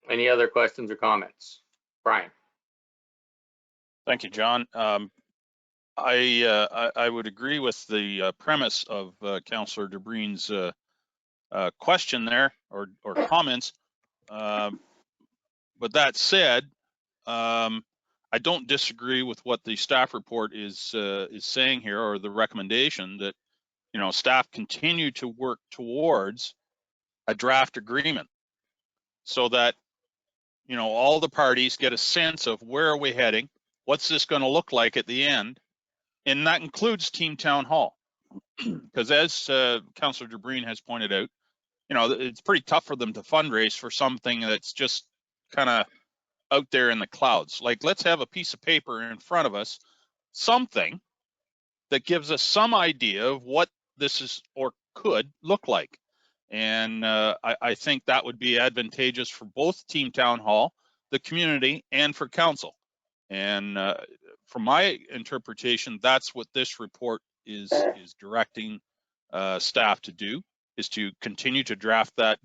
Any other questions or comments? Brian. Thank you, John. I would agree with the premise of Councillor DeBruyn's question there, or comments. But that said, I don't disagree with what the staff report is saying here, or the recommendation that, you know, staff continue to work towards a draft agreement so that, you know, all the parties get a sense of where are we heading, what's this going to look like at the end, and that includes Team Town Hall. Because as Councillor DeBruyn has pointed out, you know, it's pretty tough for them to fundraise for something that's just kind of out there in the clouds. Like, let's have a piece of paper in front of us, something that gives us some idea of what this is or could look like. And I think that would be advantageous for both Team Town Hall, the community, and for council. And from my interpretation, that's what this report is directing staff to do, is to continue to draft that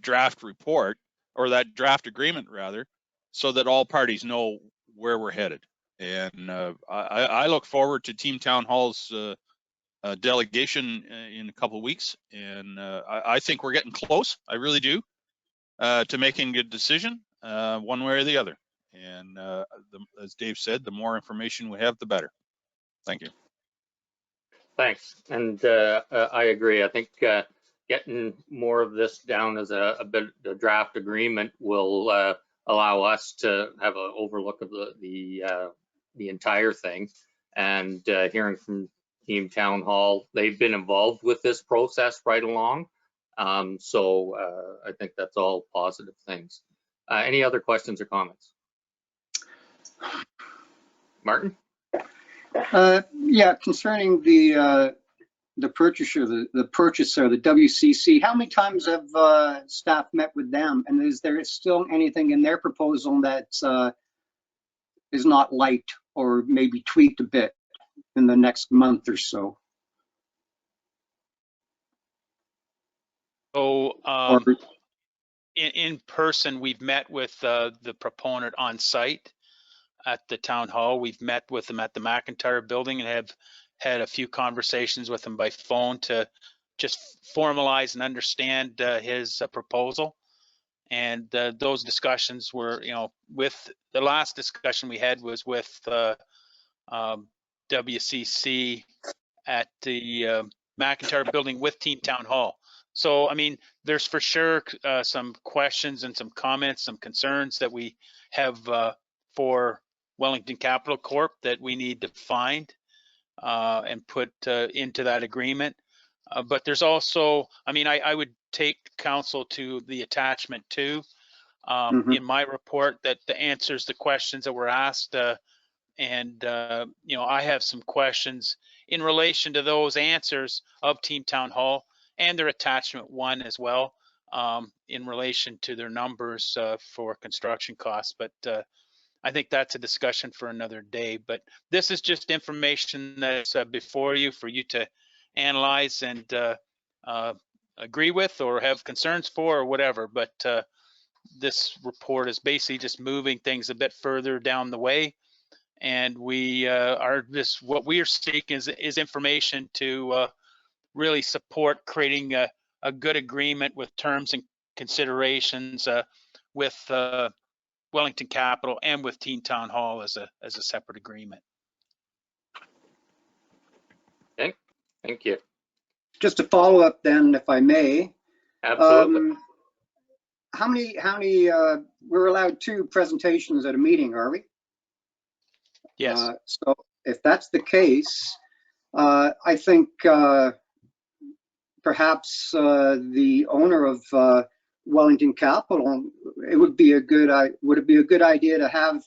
draft report, or that draft agreement rather, so that all parties know where we're headed. And I look forward to Team Town Hall's delegation in a couple of weeks, and I think we're getting close. I really do, to making a good decision, one way or the other. And as Dave said, the more information we have, the better. Thank you. Thanks. And I agree. I think getting more of this down as a draft agreement will allow us to have an overlook of the entire thing. And hearing from Team Town Hall, they've been involved with this process right along. So I think that's all positive things. Any other questions or comments? Martin? Yeah, concerning the purchaser, the WCC, how many times have staff met with them? And is there still anything in their proposal that is not liked or maybe tweaked a bit in the next month or so? So in person, we've met with the proponent on site at the town hall. We've met with them at the McIntyre building and have had a few conversations with him by phone to just formalize and understand his proposal. And those discussions were, you know, with the last discussion we had was with WCC at the McIntyre building with Team Town Hall. So, I mean, there's for sure some questions and some comments, some concerns that we have for Wellington Capital Corp that we need to find and put into that agreement. But there's also, I mean, I would take council to the attachment too in my report that answers the questions that were asked. And, you know, I have some questions in relation to those answers of Team Town Hall and their attachment 1 as well. in relation to their numbers for construction costs. But I think that's a discussion for another day. But this is just information that's before you for you to analyze and agree with or have concerns for or whatever. But this report is basically just moving things a bit further down the way. And we are just, what we are seeking is information to really support creating a good agreement with terms and considerations with Wellington Capital and with Teen Town Hall as a separate agreement. Okay, thank you. Just to follow up then, if I may. Absolutely. How many, we're allowed 2 presentations at a meeting, are we? Yes. So if that's the case, I think perhaps the owner of Wellington Capital, would it be a good idea to have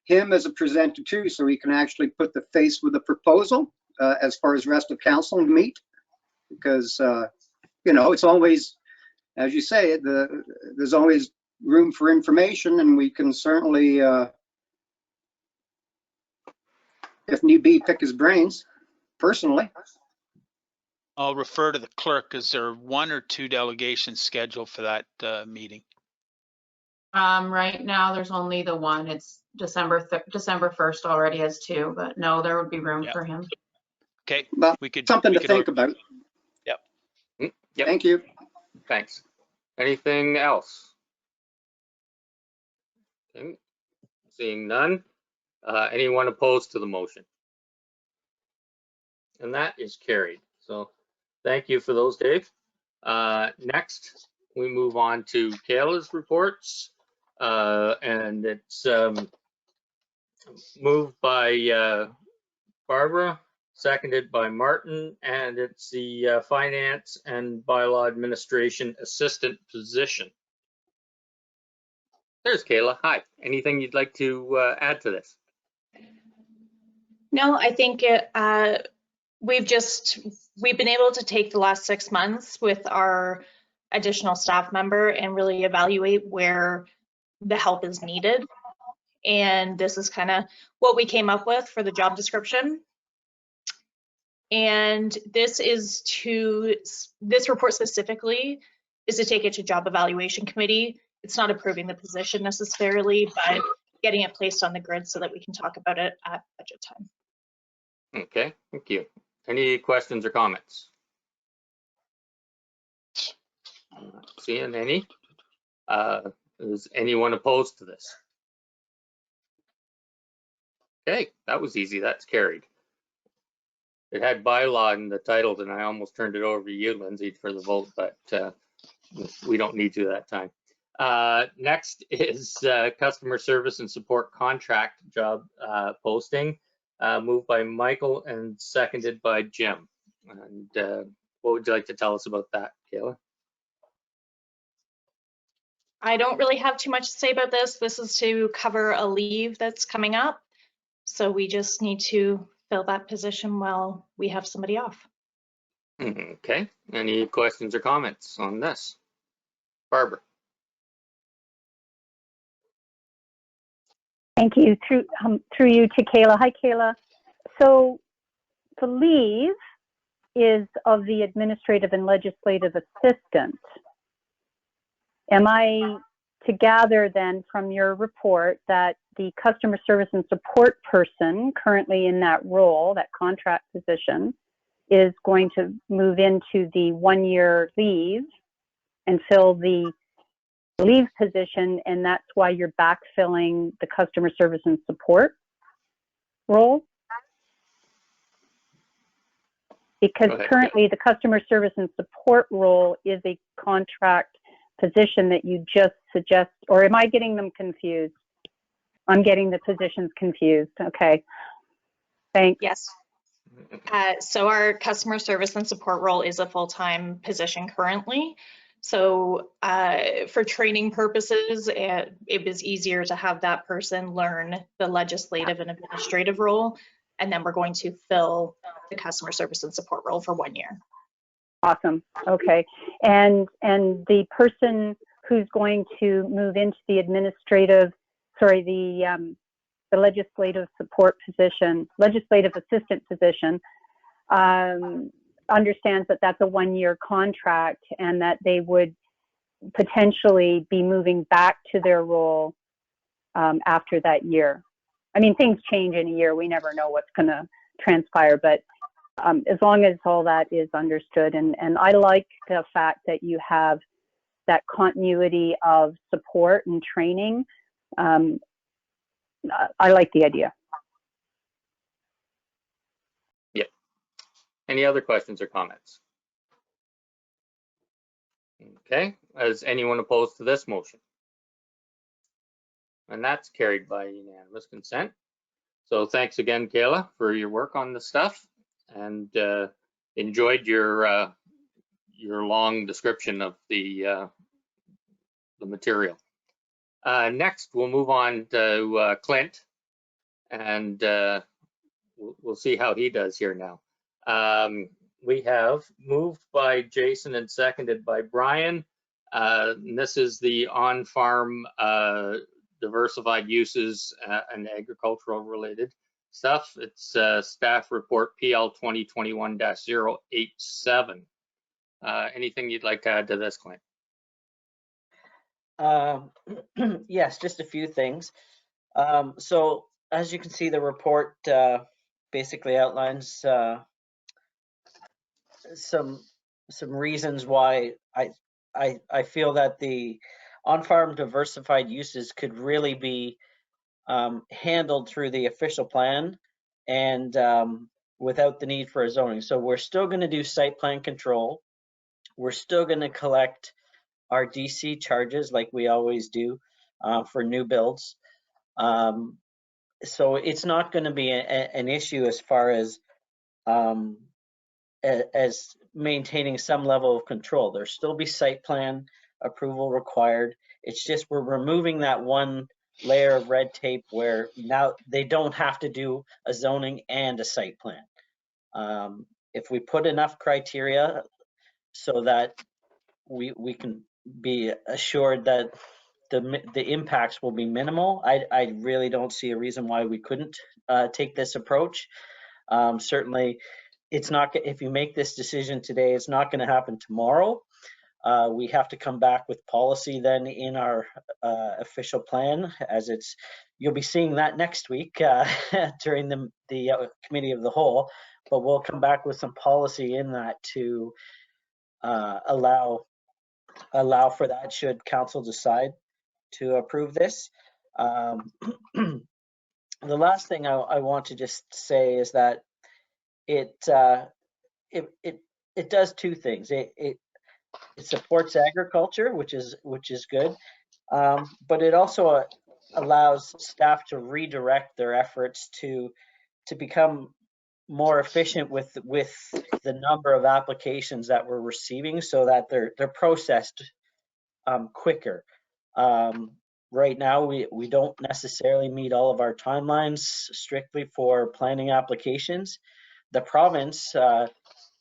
him as a presenter too, so he can actually put the face with the proposal as far as rest of council meet? Because you know, it's always, as you say, there's always room for information, and we can certainly, if need be, pick his brains personally. I'll refer to the clerk. Is there 1 or 2 delegations scheduled for that meeting? Right now, there's only the one. It's December 1st already has 2, but no, there would be room for him. Okay, Well, something to think about. Yep. Yep. Thank you. Thanks. Anything else? Okay. Seeing none. Anyone opposed to the motion? And that is carried. So thank you for those, Dave. Next, we move on to Kayla's reports. And it's moved by Barbara, seconded by Martin, and it's the Finance and Bylaw Administration Assistant position. There's Kayla. Hi. Anything you'd like to add to this? No, I think we've been able to take the last 6 months with our additional staff member and really evaluate where the help is needed. And this is kind of what we came up with for the job description. And this report specifically is to take it to job evaluation committee. It's not approving the position necessarily, but getting it placed on the grid so that we can talk about it at budget time. Okay, thank you. Any questions or comments? I'm not seeing any. Is anyone opposed to this? Okay, that was easy. That's carried. It had bylaw in the title, and I almost turned it over to you, Lindsay, for the vote, but we don't need to that time. Next is customer service and support contract job posting, moved by Michael and seconded by Jim. And what would you like to tell us about that, Kayla? I don't really have too much to say about this. This is to cover a leave that's coming up. So we just need to fill that position while we have somebody off. Okay, any questions or comments on this? Barbara. Thank you. Through you to Kayla. Hi, Kayla. So the leave is of the administrative and legislative assistant. Am I to gather then from your report that the customer service and support person currently in that role, that contract position, is going to move into the 1-year leave and fill the leave position, and that's why you're backfilling the customer service and support role? Because currently the customer service and support role is a contract position that you just suggest, or am I getting them confused? I'm getting the positions confused. Okay, thanks. Yes. So our customer service and support role is a full-time position currently. So for training purposes, it was easier to have that person learn the legislative and administrative role. And then we're going to fill the customer service and support role for 1 year. Awesome. Okay. And the person who's going to move into the the legislative support position, legislative assistant position, understands that that's a 1-year contract and that they would potentially be moving back to their role after that year. I mean, things change in a year. We never know what's going to transpire, but as long as all that is understood, and I like the fact that you have that continuity of support and training. I like the idea. Yeah. Any other questions or comments? Okay. Is anyone opposed to this motion? And that's carried by unanimous consent. So thanks again, Kayla, for your work on this stuff, and enjoyed your long description of the material. Next, we'll move on to Clint, and we'll see how he does here now. We have moved by Jason and seconded by Brian. And this is the on-farm diversified uses and agricultural related stuff. It's staff report PL 2021-087. Anything you'd like to add to this, Clint? Yes, just a few things. So as you can see, the report basically outlines some reasons why I feel that the on-farm diversified uses could really be handled through the official plan and without the need for a zoning. So we're still going to do site plan control. We're still going to collect our DC charges like we always do for new builds. So it's not going to be an issue as far as maintaining some level of control. There'll still be site plan approval required. It's just we're removing that one layer of red tape where now they don't have to do a zoning and a site plan. If we put enough criteria so that we can be assured that the impacts will be minimal, I really don't see a reason why we couldn't take this approach. Certainly, it's not, if you make this decision today, it's not going to happen tomorrow. We have to come back with policy then in our official plan, as you'll be seeing that next week during the committee of the whole, but we'll come back with some policy in that to allow for that should council decide to approve this. The last thing I want to just say is that it does two things. It supports agriculture, which is good, but it also allows staff to redirect their efforts to become more efficient with the number of applications that we're receiving, so that they're processed quicker. Right now, we don't necessarily meet all of our timelines strictly for planning applications. The province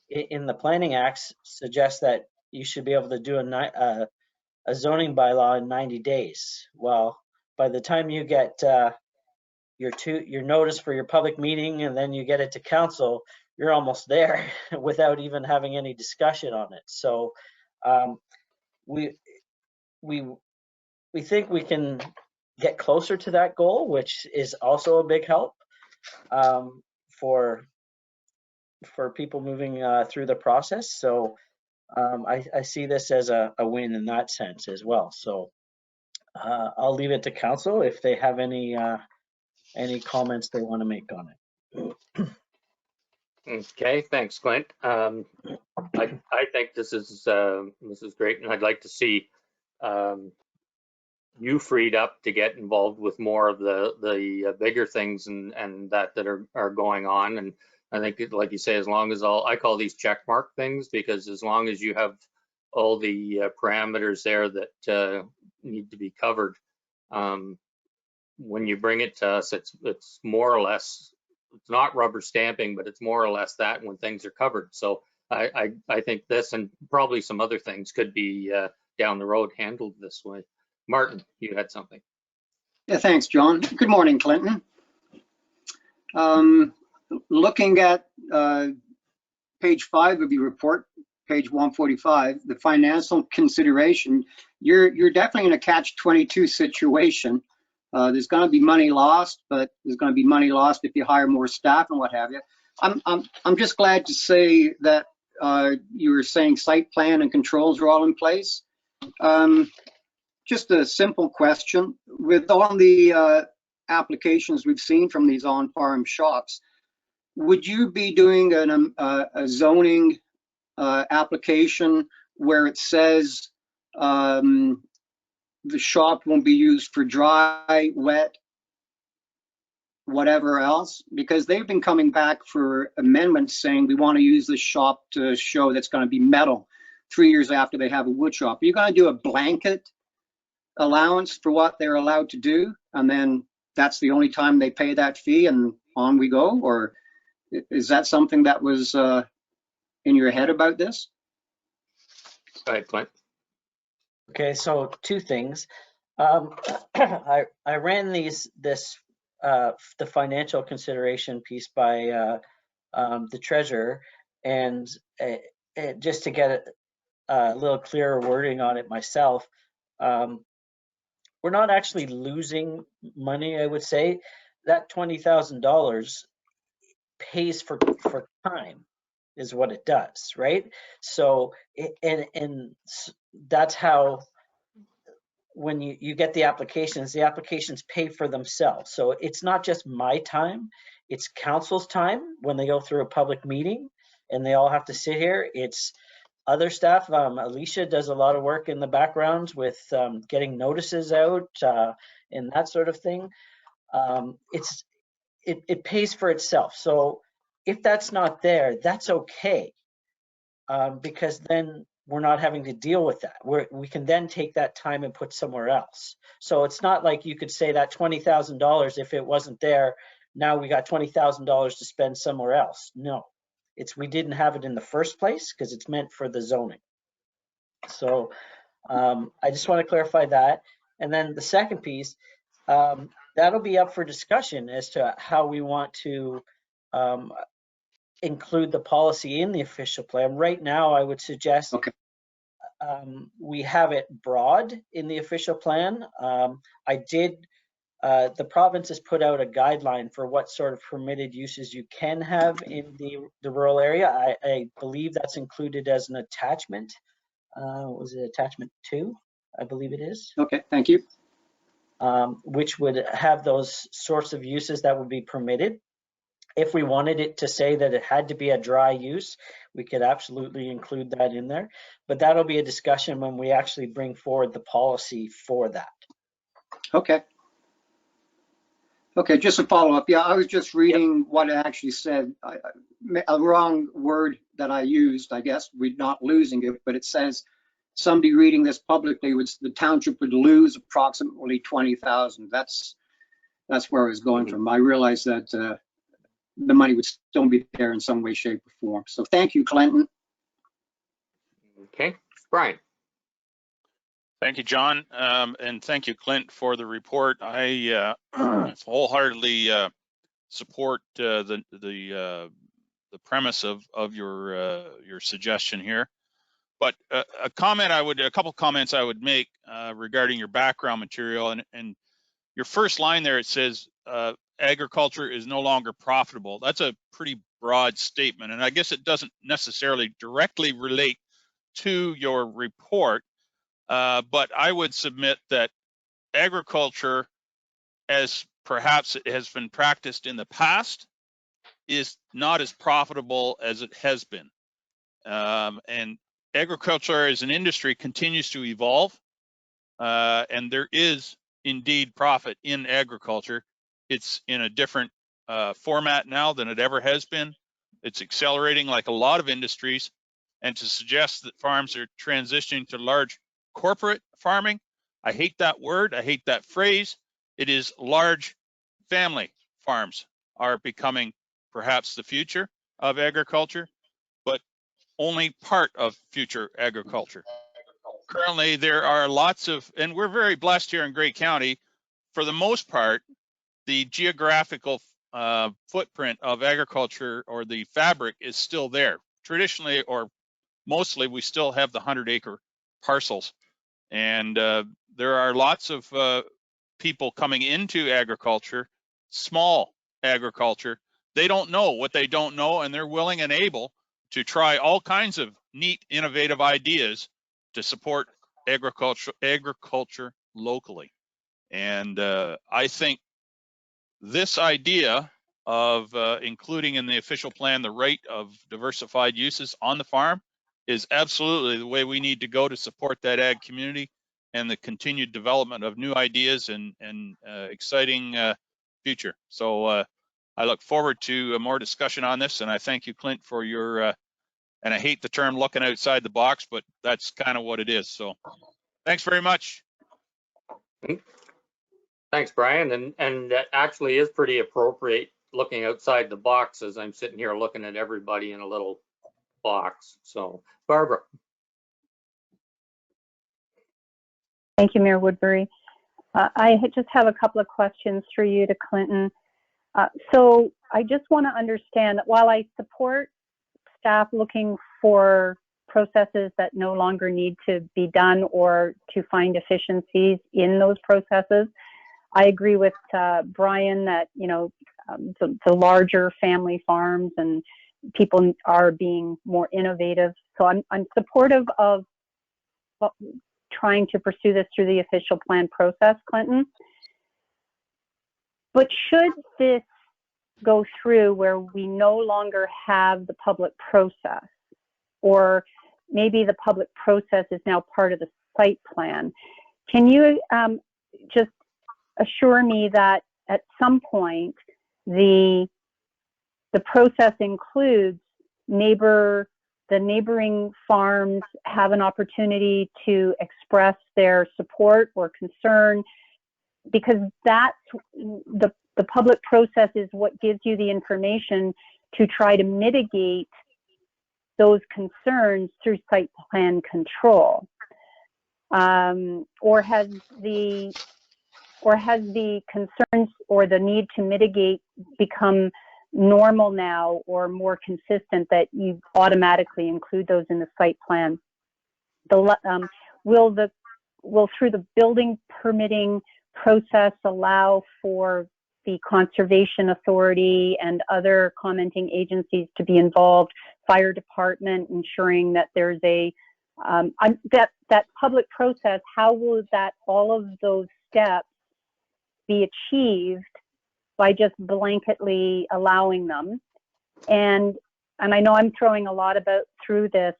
in the Planning Acts suggests that you should be able to do a zoning bylaw in 90 days. Well, by the time you get your notice for your public meeting and then you get it to council, you're almost there without even having any discussion on it. So we think we can get closer to that goal, which is also a big help for people moving through the process. So I see this as a win in that sense as well. So I'll leave it to council if they have any comments they want to make on it. Okay, thanks, Clint. I think this is great, and I'd like to see you freed up to get involved with more of the bigger things and that are going on. And I think, like you say, as long as I call these check mark things, because as long as you have all the parameters there that need to be covered, when you bring it to us, it's more or less, it's not rubber stamping, but it's more or less that when things are covered. So I think this and probably some other things could be down the road handled this way. Martin, you had something. Yeah, thanks, John. Good morning, Clinton. Looking at page 5 of your report, page 145, the financial consideration, you're definitely in a catch-22 situation. There's going to be money lost, but there's going to be money lost if you hire more staff and what have you. I'm just glad to say that you were saying site plan and controls are all in place. Just a simple question. With all the applications we've seen from these on-farm shops, would you be doing a zoning application where it says the shop won't be used for dry, wet, whatever else? Because they've been coming back for amendments saying we want to use the shop to show that's going to be metal 3 years after they have a wood shop. Are you going to do a blanket allowance for what they're allowed to do, and then that's the only time they pay that fee and on we go? Or is that something that was in your head about this? Go ahead, Clint. Okay, so two things. I ran the financial consideration piece by the treasurer, and just to get a little clearer wording on it myself, we're not actually losing money, I would say. That $20,000 pays for time is what it does, right? So, and that's how, when you get the applications pay for themselves. So it's not just my time, it's council's time when they go through a public meeting and they all have to sit here. It's other staff. Alicia does a lot of work in the background with getting notices out and that sort of thing. It pays for itself. So if that's not there, that's okay, because then we're not having to deal with that. We can then take that time and put somewhere else. So it's not like you could say that $20,000, if it wasn't there, now we got $20,000 to spend somewhere else. No, we didn't have it in the first place because it's meant for the zoning. So I just want to clarify that. And then the second piece, that'll be up for discussion as to how we want to include the policy in the official plan. Right now, I would suggest we have it broad in the official plan. The province has put out a guideline for what sort of permitted uses you can have in the rural area. I believe that's included as an attachment. Was it attachment 2? I believe it is. Okay, thank you. Which would have those sorts of uses that would be permitted. If we wanted it to say that it had to be a dry use, we could absolutely include that in there. But that'll be a discussion when we actually bring forward the policy for that. Okay. Okay, just a follow-up. Yeah, I was just reading what it actually said. A wrong word that I used, I guess, we're not losing it, but it says somebody reading this publicly, the township would lose approximately 20,000. That's where I was going from. I realized that the money would still be there in some way, shape, or form. So thank you, Clinton. Okay, Brian. Thank you, John, and thank you, Clint, for the report. I wholeheartedly support the premise of your suggestion here. But a couple comments I would make regarding your background material, and your first line there, it says agriculture is no longer profitable. That's a pretty broad statement, and I guess it doesn't necessarily directly relate to your report. But I would submit that agriculture, as perhaps it has been practiced in the past, is not as profitable as it has been. And agriculture as an industry continues to evolve, and there is indeed profit in agriculture. It's in a different format now than it ever has been. It's accelerating like a lot of industries, and to suggest that farms are transitioning to large corporate farming, I hate that word, I hate that phrase. It is large family farms are becoming perhaps the future of agriculture, but only part of future agriculture. Currently, there are lots of, and we're very blessed here in Grey County, for the most part, the geographical footprint of agriculture or the fabric is still there. Traditionally, or mostly, we still have the 100-acre parcels. And there are lots of people coming into agriculture, small agriculture. They don't know what they don't know, and they're willing and able to try all kinds of neat, innovative ideas to support agriculture locally. And I think this idea of including in the official plan the right of diversified uses on the farm is absolutely the way we need to go to support that ag community and the continued development of new ideas and exciting future. So I look forward to more discussion on this, and I thank you, Clint, for your, and I hate the term looking outside the box, but that's kind of what it is. So thanks very much. Thanks, Brian. And that actually is pretty appropriate, looking outside the box, as I'm sitting here looking at everybody in a little box. So, Barbara. Thank you, Mayor Woodbury. I just have a couple of questions for you to Clinton. So I just want to understand that while I support staff looking for processes that no longer need to be done or to find efficiencies in those processes, I agree with Brian that, you know, the larger family farms and people are being more innovative. So I'm supportive of trying to pursue this through the official plan process, Clinton. But should this go through where we no longer have the public process, or maybe the public process is now part of the site plan, can you just assure me that at some point the process includes the neighboring farms have an opportunity to express their support or concern, because that's the public process is what gives you the information to try to mitigate those concerns through site plan control. Or has the concerns or the need to mitigate become normal now, or more consistent, that you automatically include those in the site plan? Will through the building permitting process allow for the Conservation Authority and other commenting agencies to be involved, fire department, ensuring that there's a that public process? How will that all of those steps be achieved by just blanketly allowing them? And I know I'm throwing a lot through this.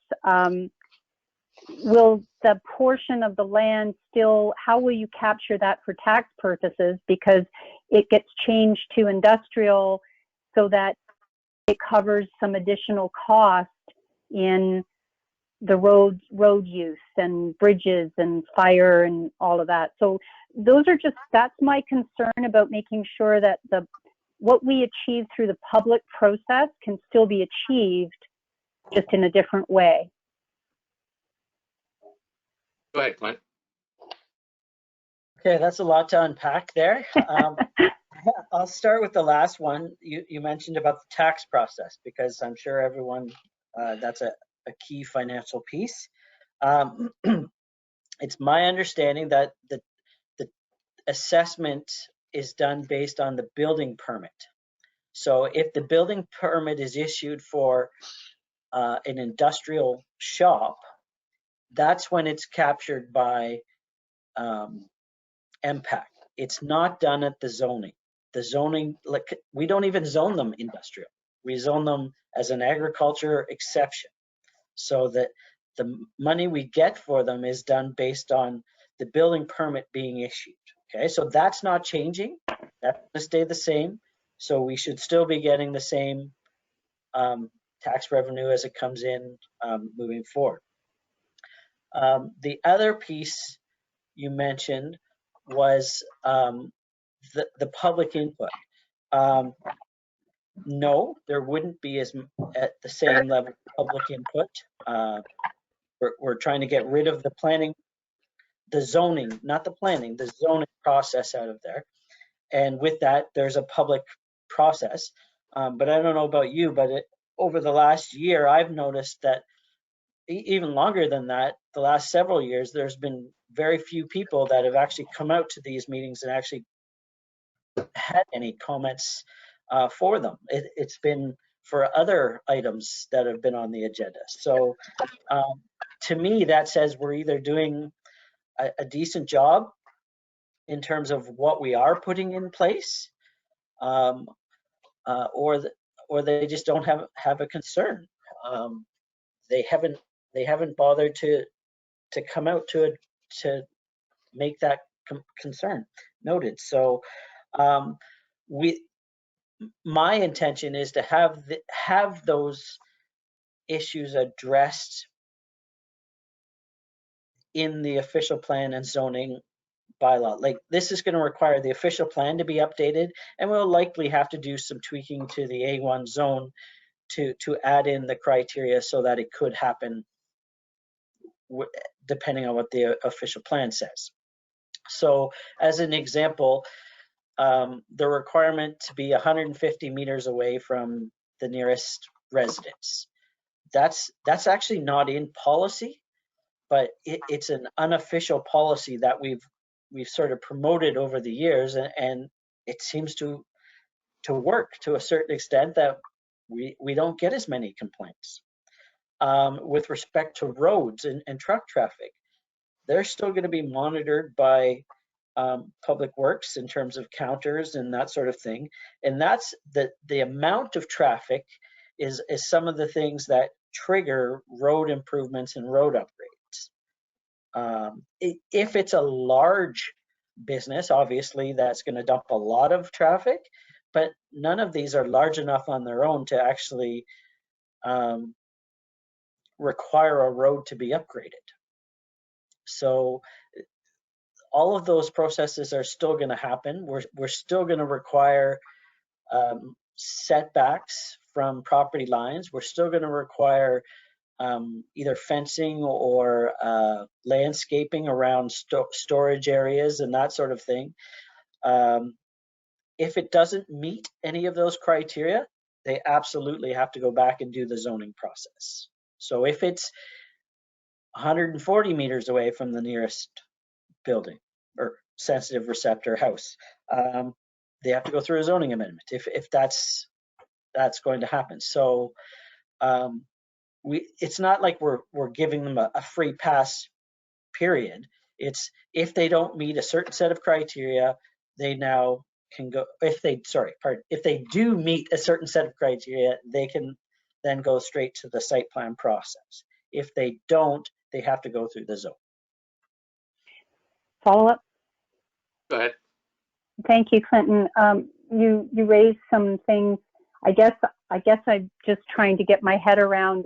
Will the portion of the land still, how will you capture that for tax purposes? Because it gets changed to industrial so that it covers some additional cost in the road use and bridges and fire and all of that. So that's my concern about making sure that what we achieve through the public process can still be achieved, just in a different way. Go ahead, Clint. Okay, that's a lot to unpack there. I'll start with the last one. You mentioned about the tax process, because I'm sure everyone, that's a key financial piece. It's my understanding that the assessment is done based on the building permit. So if the building permit is issued for an industrial shop, that's when it's captured by MPAC. It's not done at the zoning. The zoning, like, we don't even zone them industrial. We zone them as an agriculture exception, so that the money we get for them is done based on the building permit being issued. Okay, so that's not changing. That's going to stay the same. So we should still be getting the same tax revenue as it comes in moving forward. The other piece you mentioned was the public input. No, there wouldn't be at the same level of public input. We're trying to get rid of the planning, the zoning, not the planning, the zoning process out of there. And with that, there's a public process. But I don't know about you, but over the last year, I've noticed that even longer than that, the last several years, there's been very few people that have actually come out to these meetings and actually had any comments for them. It's been for other items that have been on the agenda. So to me, that says we're either doing a decent job in terms of what we are putting in place, or they just don't have a concern. They haven't bothered to come out to make that concern noted. So my intention is to have those issues addressed in the official plan and zoning bylaw. Like, this is going to require the official plan to be updated, and we'll likely have to do some tweaking to the A1 zone to add in the criteria so that it could happen depending on what the official plan says. So as an example, the requirement to be 150 meters away from the nearest residence. That's actually not in policy, but it's an unofficial policy that we've sort of promoted over the years, and it seems to work to a certain extent that we don't get as many complaints. With respect to roads and truck traffic, they're still going to be monitored by Public Works in terms of counters and that sort of thing. And that's the amount of traffic is some of the things that trigger road improvements and road upgrades. If it's a large business, obviously that's going to dump a lot of traffic, but none of these are large enough on their own to actually require a road to be upgraded. So all of those processes are still going to happen. We're still going to require setbacks from property lines. We're still going to require either fencing or landscaping around storage areas and that sort of thing. If it doesn't meet any of those criteria, they absolutely have to go back and do the zoning process. So if it's 140 meters away from the nearest building or sensitive receptor house, they have to go through a zoning amendment if that's going to happen. So it's not like we're giving them a free pass period. It's if they don't meet a certain set of criteria, they now can go, if they do meet a certain set of criteria, they can then go straight to the site plan process. If they don't, they have to go through the zone. Follow up? Go ahead. Thank you, Clinton. You raised some things. I guess I'm just trying to get my head around,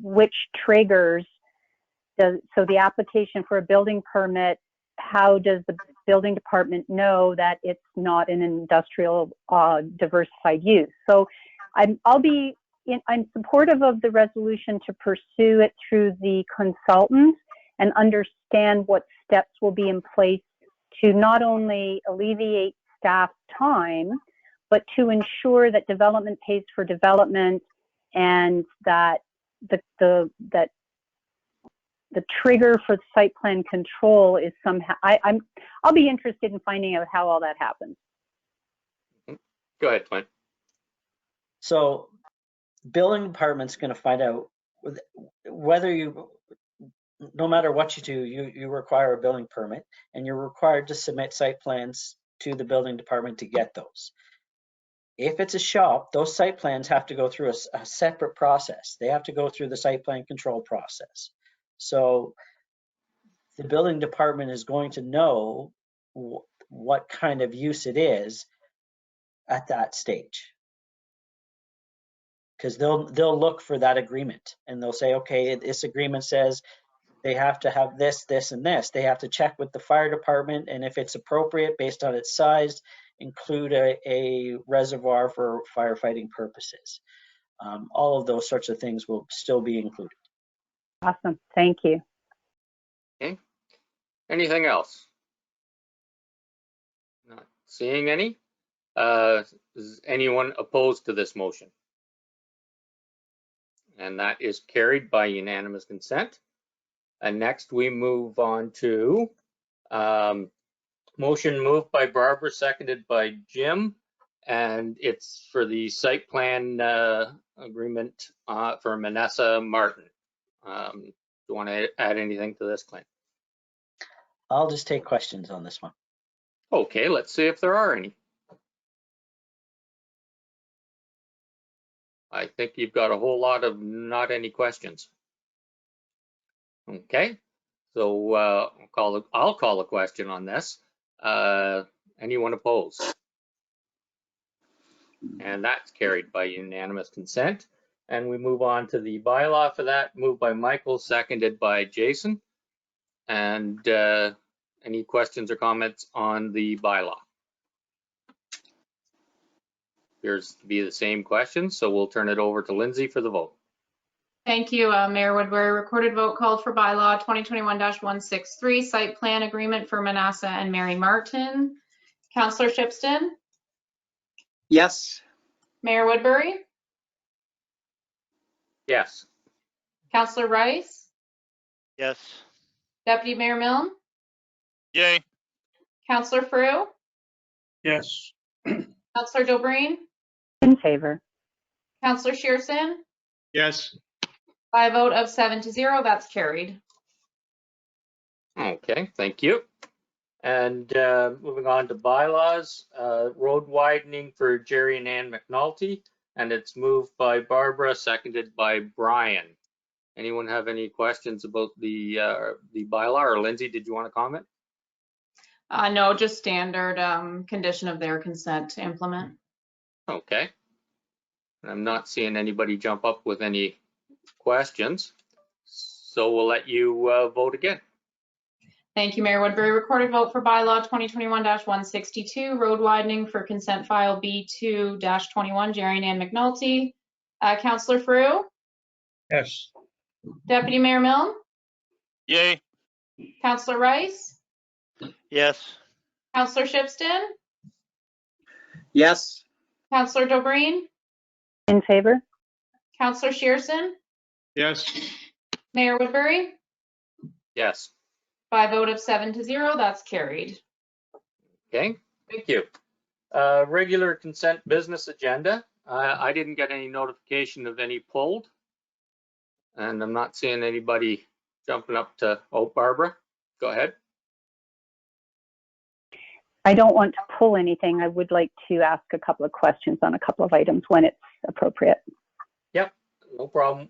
which triggers so the application for a building permit. How does the building department know that it's not an industrial diversified use? So I'm supportive of the resolution to pursue it through the consultant and understand what steps will be in place to not only alleviate staff time, but to ensure that development pays for development, and that the trigger for site plan control is somehow. I'll be interested in finding out how all that happens. Go ahead, Clint. So, building department's going to find out whether no matter what you do, you require a building permit, and you're required to submit site plans to the building department to get those. If it's a shop, those site plans have to go through a separate process. They have to go through the site plan control process. So the building department is going to know what kind of use it is at that stage, because they'll look for that agreement and they'll say, okay, this agreement says they have to have this, this, and this. They have to check with the fire department, and if it's appropriate based on its size, include a reservoir for firefighting purposes. All of those sorts of things will still be included. Awesome. Thank you. Okay. Anything else? Not seeing any. Is anyone opposed to this motion? And that is carried by unanimous consent. And next we move on to motion moved by Barbara, seconded by Jim, and it's for the site plan agreement for Manessa Martin. Do you want to add anything to this, Clint? I'll just take questions on this one. Okay, let's see if there are any. I think you've got a whole lot of not any questions. Okay, so I'll call a question on this. Anyone opposed? And that's carried by unanimous consent. And we move on to the bylaw for that, moved by Michael, seconded by Jason. And any questions or comments on the bylaw? Appears to be the same question, so we'll turn it over to Lindsay for the vote. Thank you, Mayor Woodbury. Recorded vote called for bylaw 2021-163, site plan agreement for Manassa and Mary Martin. Councillor Shipston? Yes. Mayor Woodbury? Yes. Councillor Rice? Yes. Deputy Mayor Milne? Yay. Councillor Frew? Yes. Councillor Dobreen? In favor. Councillor Shearson? Yes. By a vote of 7-0, that's carried. Okay, thank you. And moving on to bylaws, road widening for Jerry and Ann McNulty, and it's moved by Barbara, seconded by Brian. Anyone have any questions about the bylaw? Or Lindsay, did you want to comment? No, just standard condition of their consent to implement. Okay. I'm not seeing anybody jump up with any questions, so we'll let you vote again. Thank you, Mayor Woodbury. Recorded vote for bylaw 2021-162, road widening for consent file B2-21, Jerry and Ann McNulty. Councillor Frew? Yes. Deputy Mayor Milne? Yay. Councillor Rice? Yes. Councillor Shipston? Yes. Councillor Dobreen? In favor. Councillor Shearson? Yes. Mayor Woodbury? Yes. By a vote of 7-0, that's carried. Okay, thank you. Regular consent business agenda. I didn't get any notification of any pulled, and I'm not seeing anybody jumping up to, oh, Barbara, go ahead. I don't want to pull anything. I would like to ask a couple of questions on a couple of items when it's appropriate. Yep, no problem.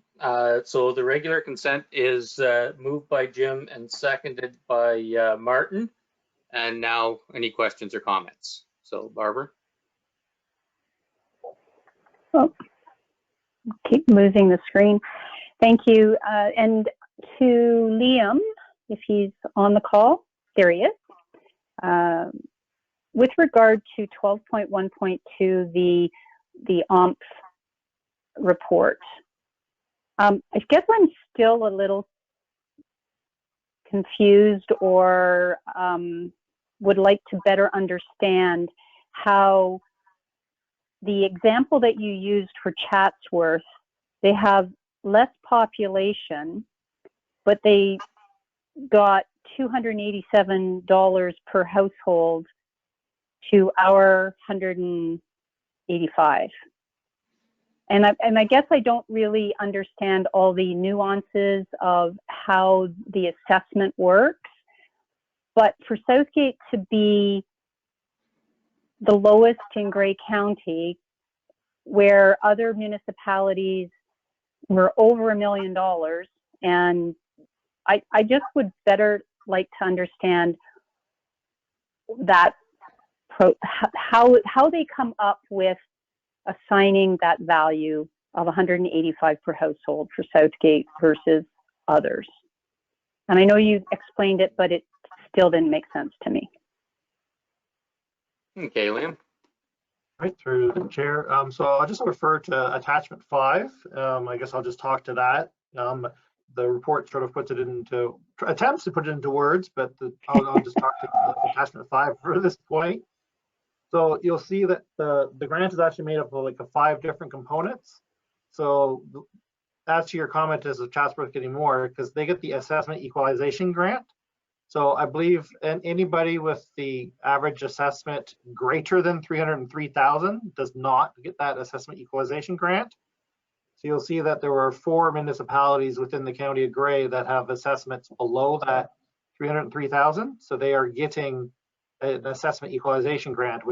So the regular consent is moved by Jim and seconded by Martin. And now any questions or comments? So Barbara. Oh, keep moving the screen. Thank you. And to Liam, if he's on the call, there he is. With regard to 12.1.2, the OMP report, I guess I'm still a little confused, or would like to better understand how the example that you used for Chatsworth, they have less population, but they got $287 per household to our 185. And I guess I don't really understand all the nuances of how the assessment works. But for Southgate to be the lowest in Grey County, where other municipalities were over $1 million, and I just would better like to understand that how they come up with assigning that value of 185 per household for Southgate versus others. And I know you explained it, but it still didn't make sense to me. Okay, Liam. Right, through the chair. So I'll just refer to attachment 5. I guess I'll just talk to that. the report sort of puts it into, attempts to put it into words, but I'll just talk to attachment 5 for this point. So you'll see that the grant is actually made up of like 5 different components. So as to your comment, is the Chatsworth getting more, because they get the assessment equalization grant. So I believe anybody with the average assessment greater than 303,000 does not get that assessment equalization grant. So you'll see that there were 4 municipalities within the county of Grey that have assessments below that 303,000. So they are getting an assessment equalization grant,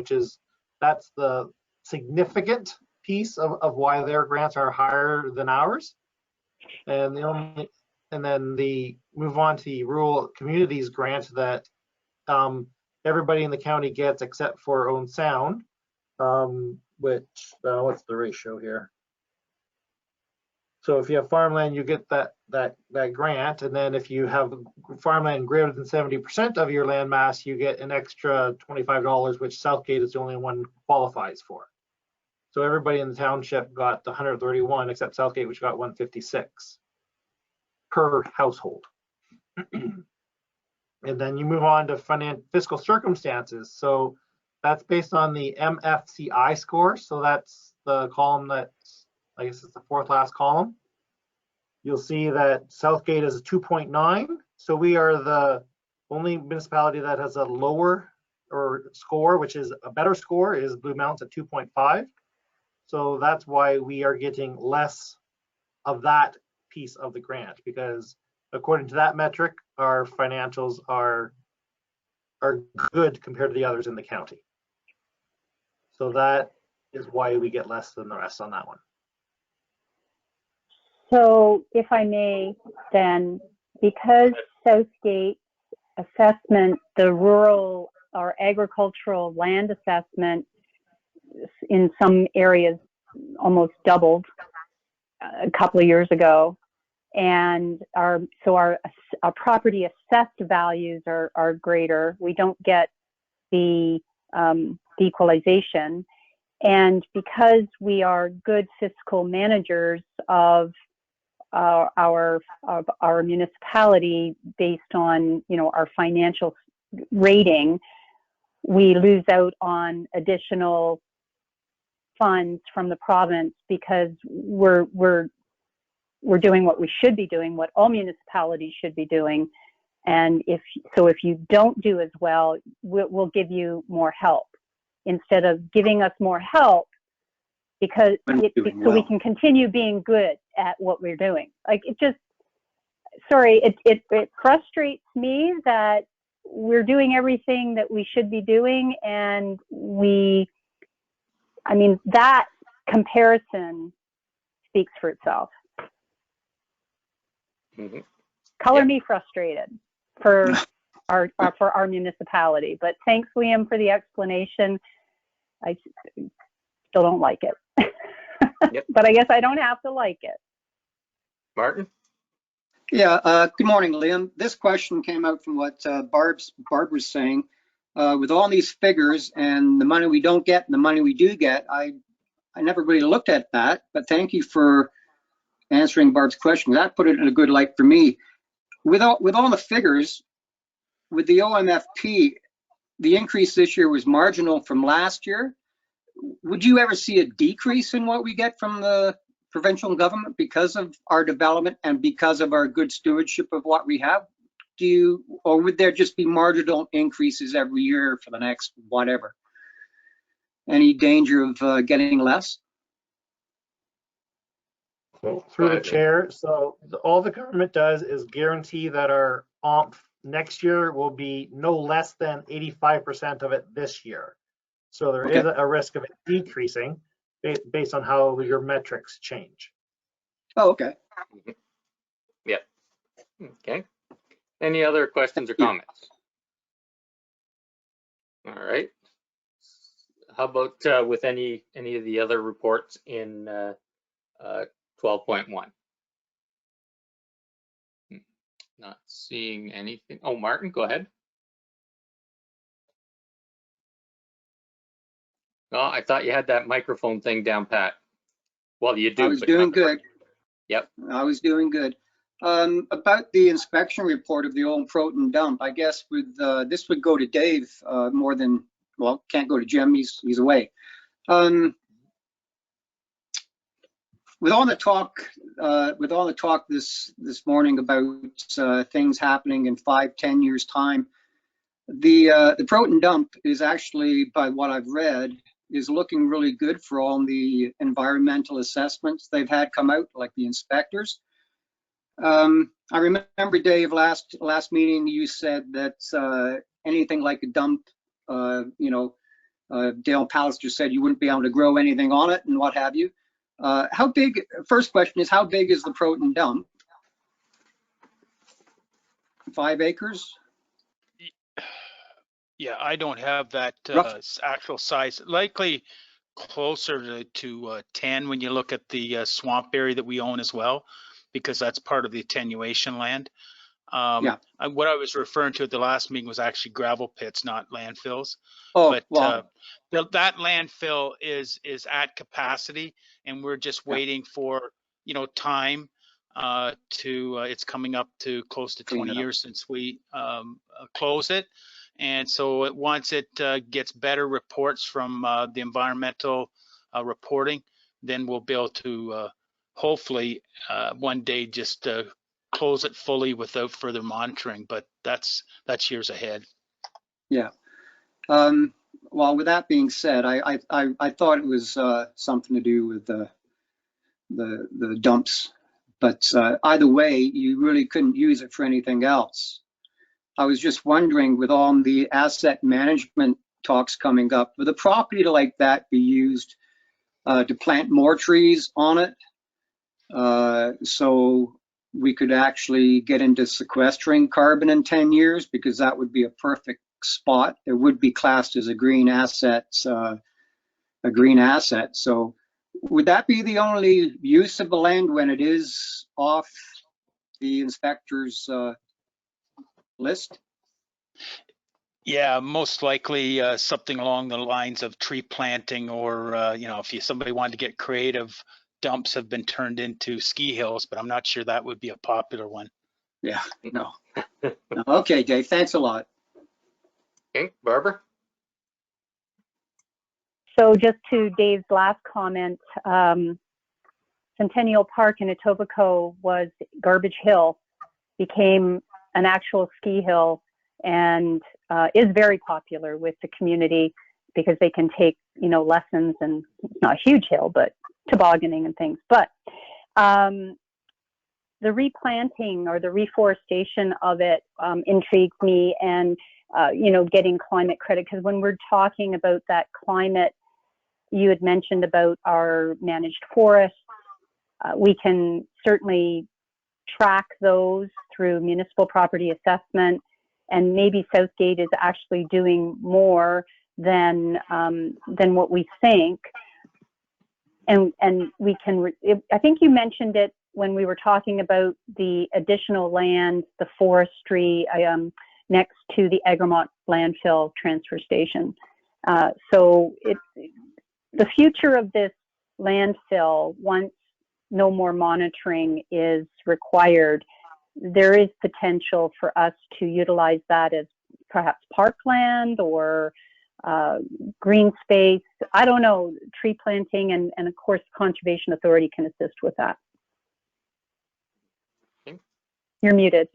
that's the significant piece of why their grants are higher than ours. And then move on to the rural communities grant that everybody in the county gets except for Owen Sound, which what's the ratio here? So if you have farmland, you get that grant, and then if you have farmland greater than 70% of your land mass, you get an extra $25, which Southgate is the only one qualifies for. So everybody in the township got the 131, except Southgate, which got 156 per household. And then you move on to fiscal circumstances. So that's based on the MFCI score. So that's the column that, I guess it's the 4th last column. You'll see that Southgate is a 2.9. So we are the only municipality that has a lower score, which is a better score, is Blue Mountains at 2.5. So that's why we are getting less of that piece of the grant, because according to that metric, our financials are good compared to the others in the county. So that is why we get less than the rest on that one. So if I may, then, because Southgate's assessment, the rural or agricultural land assessment in some areas almost doubled a couple of years ago, and our property assessed values are greater. We don't get the equalization, and because we are good fiscal managers of our municipality based on our financial rating, we lose out on additional funds from the province because we're doing what we should be doing, what all municipalities should be doing. And if you don't do as well, we'll give you more help instead of giving us more help, because we can continue being good at what we're doing. Like, it frustrates me that we're doing everything that we should be doing, and that comparison speaks for itself. Mm-hmm. Color me frustrated for our municipality, but thanks, Liam, for the explanation. I still don't like it. Yep. But I guess I don't have to like it. Martin? Yeah, good morning, Liam. This question came out from what Barb was saying. With all these figures and the money we don't get and the money we do get, I never really looked at that, but thank you for answering Barb's question. That put it in a good light for me. With all the figures, with the OMFP, the increase this year was marginal from last year. Would you ever see a decrease in what we get from the provincial government because of our development and because of our good stewardship of what we have? Or would there just be marginal increases every year for the next whatever? Any danger of getting less? So through the chair, all the government does is guarantee that our OMP next year will be no less than 85% of it this year. So there is a risk of it decreasing based on how your metrics change. Oh, okay. Yep. Okay. Any other questions or comments? All right. How about with any of the other reports in 12.1? Not seeing anything. Oh, Martin, go ahead. Oh, I thought you had that microphone thing down pat. Well, you do. I was doing good. Yep. I was doing good. About the inspection report of the old Proton dump, I guess with this would go to Dave more than, well, can't go to Jim, he's away. With all the talk this morning about things happening in 5-10 years time, the Proton dump is actually, by what I've read, is looking really good for all the environmental assessments they've had come out, like the inspectors. I remember, Dave, last meeting you said that anything like a dump, Dale Pallister said you wouldn't be able to grow anything on it and what have you. How big, first question is, how big is the Proton dump? 5 acres? Yeah, I don't have that actual size. Likely closer to 10 when you look at the swamp area that we own as well, because that's part of the attenuation land. What I was referring to at the last meeting was actually gravel pits, not landfills. Oh, but wow. That landfill is at capacity, and we're just waiting for time it's coming up to close to 20 years since we closed it. And so once it gets better reports from the environmental reporting, then we'll be able to hopefully one day just close it fully without further monitoring. But that's years ahead. Yeah. Well, with that being said, I thought it was something to do with the dumps, but either way, you really couldn't use it for anything else. I was just wondering, with all the asset management talks coming up, would a property like that be used to plant more trees on it, so we could actually get into sequestering carbon in 10 years, because that would be a perfect spot. It would be classed as a green asset, So would that be the only use of the land when it is off the inspector's list? Yeah, most likely something along the lines of tree planting, or if somebody wanted to get creative, dumps have been turned into ski hills, but I'm not sure that would be a popular one. Yeah, no. Okay, Dave, thanks a lot. Okay, Barbara? So just to Dave's last comment, Centennial Park in Etobicoke was Garbage Hill, became an actual ski hill, and is very popular with the community because they can take, lessons, and it's not a huge hill, but tobogganing and things. But the replanting or the reforestation of it intrigues me, and getting climate credit, because when we're talking about that climate, you had mentioned about our managed forests. We can certainly track those through municipal property assessment, and maybe Southgate is actually doing more than what we think. And we can, I think you mentioned it when we were talking about the additional land, the forestry next to the Egremont landfill transfer station. So the future of this landfill, once no more monitoring is required, there is potential for us to utilize that as perhaps parkland or green space. I don't know, tree planting, and of course, Conservation Authority can assist with that. Okay. You're muted.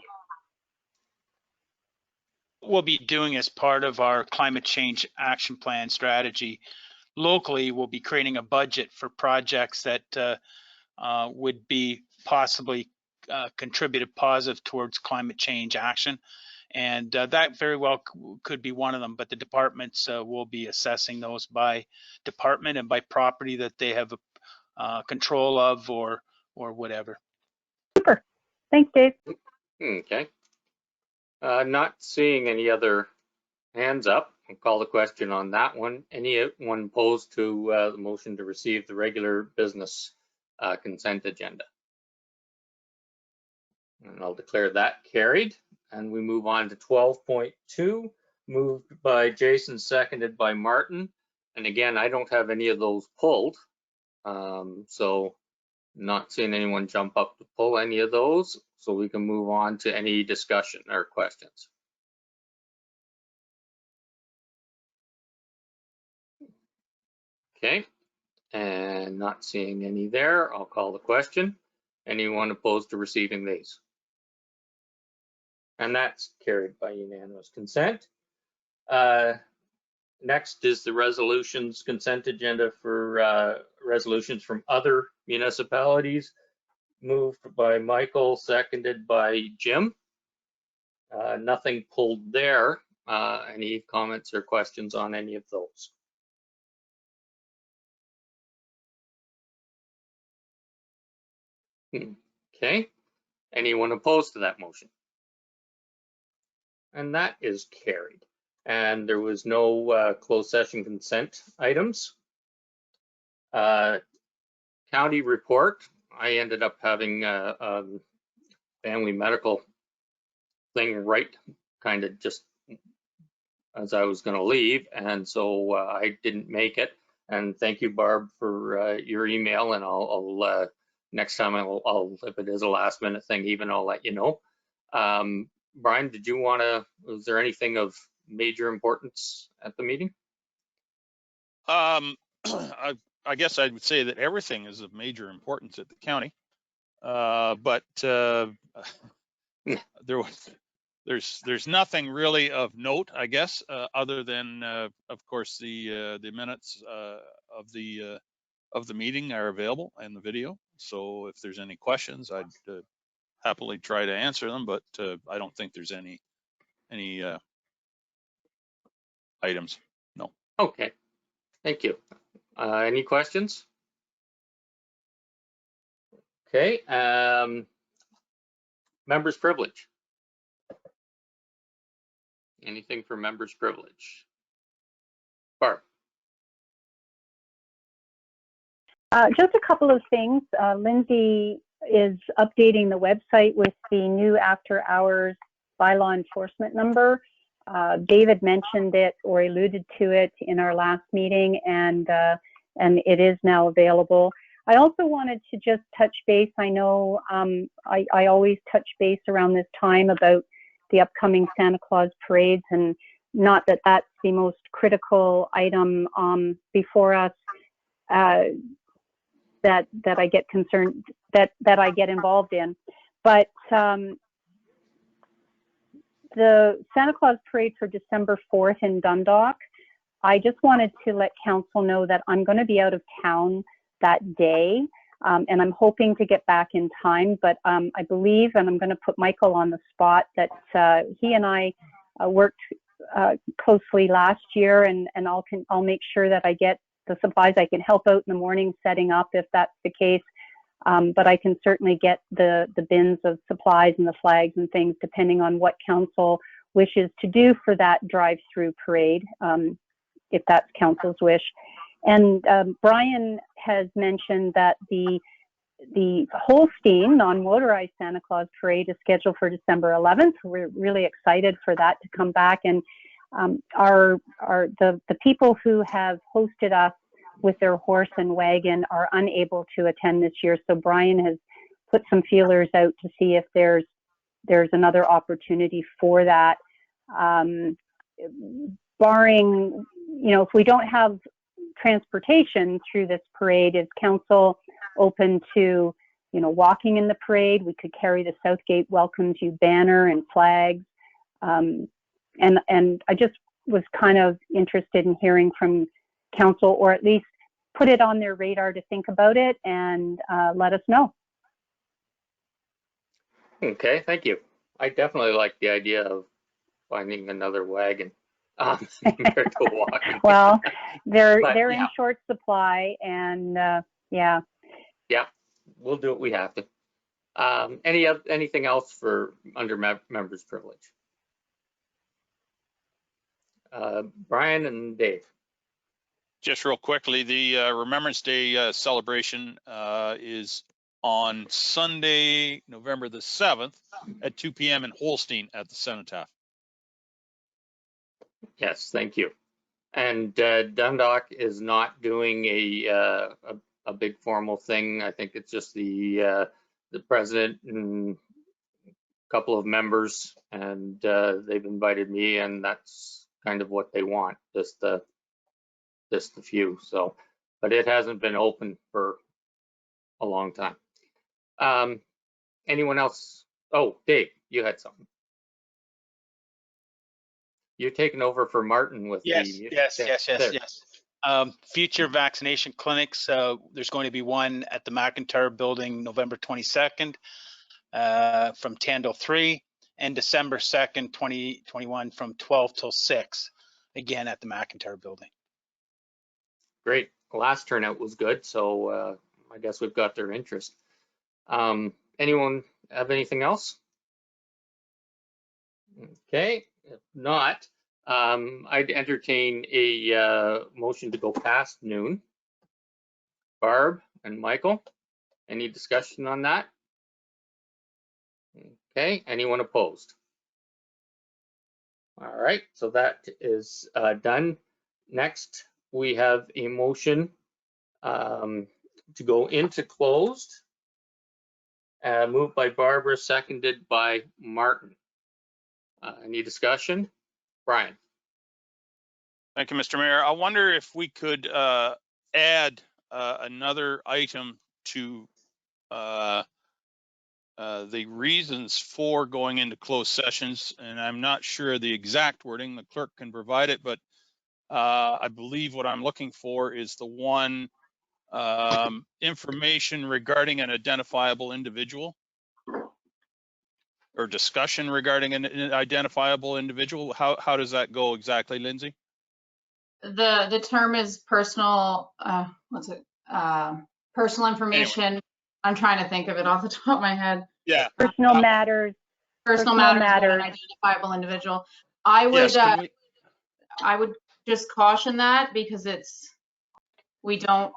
We'll be doing as part of our climate change action plan strategy. Locally, we'll be creating a budget for projects that would be possibly contributed positive towards climate change action. And that very well could be one of them, but the departments will be assessing those by department and by property that they have control of or whatever. Super. Thanks, Dave. Okay. Not seeing any other hands up. I'll call the question on that one. Anyone opposed to the motion to receive the regular business consent agenda? And I'll declare that carried. And we move on to 12.2, moved by Jason, seconded by Martin. And again, I don't have any of those pulled. So Not seeing anyone jump up to pull any of those, so we can move on to any discussion or questions. Okay, and not seeing any there, I'll call the question. Anyone opposed to receiving these? And that's carried by unanimous consent. Next is the resolutions consent agenda for resolutions from other municipalities. Moved by Michael, seconded by Jim. Nothing pulled there. Any comments or questions on any of those? Okay. Anyone opposed to that motion? And that is carried. And there was no closed session consent items. County report. I ended up having a family medical thing right kind of just as I was going to leave, and so I didn't make it. And thank you, Barb, for your email. And I'll next time I'll if it is a last minute thing, even I'll let you know. Brian, did you want to? Was there anything of major importance at the meeting? I guess I would say that everything is of major importance at the county, but there's nothing really of note, I guess, other than of course the minutes of the meeting are available and the video. So if there's any questions, I'd happily try to answer them, but I don't think there's any items. No. Okay, thank you. Any questions? Okay, members' privilege. Anything for members' privilege? Barb. Just a couple of things. Lindsay is updating the website with the new after-hours bylaw enforcement number. David mentioned it or alluded to it in our last meeting, and it is now available. I also wanted to just touch base. I know I always touch base around this time about the upcoming Santa Claus parades, and not that that's the most critical item before us that I get concerned, that I get involved in. But the Santa Claus parade for December 4th in Dundalk, I just wanted to let council know that I'm going to be out of town that day, and I'm hoping to get back in time, but I believe, and I'm going to put Michael on the spot, that he and I worked closely last year, and I'll make sure that I get the supplies. I can help out in the morning setting up if that's the case, but I can certainly get the bins of supplies and the flags and things depending on what council wishes to do for that drive-through parade, if that's council's wish. And Brian has mentioned that the Holstein non-motorized Santa Claus parade is scheduled for December 11th. We're really excited for that to come back. And the people who have hosted us with their horse and wagon are unable to attend this year. So Brian has put some feelers out to see if there's another opportunity for that. Barring, if we don't have transportation through this parade, is council open to, walking in the parade? We could carry the Southgate Welcomes You banner and flags. And I just was kind of interested in hearing from council, or at least put it on their radar to think about it and let us know. Okay, thank you. I definitely like the idea of finding another wagon. Well, they're in short supply, and yeah. Yeah, we'll do what we have to. Anything else for under members' privilege? Brian and Dave. Just real quickly, the Remembrance Day celebration is on Sunday, November the 7th at 2 p.m. in Holstein at the Cenotaph. Yes, thank you. And Dundalk is not doing a a big formal thing. I think it's just the president and a couple of members, and they've invited me, and that's kind of what they want, just the few. So, but it hasn't been open for a long time. Anyone else? Oh, Dave, you had something. You're taking over for Martin with Yes, the yes. Future vaccination clinics. There's going to be one at the McIntyre building November 22nd from 10 till 3, and December 2nd, 2021 from 12 till 6, again at the McIntyre building. Great. Last turnout was good, so I guess we've got their interest. Anyone have anything else? Okay, if not, I'd entertain a motion to go past noon. Barb and Michael, any discussion on that? Okay, anyone opposed? All right, so that is done. Next, we have a motion to go into closed. Moved by Barbara, seconded by Martin. Any discussion? Brian. Thank you, Mr. Mayor. I wonder if we could add another item to the reasons for going into closed sessions, and I'm not sure the exact wording. The clerk can provide it, but I believe what I'm looking for is the one information regarding an identifiable individual, or discussion regarding an identifiable individual. How does that go exactly, Lindsay? The term is personal, personal information. Anyway. I'm trying to think of it off the top of my head. Yeah. Personal matters. Personal matters of an identifiable individual. I would, yes, I would just caution that, because we don't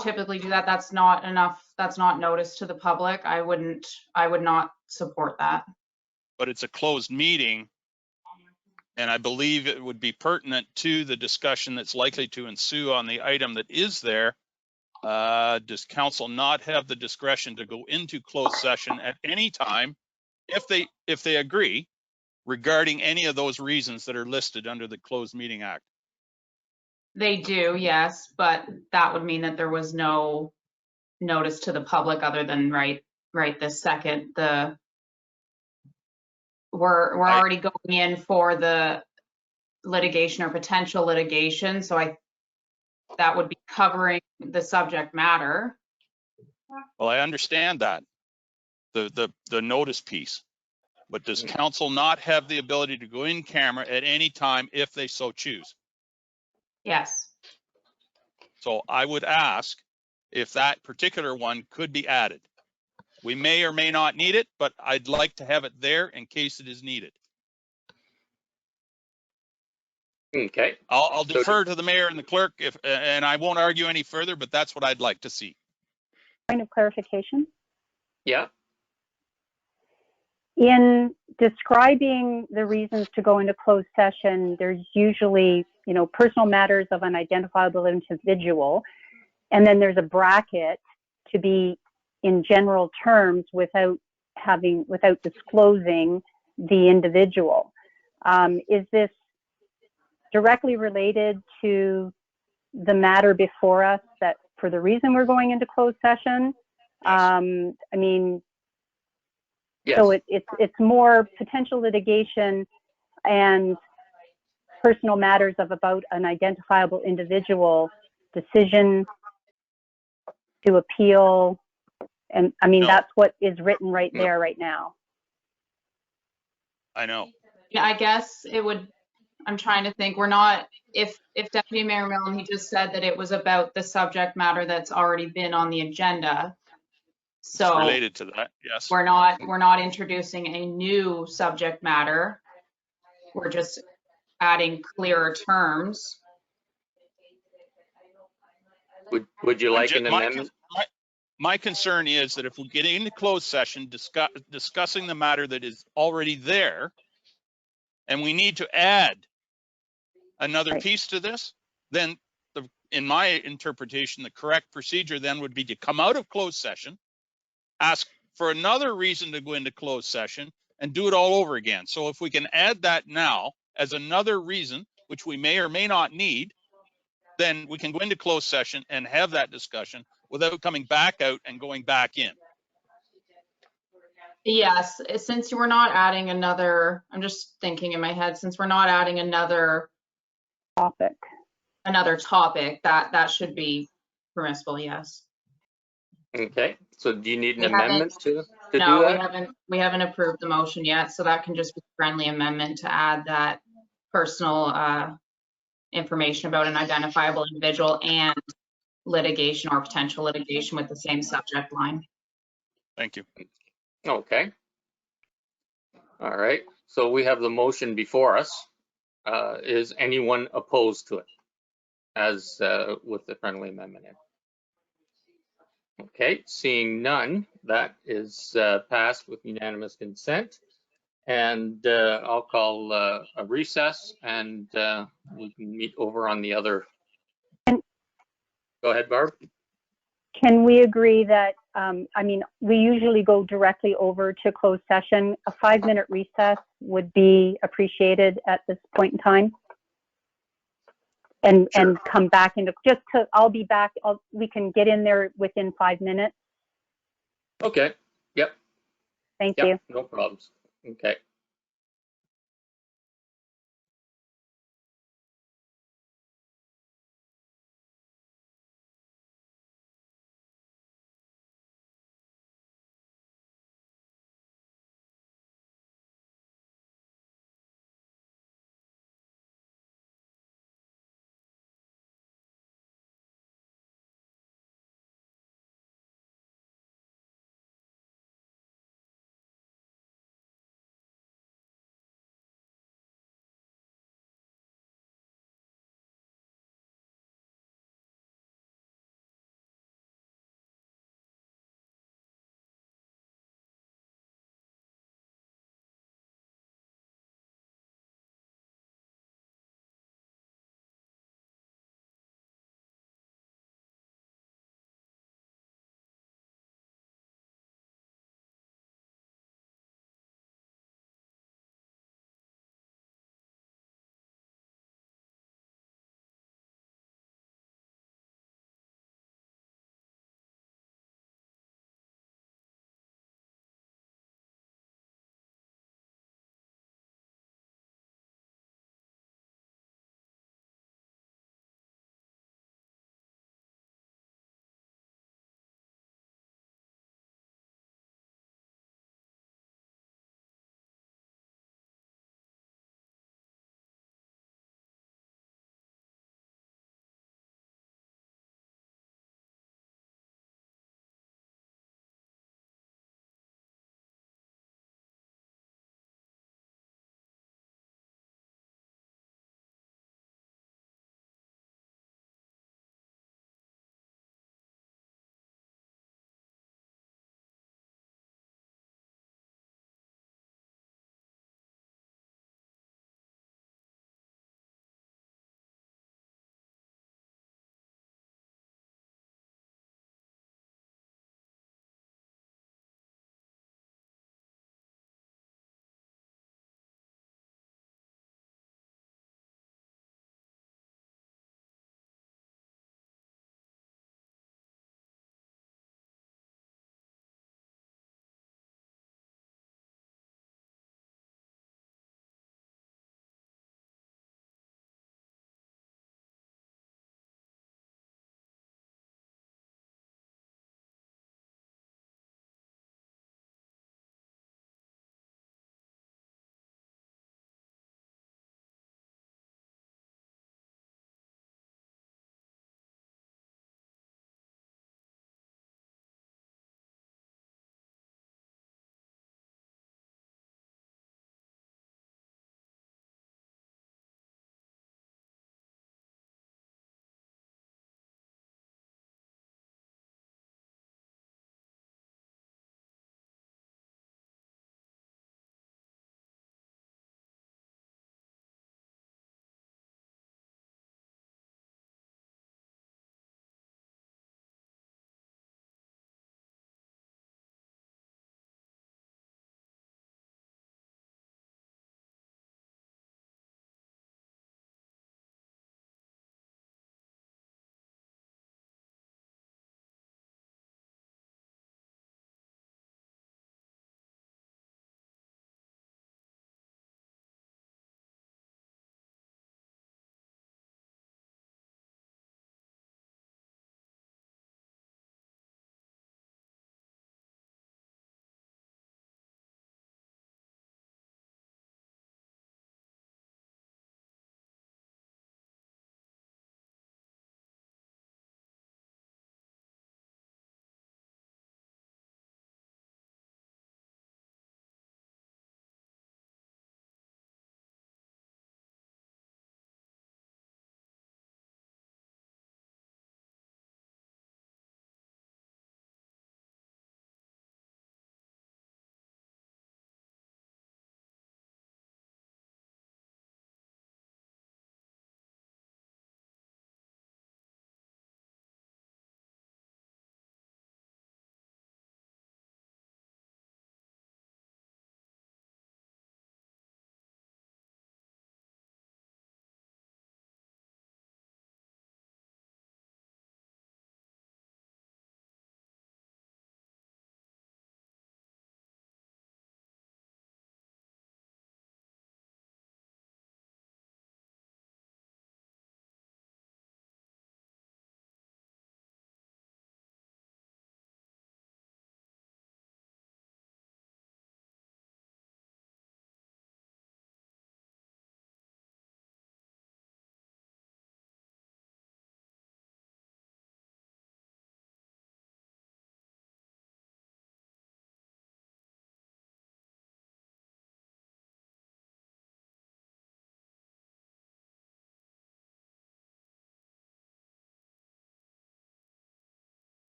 typically do that. That's not enough. That's not notice to the public. I would not support that. But it's a closed meeting, and I believe it would be pertinent to the discussion that's likely to ensue on the item that is there. Does council not have the discretion to go into closed session at any time if they agree regarding any of those reasons that are listed under the Closed Meeting Act? They do, yes, but that would mean that there was no notice to the public other than right this second. We're already going in for the litigation or potential litigation, so that would be covering the subject matter. Well, I understand that, the notice piece, but does council not have the ability to go in camera at any time if they so choose? Yes. So I would ask if that particular one could be added. We may or may not need it, but I'd like to have it there in case it is needed. Okay. I'll defer to the mayor and the clerk, and I won't argue any further, but that's what I'd like to see. Point of clarification. Yeah. In describing the reasons to go into closed session, there's usually, personal matters of an identifiable individual, and then there's a bracket to be in general terms without disclosing the individual. Is this directly related to the matter before us, that for the reason we're going into closed session? Yes. Yes. So it's more potential litigation and personal matters of about an identifiable individual, decision to appeal, and No. That's what is written right there right now. I know. Yeah, I guess it would. I'm trying to think. We're not. If Deputy Mayor Milne, he just said that it was about the subject matter that's already been on the agenda. So it's related to that, yes. We're not introducing a new subject matter. We're just adding clearer terms. Would you like an amendment? My concern is that if we get into closed session discussing the matter that is already there, and we need to add another piece to this, then in my interpretation, the correct procedure then would be to come out of closed session, ask for another reason to go into closed session, and do it all over again. So if we can add that now as another reason, which we may or may not need, then we can go into closed session and have that discussion without coming back out and going back in. Yes, since we're not adding another, I'm just thinking in my head, since we're not adding another Topic. that should be permissible, yes. Okay, so do you need an We haven't- amendment to do No, that? we haven't approved the motion yet, so that can just be a friendly amendment to add that personal information about an identifiable individual and litigation or potential litigation with the same subject line. Thank you. Okay. All right, so we have the motion before us. Is anyone opposed to it as with the friendly amendment in? Okay, seeing none, that is passed with unanimous consent. And I'll call a recess, and we can meet over on the other. Go ahead, Barb. Can we agree that, I mean, we usually go directly over to closed session. A 5-minute recess would be appreciated at this point in time. And come back into, I'll be back, we can get in there within 5 minutes. Okay, yep. Thank you. No problems. Okay.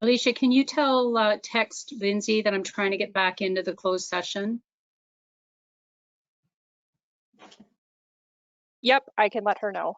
Alicia, can you text Lindsay that I'm trying to get back into the closed session? Yep, I can let her know.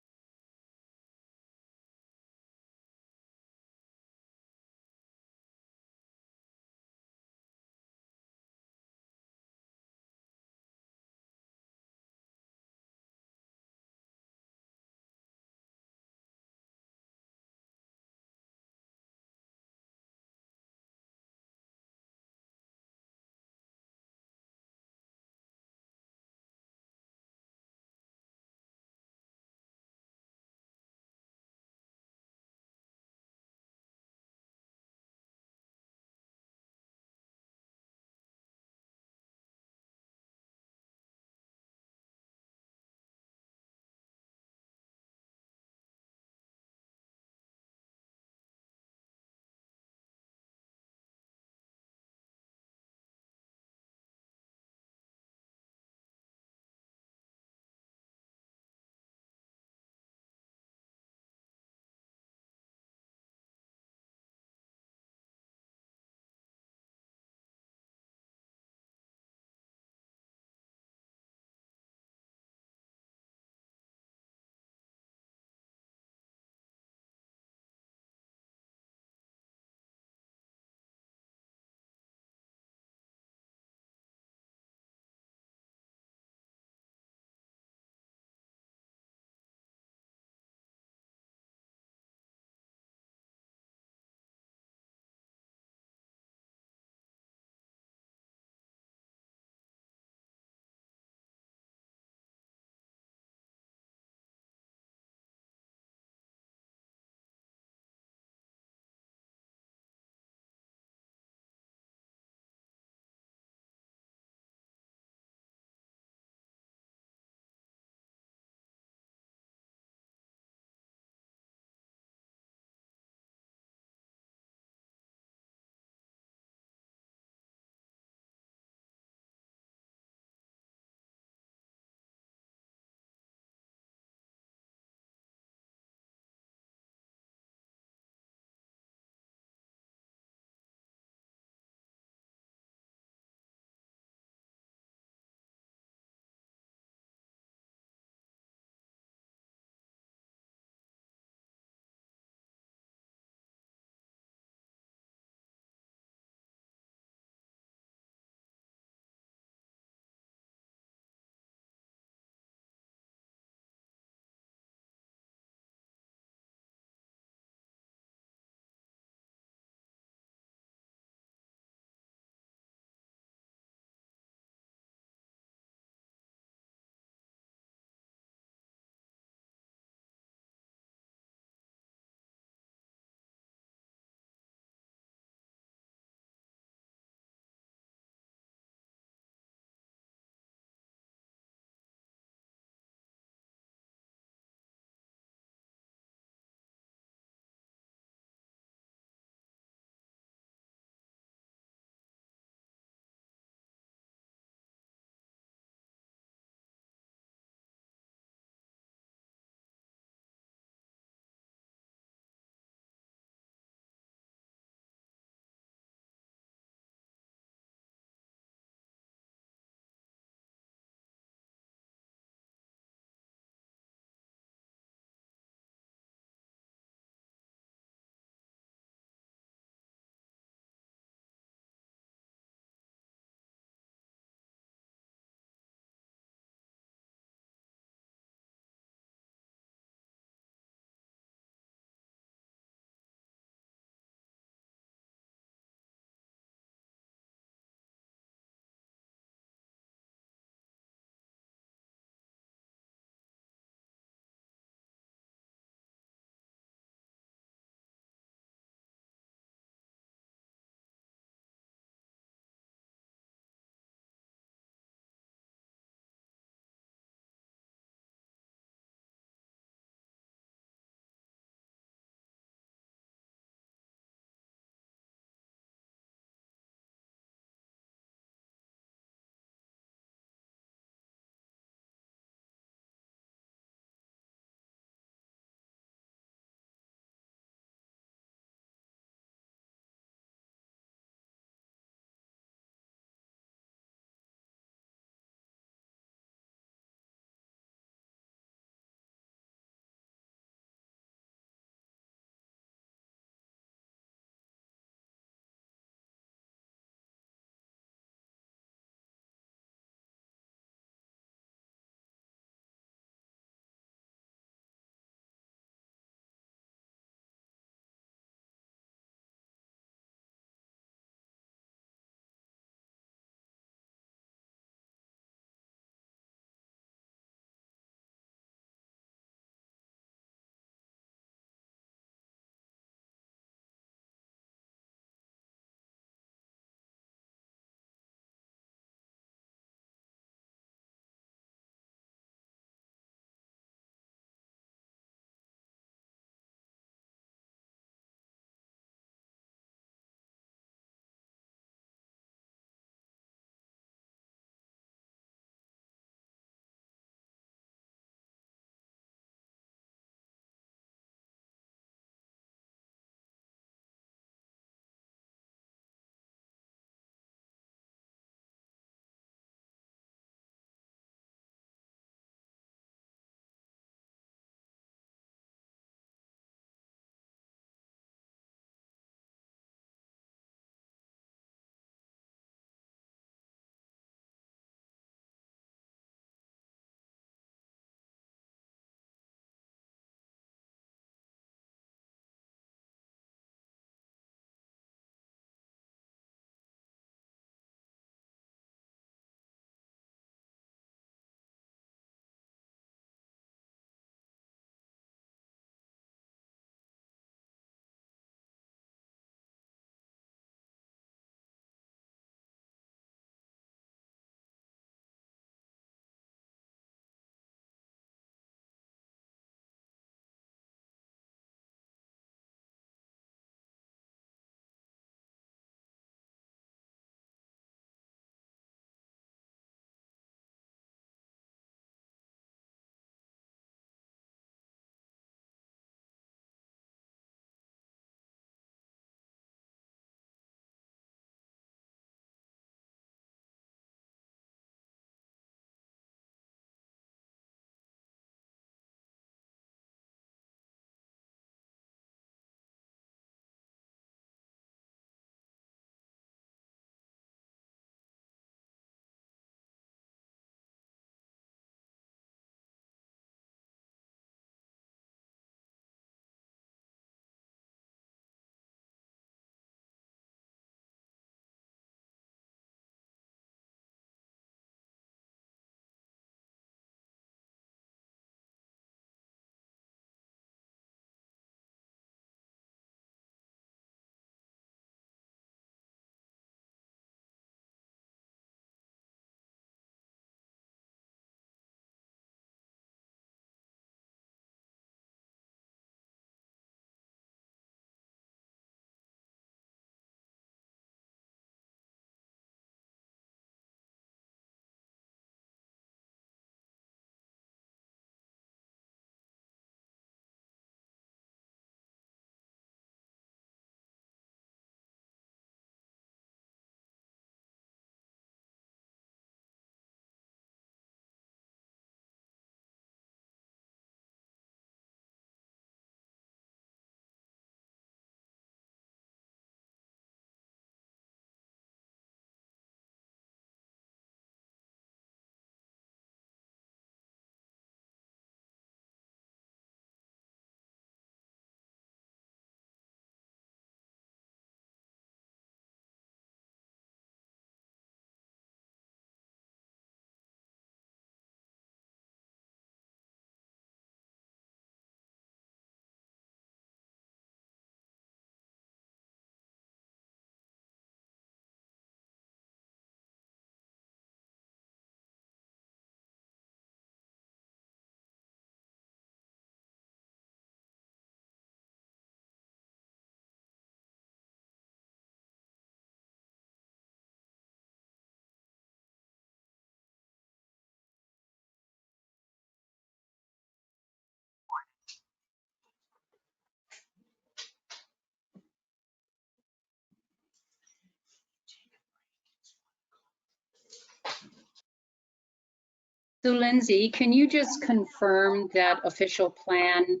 So Lindsay, can you just confirm that official plan,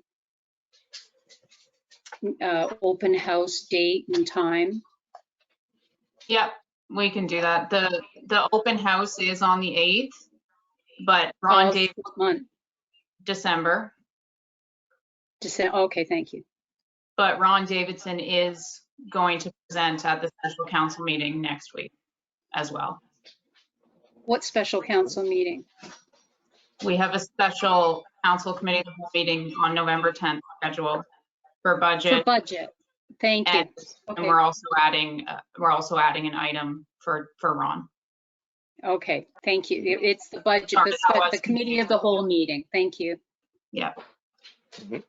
open house date and time? Yep, we can do that. The open house is on the 8th, but Ron Of David, what month? December, Okay, thank you. but Ron Davidson is going to present at the special council meeting next week as well. What special council meeting? We have a special council committee meeting on November 10th scheduled for For budget. budget. Thank you. And Okay. we're also adding an item for Ron. Okay, thank you. It's the budget, Sorry, that was the committee of the whole meeting. Thank you. Yeah. Mhm.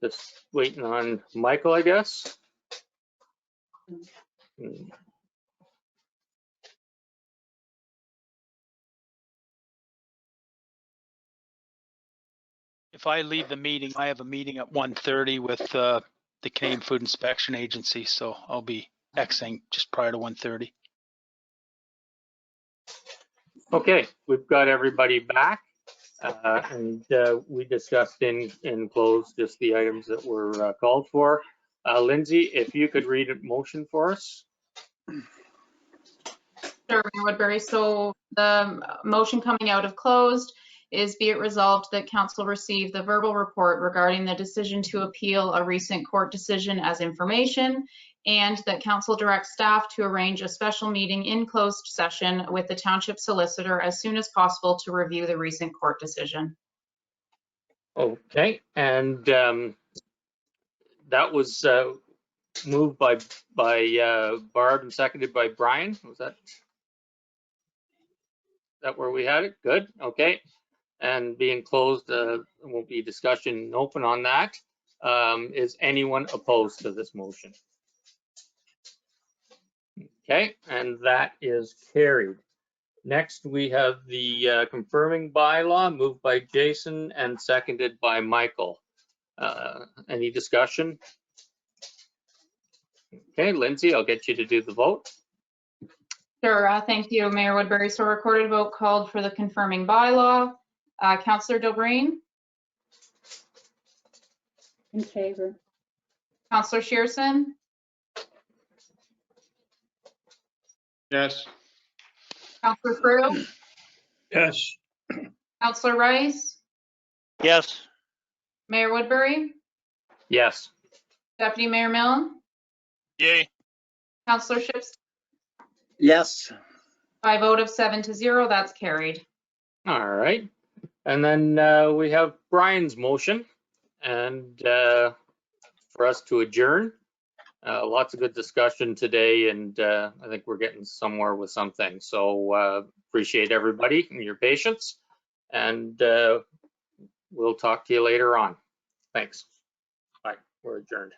Just waiting on Michael, I guess. If I leave the meeting, I have a meeting at 1:30 with the Canadian Food Inspection Agency, so I'll be exiting just prior to 1:30. Okay, we've got everybody back. And we discussed in close just the items that were called for. Lindsay, if you could read a motion for us. Sure, Mayor Woodbury. So the motion coming out of closed is be it resolved that council receive the verbal report regarding the decision to appeal a recent court decision as information, and that council directs staff to arrange a special meeting in closed session with the township solicitor as soon as possible to review the recent court decision. Okay, and that was moved by Barb and seconded by Brian. Was that where we had it? Good. Okay. And being closed, won't be discussion open on that. Is anyone opposed to this motion? Okay, and that is carried. Next, we have the confirming bylaw moved by Jason and seconded by Michael. Any discussion? Okay, Lindsay, I'll get you to do the vote. Sure, thank you, Mayor Woodbury. So recorded vote called for the confirming bylaw. Councillor Delbreen, In favor. Councillor Shearson, Yes. Councillor Frew, Yes. Councillor Rice, Yes. Mayor Woodbury, Yes. Deputy Mayor Milne, Yay. Councillor Ships, Yes. by a vote of 7-0, that's carried. All right. And then we have Brian's motion and for us to adjourn. Lots of good discussion today, and I think we're getting somewhere with some things. So appreciate everybody and your patience, and we'll talk to you later on. Thanks. Bye. We're adjourned.